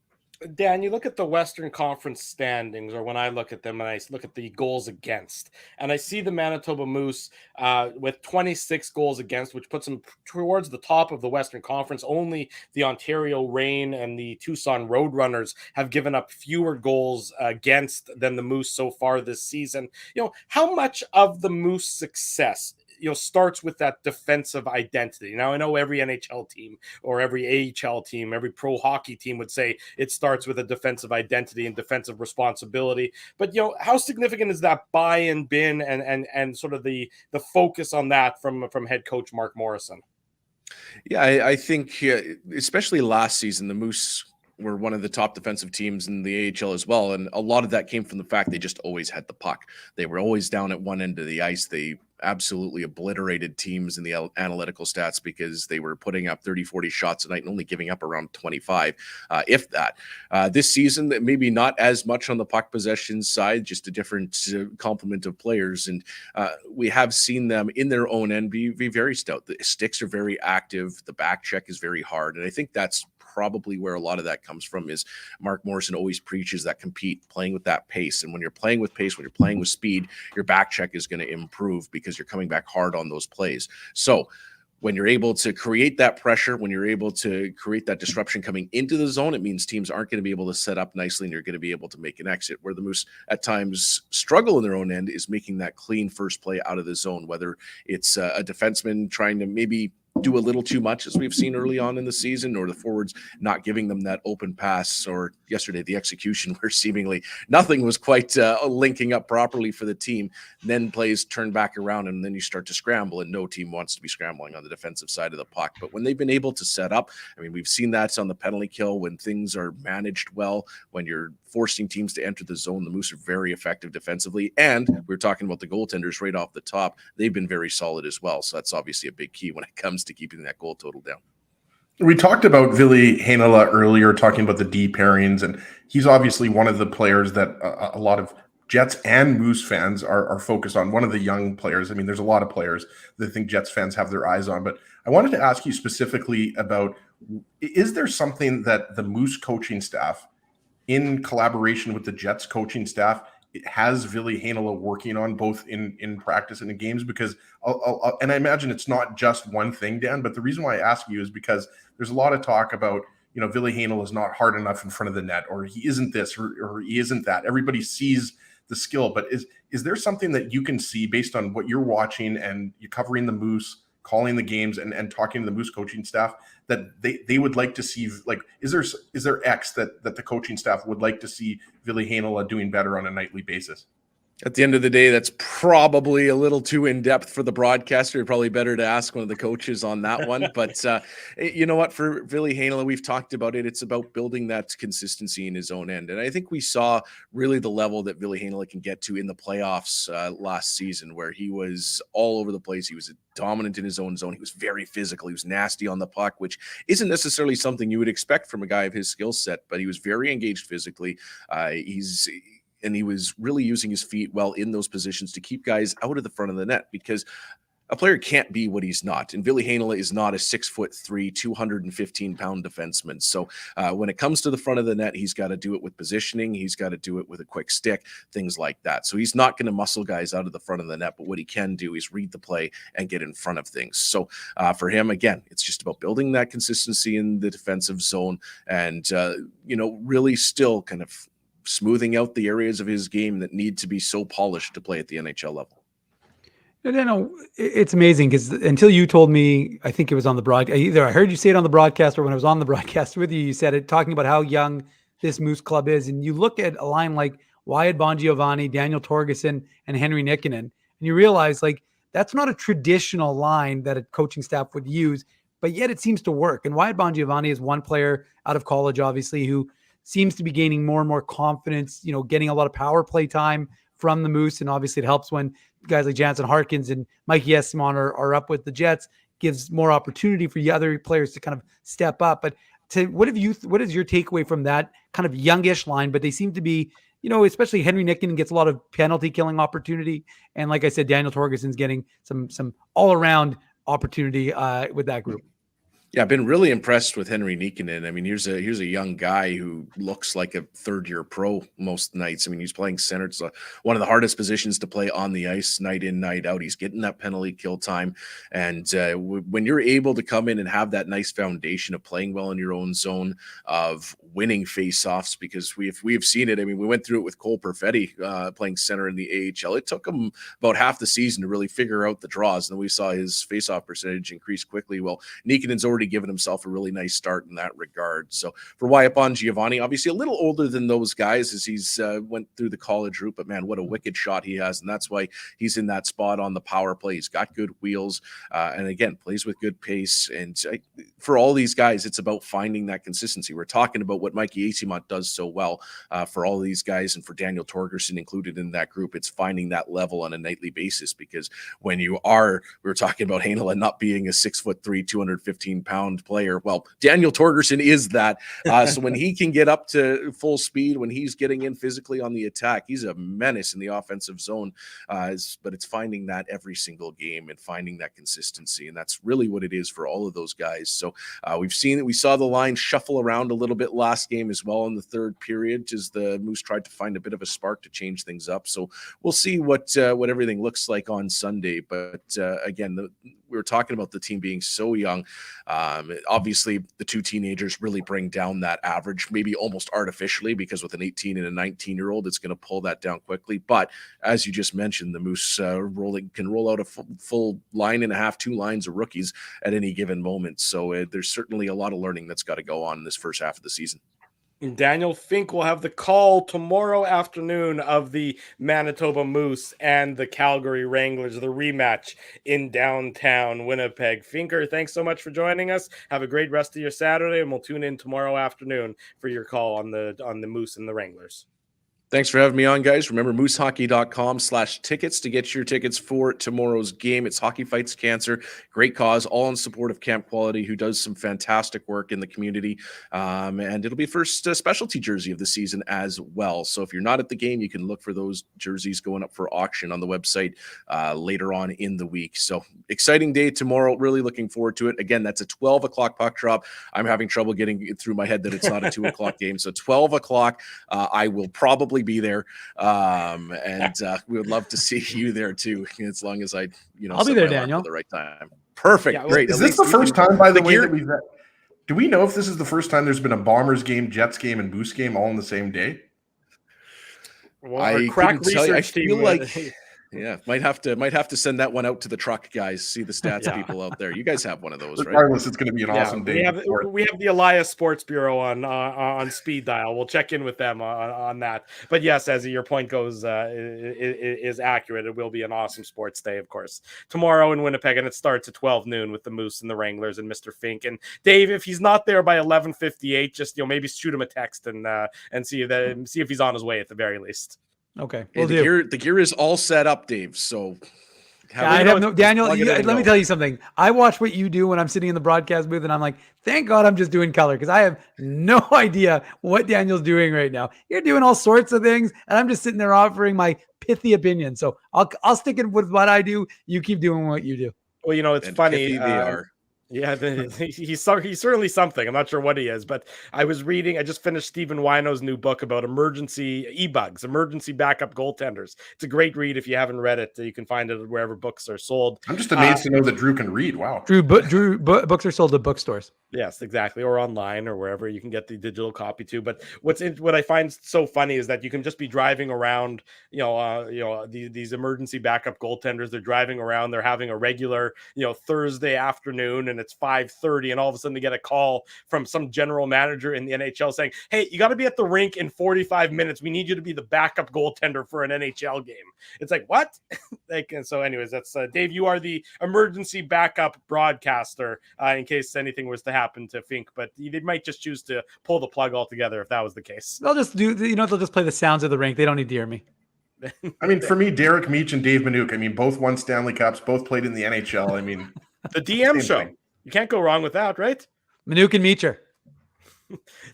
Dan, you look at the Western Conference standings, or when I look at them and I look at the goals against, and I see the Manitoba Moose with 26 goals against, which puts them towards the top of the Western Conference. Only the Ontario Reign and the Tucson Roadrunners have given up fewer goals against than the Moose so far this season. How much of the Moose success starts with that defensive identity? Now, I know every NHL team or every AHL team, every pro hockey team would say it starts with a defensive identity and defensive responsibility. But, how significant is that buy-in been and sort of the focus on that from head coach Mark Morrison? Yeah, I think especially last season, the Moose were one of the top defensive teams in the AHL as well. And a lot of that came from the fact they just always had the puck. They were always down at one end of the ice. They absolutely obliterated teams in the analytical stats because they were putting up 30, 40 shots a night and only giving up around 25, if that. This season, maybe not as much on the puck possession side, just a different complement of players. And we have seen them in their own end be very stout. The sticks are very active. The back check is very hard. And I think that's probably where a lot of that comes from. Is Mark Morrison always preaches that compete, playing with that pace. And when you're playing with pace, when you're playing with speed, your back check is going to improve because you're coming back hard on those plays. So when you're able to create that pressure, when you're able to create that disruption coming into the zone, it means teams aren't going to be able to set up nicely and you're going to be able to make an exit. Where the Moose at times struggle in their own end is making that clean first play out of the zone, whether it's a defenseman trying to maybe do a little too much, as we've seen early on in the season, or the forwards not giving them that open pass, or yesterday the execution where seemingly nothing was quite linking up properly for the team. Then plays turn back around and then you start to scramble, and no team wants to be scrambling on the defensive side of the puck. But when they've been able to set up, I mean, we've seen that on the penalty kill when things are managed well, when you're forcing teams to enter the zone, the Moose are very effective defensively. And we're talking about the goaltenders right off the top. They've been very solid as well. So that's obviously a big key when it comes to keeping that goal total down. We talked about Ville Heinola earlier, talking about the D pairings, and he's obviously one of the players that a lot of Jets and Moose fans are focused on. One of the young players. I mean, there's a lot of players that I think Jets fans have their eyes on, but I wanted to ask you specifically about, is there something that the Moose coaching staff, in collaboration with the Jets coaching staff, has Ville Heinola working on, both in practice and in games? Because and I imagine it's not just one thing, Dan, but the reason why I ask you is because there's a lot of talk about, Ville Heinola is not hard enough in front of the net, or he isn't this, or he isn't that. Everybody sees the skill, but is there something that you can see based on what you're watching and you're covering the Moose, calling the games, and talking to the Moose coaching staff, that they would like to see? Like, is there X that the coaching staff would like to see Ville Heinola doing better on a nightly basis? At the end of the day, that's probably a little too in-depth for the broadcaster. Probably better to ask one of the coaches on that one. But you know what? For Ville Heinola, we've talked about it. It's about building that consistency in his own end. And I think we saw really the level that Ville Heinola can get to in the playoffs last season, where he was all over the place. He was dominant in his own zone. He was very physical. He was nasty on the puck, which isn't necessarily something you would expect from a guy of his skill set, but he was very engaged physically. And he was really using his feet well in those positions to keep guys out of the front of the net, because a player can't be what he's not. And Ville Heinola is not a 6'3", 215-pound defenseman. So when it comes to the front of the net, he's got to do it with positioning. He's got to do it with a quick stick, things like that. So he's not going to muscle guys out of the front of the net, but what he can do is read the play and get in front of things. So for him, again, it's just about building that consistency in the defensive zone and, really still kind of smoothing out the areas of his game that need to be so polished to play at the NHL level. No, it's amazing because until you told me, I think it was on the broadcast, either I heard you say it on the broadcast or when I was on the broadcast with you, you said it, talking about how young this Moose club is. And you look at a line like Wyatt Bongiovanni, Daniel Torgerson, and Henry Nikkanen, and you realize like that's not a traditional line that a coaching staff would use, but yet it seems to work. And Wyatt Bongiovanni is one player out of college, obviously, who seems to be gaining more and more confidence, getting a lot of power play time from the Moose. And obviously it helps when guys like Jansen Harkins and Mikey Eyssimont are up with the Jets, gives more opportunity for the other players to kind of step up. But what is your takeaway from that kind of youngish line? But they seem to be, especially Henry Nikkanen gets a lot of penalty killing opportunity. And like I said, Daniel Torgerson's getting some all around opportunity with that group. Yeah, I've been really impressed with Henry Nikkanen. I mean, here's a young guy who looks like a third-year pro most nights. I mean, he's playing center. It's one of the hardest positions to play on the ice, night in, night out. He's getting that penalty kill time. And when you're able to come in and have that nice foundation of playing well in your own zone, of winning face-offs, because we've seen it. I mean, we went through it with Cole Perfetti playing center in the AHL. It took him about half the season to really figure out the draws. And then we saw his face-off percentage increase quickly. Well, Nikkanen's already given himself a really nice start in that regard. So for Wyatt Bongiovanni, obviously a little older than those guys as he's went through the college route, but man, what a wicked shot he has. And that's why he's in that spot on the power play. He's got good wheels and again, plays with good pace. And for all these guys, it's about finding that consistency. We're talking about what Mikey Eyssimont does so well for all these guys and for Daniel Torgerson included in that group. It's finding that level on a nightly basis, because when we were talking about Heinola not being a 6'3", 215-pound player. Well, Daniel Torgerson is that. So when he can get up to full speed, when he's getting in physically on the attack, he's a menace in the offensive zone. But it's finding that every single game and finding that consistency. And that's really what it is for all of those guys. So we've seen that. We saw the line shuffle around a little bit last game as well in the third period, as the Moose tried to find a bit of a spark to change things up. So we'll see what everything looks like on Sunday. But again, we were talking about the team being so young. Obviously, the two teenagers really bring down that average, maybe almost artificially, because with an 18 and a 19-year-old, it's going to pull that down quickly. But as you just mentioned, the Moose can roll out a full line and a half, 2 lines of rookies at any given moment. So there's certainly a lot of learning that's got to go on in this first half of the season. Daniel Fink will have the call tomorrow afternoon of the Manitoba Moose and the Calgary Wranglers, the rematch in downtown Winnipeg. Finker, thanks so much for joining us. Have a great rest of your Saturday, and we'll tune in tomorrow afternoon for your call on the Moose and the Wranglers. Thanks for having me on, guys. Remember, moosehockey.com/tickets to get your tickets for tomorrow's game. It's Hockey Fights Cancer. Great cause, all in support of Camp Quality, who does some fantastic work in the community. And it'll be first specialty jersey of the season as well. So if you're not at the game, you can look for those jerseys going up for auction on the website later on in the week. So exciting day tomorrow. Really looking forward to it. Again, that's a 12 o'clock puck drop. I'm having trouble getting it through my head that it's not a 2 o'clock game. So 12 o'clock, I will probably be there, and we would love to see you there too, as long as I I'll be there, Daniel, at the right time. Perfect. Yeah, Great. Is this the first time, by the way, that we've do we know if this is the first time there's been a Bombers game, Jets game, and Moose game all in the same day? Well, I crack couldn't tell you. I feel like Yeah, might have to send that one out to the truck guys. See the stats people out there. You guys have one of those, right? Regardless, it's going to be an awesome day. We have the Elias Sports Bureau on speed dial. We'll check in with them on that. But yes, as your point goes, is accurate. It will be an awesome sports day, of course, tomorrow in Winnipeg, and it starts at 12 noon with the Moose and the Wranglers and Mr. Fink. And Dave, if he's not there by 11:58, just maybe shoot him a text and see if he's on his way at the very least. Okay. The gear is all set up, Dave. So Daniel, let me tell you something. I watch what you do when I'm sitting in the broadcast booth, and I'm like, thank God I'm just doing color, because I have no idea what Daniel's doing right now. You're doing all sorts of things, and I'm just sitting there offering my pithy opinion. So I'll stick it with what I do. You keep doing what you do. Well, it's funny. They are. Yeah, he's certainly something. I'm not sure what he is, but I just finished Stephen Wino's new book about emergency backup goaltenders. It's a great read. If you haven't read it, you can find it wherever books are sold. I'm just amazed to know that Drew can read. Wow. Drew, books are sold at bookstores. Yes, exactly. Or online or wherever you can get the digital copy too. But what I find so funny is that you can just be driving around, these emergency backup goaltenders. They're driving around. They're having a regular, Thursday afternoon, and it's 5:30, and all of a sudden they get a call from some general manager in the NHL saying, "Hey, you got to be at the rink in 45 minutes. We need you to be the backup goaltender for an NHL game." It's like, what? And so anyways, that's Dave, you are the emergency backup broadcaster in case anything was to happen to Fink, but they might just choose to pull the plug altogether if that was the case. They'll just they'll just play the sounds of the rink. They don't need to hear me. I mean, for me, Derek Meach and Dave Minuk, both won Stanley Cups, both played in the NHL. The DM show. Thing. You can't go wrong with that, right? Minuk and Meacher.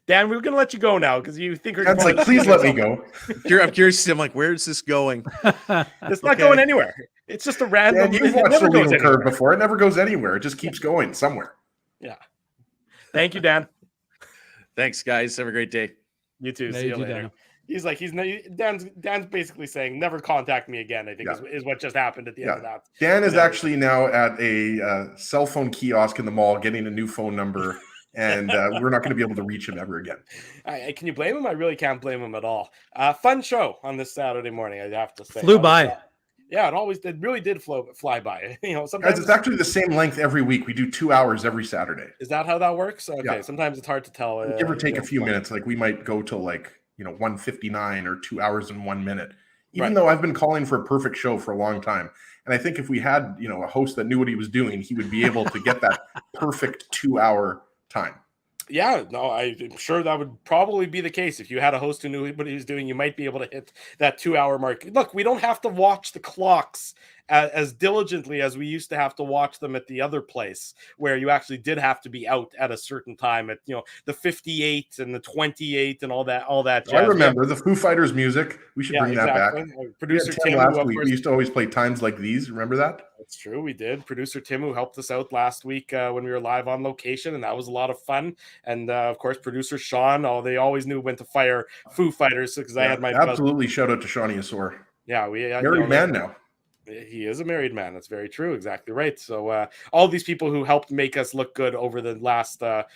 Dan, we're going to let you go now because you think Dan's like, please let me go. I'm curious. I'm like, where's this going? It's not going anywhere. It's just a random. You've watched the legal curve before. It never goes anywhere. It just keeps going somewhere. Yeah. Thank you, Dan. Thanks, guys. Have a great day. You too. See you later. Daniel. He's like, Dan's basically saying, never contact me again, I think is what just happened at the end of that. Dan is actually now at a cell phone kiosk in the mall getting a new phone number, and we're not going to be able to reach him ever again. Can you blame him? I really can't blame him at all. Fun show on this Saturday morning, I have to say. Flew by. Yeah, it really did fly by. Sometimes it's actually the same length every week. We do 2 hours every Saturday. Is that how that works? Okay, yeah. Sometimes it's hard to tell. Give or take a few minutes. Like we might go till 1:59 or 2 hours and 1 minute. Even though I've been calling for a perfect show for a long time, and I think if we had a host that knew what he was doing, he would be able to get that perfect 2 hour time. Yeah, no, I'm sure that would probably be the case. If you had a host who knew what he was doing, you might be able to hit that 2 hour mark. Look, we don't have to watch the clocks as diligently as we used to have to watch them at the other place, where you actually did have to be out at a certain time at the 58 and the 28 and all that jazz. I remember the Foo Fighters music. We should bring that back. Producer Tim last week, we used to always play times like these. Remember that? That's true. We did. Producer Tim, who helped us out last week when we were live on location, and that was a lot of fun. And of course, producer Sean. They always knew when to fire Foo Fighters because I had my absolutely shout out to Shawnee Asor. Yeah, married man now. He is a married man. That's very true. Exactly right. So all these people who helped make us look good over the last the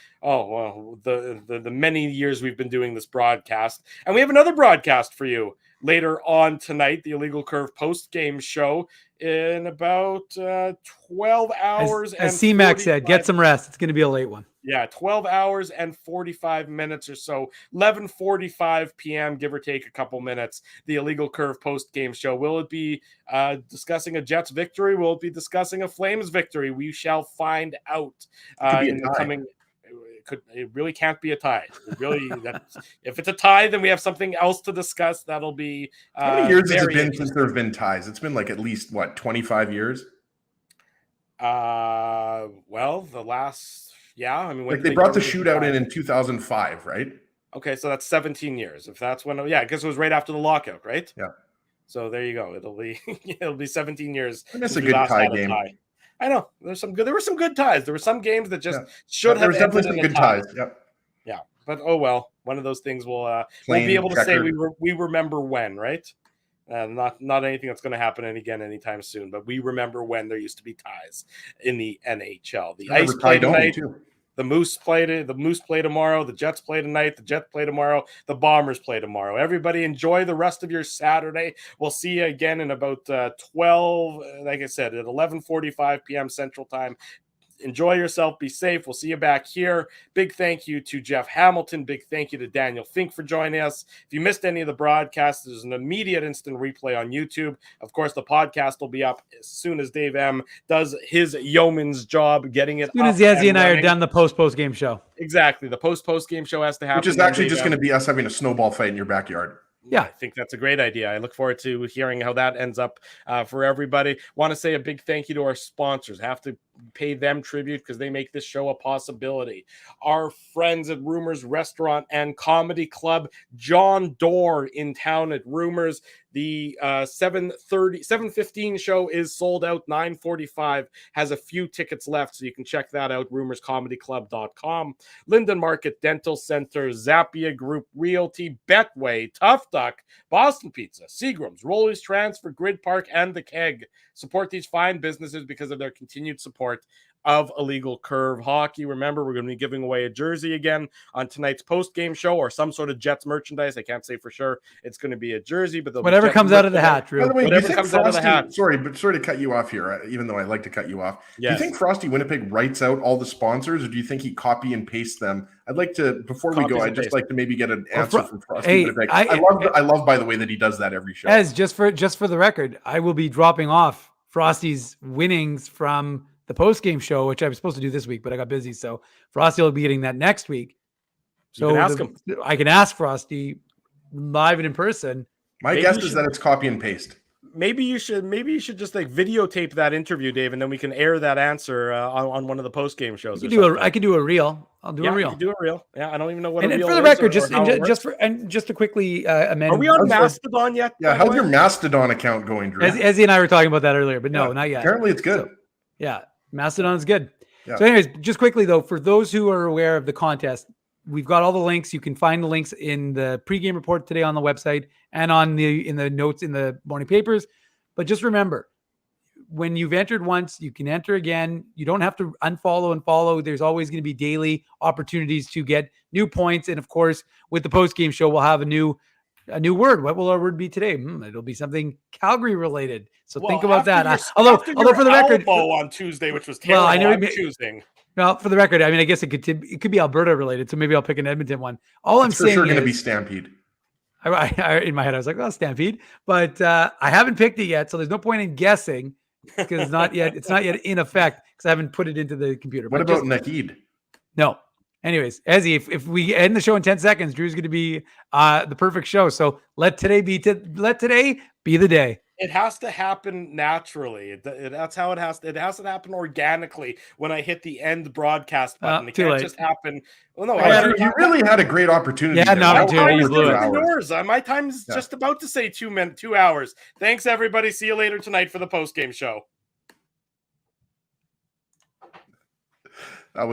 many years we've been doing this broadcast, and we have another broadcast for you later on tonight, the Illegal Curve post-game show in about 12 hours. As C-Mac said, get some rest. It's going to be a late one. Yeah, 12 hours and 45 minutes or so. 11:45 p.m., give or take a couple minutes. The Illegal Curve post-game show. Will it be discussing a Jets victory? Will it be discussing a Flames victory? We shall find out in the coming. It really can't be a tie. If it's a tie, then we have something else to discuss. That'll be. How many years has it been since there have been ties? It's been at least 25 years. Well, the last. Yeah, they brought the shootout in 2005, right? Okay, so that's 17 years. If that's when, I guess it was right after the lockout, right? Yeah. So there you go. It'll be 17 years. And that's a good tie game. I know there were some good ties. There were some games that just should have. There was definitely some good ties. Yep. Yeah, but oh well. One of those things we'll be able to say we remember when, right? Not anything that's going to happen again anytime soon, but we remember when there used to be ties in the NHL. The Ice play tonight. Too. The Moose play tomorrow. The Jets play tonight. The Jets play tomorrow. The Bombers play tomorrow. Everybody enjoy the rest of your Saturday. We'll see you again in about 12, like I said, at 11:45 p.m. Central Time. Enjoy yourself. Be safe. We'll see you back here. Big thank you to Jeff Hamilton. Big thank you to Daniel Fink for joining us. If you missed any of the broadcasts, there's an immediate instant replay on YouTube. Of course, the podcast will be up as soon as Dave M does his yeoman's job getting it up. As soon as Yazzie and I are done the post-game show. Exactly. The post-game show has to happen. Which is actually just going to be us having a snowball fight in your backyard. Yeah, I think that's a great idea. I look forward to hearing how that ends up for everybody. Want to say a big thank you to our sponsors. Have to pay them tribute because they make this show a possibility. Our friends at Rumors Restaurant and Comedy Club, John Doerr in town at Rumors. The 7:15 show is sold out. 9:45 has a few tickets left, so you can check that out. RumorsComedyClub.com. Linden Market Dental Center, Zappia Group Realty, Betway, Tough Duck, Boston Pizza, Seagram's, Rollers Transfer, Grid Park, and The Keg. Support these fine businesses because of their continued support of Illegal Curve Hockey. Remember, we're going to be giving away a jersey again on tonight's post-game show, or some sort of Jets merchandise. I can't say for sure it's going to be a jersey, but whatever comes out of the hat, Drew. By the way, whatever comes out of the hat. Sorry to cut you off here, even though I like to cut you off. Yes. Do you think Frosty Winnipeg writes out all the sponsors, or do you think he copy and pastes them? I'd like to, before we go, I'd just like to maybe get an answer from Frosty Winnipeg. I love, by the way, that he does that every show. As just for the record, I will be dropping off Frosty's winnings from the post-game show, which I was supposed to do this week, but I got busy. So Frosty will be getting that next week. So you can ask him. I can ask Frosty live and in person. My guess is that it's copy and paste. Maybe you should just like videotape that interview, Dave, and then we can air that answer on one of the post-game shows. I could do a reel. I'll do a reel. Do a reel. Yeah, I don't even know what. And a reel for the is record, just to quickly amend. Are we on Mastodon yet? Yeah, how's your Mastodon account going, Drew? Ezzy and I were talking about that earlier, but no, not yet. Apparently, it's good. So, yeah, Mastodon is good. Yeah. So, anyways, just quickly though, for those who are aware of the contest, we've got all the links. You can find the links in the pregame report today on the website and in the notes in the morning papers. But just remember, when you've entered once, you can enter again. You don't have to unfollow and follow. There's always going to be daily opportunities to get new points. And of course, with the post-game show, we'll have a new word. What will our word be today? It'll be something Calgary related. So think about that. Although for the record, on Tuesday, which was terrible. I know I'm choosing. Well, for the record, I mean, I guess it could be Alberta related. So maybe I'll pick an Edmonton one. All I'm saying is, for sure going to be Stampede. I in my head, I was like, "Oh, Stampede," but I haven't picked it yet, so there's no point in guessing because it's not yet in effect because I haven't put it into the computer. What about Nakid? No. Anyways, Ezzy, if we end the show in 10 seconds, Drew's going to be the perfect show. So let today be the day. It has to happen naturally. That's how it has to. It has to happen organically when I hit the end broadcast button. It can't just happen. Well, no, you really had a great opportunity. Yeah, an opportunity. My time's just about to say 2 hours. Thanks, everybody. See you later tonight for the post-game show.